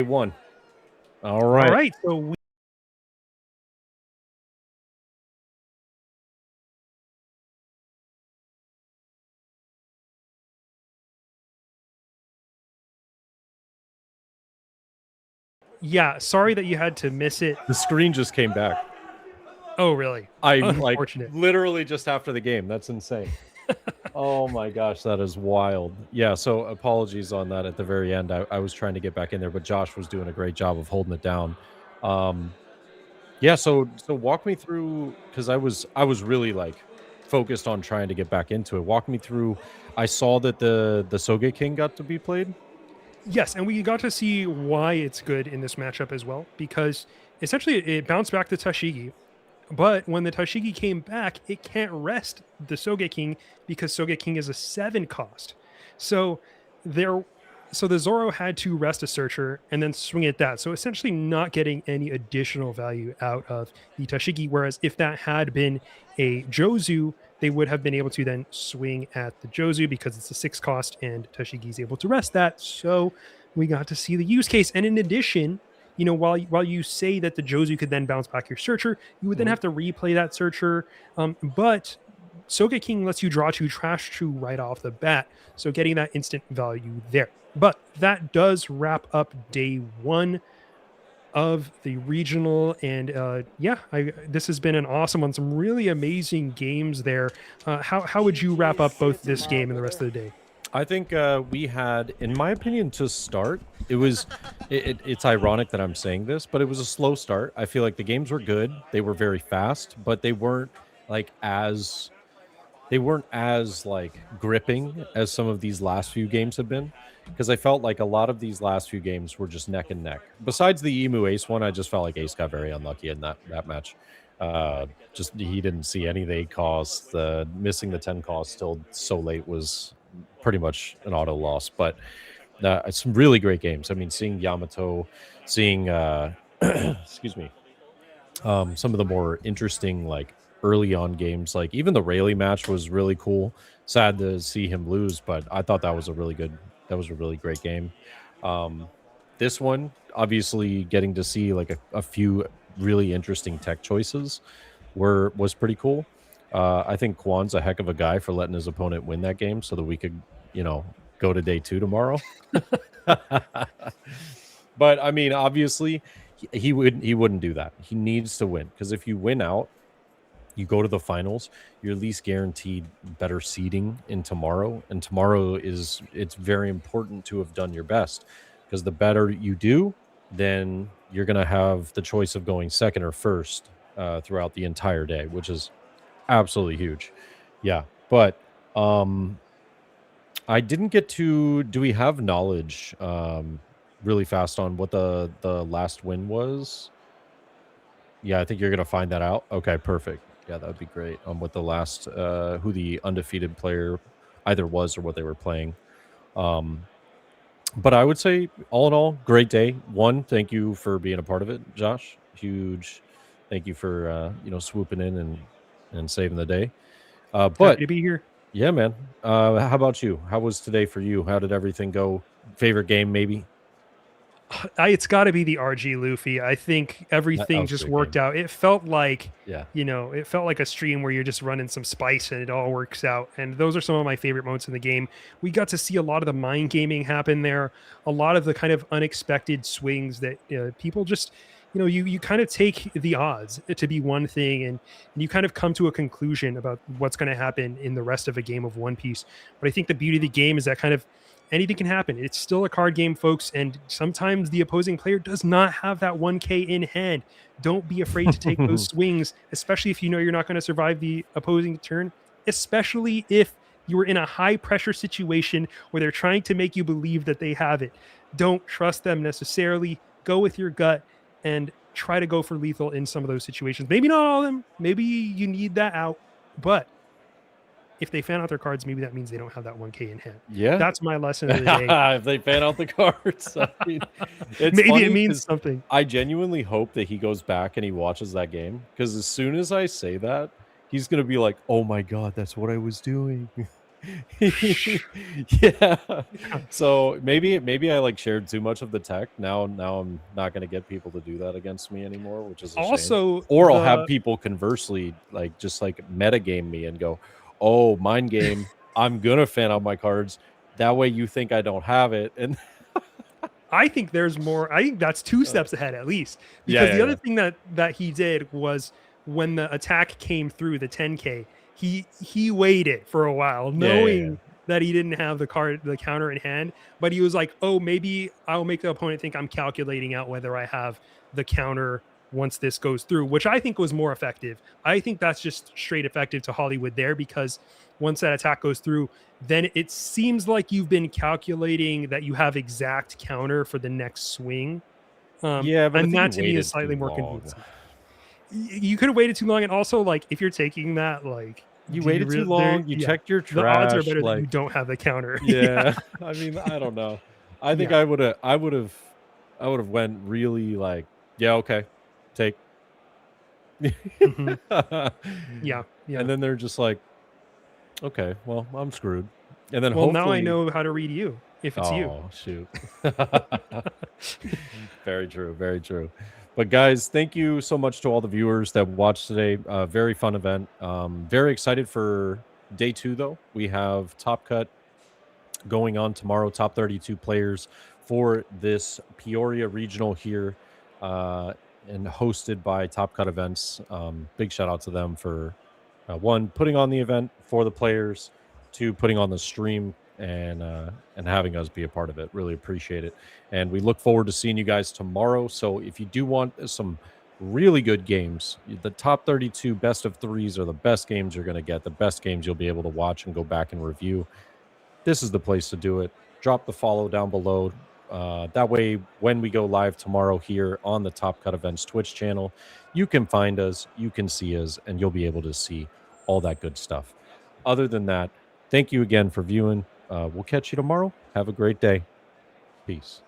1. All All right. right. So we Yeah, sorry that you had to miss it. The screen just came back. Oh, really? I'm like Unfortunate. literally just after the game. That's insane. Oh my gosh, that is wild. Yeah, so apologies on that at the very end. I was trying to get back in there, but Josh was doing a great job of holding it down. Um, yeah, so walk me through because I was really like focused on trying to get back into it. Walk me through. I saw that the Soge King got to be played. Yes, and we got to see why it's good in this matchup as well, because essentially it bounced back the Tashigi. But when the Tashigi came back, it can't rest the Sogeking because Sogeking is a 7 cost. So there so the Zoro had to rest a searcher and then swing at that. So essentially not getting any additional value out of the Tashigi. Whereas if that had been a Jozu, they would have been able to then swing at the Jozu because it's a 6 cost and Tashigi is able to rest that. So we got to see the use case. And in addition, while you say that the Jozu could then bounce back your searcher, you would then have to replay that searcher. But Soga King lets you draw 2 trash 2 right off the bat, so getting that instant value there. But that does wrap up day 1 of the regional, and this has been an awesome one. Some really amazing games there. How would you wrap up both this game and the rest of the day? I think we had, in my opinion, to start, it was, it's ironic that I'm saying this, but it was a slow start. I feel like the games were good. They were very fast, but like as, they weren't as like gripping as some of these last few games have been. Because I felt like a lot of these last few games were just neck and neck. Besides the Emu Ace one, I just felt like Ace got very unlucky in that match. Just he didn't see any of the 8 costs. The missing the 10 costs still so late was pretty much an auto loss. But it's some really great games. I mean, seeing Yamato, seeing excuse me, some of the more interesting like early on games, like even the Rayleigh match was really cool. Sad to see him lose, but I thought that was a really great game. Um, this one, obviously, getting to see like a few really interesting tech choices was pretty cool. I think Kwan's a heck of a guy for letting his opponent win that game so that we could, go to day 2 tomorrow. But I mean, obviously, he wouldn't do that. He needs to win because if you win out, you go to the finals, you're at least guaranteed better seeding in tomorrow. And tomorrow it's very important to have done your best because the better you do, then you're going to have the choice of going second or first throughout the entire day, which is absolutely huge. Yeah. But I didn't get to, do we have knowledge really fast on what the last win was? Yeah, I think you're gonna find that out. Okay, perfect. Yeah, that would be great. What the last who the undefeated player either was or what they were playing. Um, but I would say all in all, great day. One, thank you for being a part of it, Josh. Huge thank you for swooping in and saving the day. Happy But to be here. yeah, man. How about you? How was today for you? How did everything go? Favorite game, maybe? It's got to be the RG Luffy. I think everything was a just good worked game. out. It felt like, Yeah. it felt like a stream where you're just running some spice and it all works out. And those are some of my favorite moments in the game. We got to see a lot of the mind gaming happen there, a lot of the kind of unexpected swings that people just, you kind of take the odds to be one thing and you kind of come to a conclusion about what's going to happen in the rest of a game of One Piece. But I think the beauty of the game is that kind of anything can happen. It's still a card game, folks, and sometimes the opposing player does not have that 1K in hand. Don't be afraid to take those swings, especially if you know you're not going to survive the opposing turn, especially if you are in a high pressure situation where they're trying to make you believe that they have it. Don't trust them necessarily. Go with your gut and try to go for lethal in some of those situations. Maybe not all of them. Maybe you need that out, but if they fan out their cards, maybe that means they don't have that 1K in hand. Yeah. That's my lesson of the day. If they fan out the cards, I mean, it's Maybe funny it means 'cause something. I genuinely hope that he goes back and he watches that game because as soon as I say that, he's gonna be like, "Oh my god, that's what I was doing." Yeah. So maybe I like shared too much of the tech. Now I'm not gonna get people to do that against me anymore, which is a shame. Also, Or I'll have the people conversely like just like metagame me and go, "Oh, mind game. I'm gonna fan out my cards. That way you think I don't have it." And I think there's more. I think that's two steps ahead at least. Yeah, Because the other yeah. thing that he did was when the attack came through the 10K, he waited for a while, Yeah, yeah, yeah. knowing that he didn't have the counter in hand. But he was like, "Oh, maybe I'll make the opponent think I'm calculating out whether I have the counter once this goes through," which I think was more effective. I think that's just straight effective to Hollywood there because once that attack goes through, then it seems like you've been calculating that you have exact counter for the next swing. Yeah, but I And think that you to me is waited slightly too more long. convincing. You could have waited too long, and also like if you're taking that, like, You do you waited too really? There, long. You yeah, checked your the odds are trash. better that you Like, don't have the counter. Yeah, yeah. I mean, I don't know. I think yeah, I would have went really like, yeah, okay, take. hmm yeah, yeah. And then they're just like, okay, well, I'm screwed. And then Well, now I hopefully, know how to read you if it's you. oh shoot. Very true, very true. But guys, thank you so much to all the viewers that watched today. Very fun event. Very excited for day 2 though. We have Top Cut going on tomorrow, top 32 players for this Peoria regional here, and hosted by Top Cut Events. Big shout out to them for one, putting on the event for the players, two, putting on the stream and having us be a part of it. Really appreciate it. And we look forward to seeing you guys tomorrow. So if you do want some really good games, the top 32 best of threes are the best games you're going to get, the best games you'll be able to watch and go back and review. This is the place to do it. Drop the follow down below. That way, when we go live tomorrow here on the Top Cut Events Twitch channel, you can find us, you can see us, and you'll be able to see all that good stuff. Other than that, thank you again for viewing. We'll catch you tomorrow. Have a great day. Peace.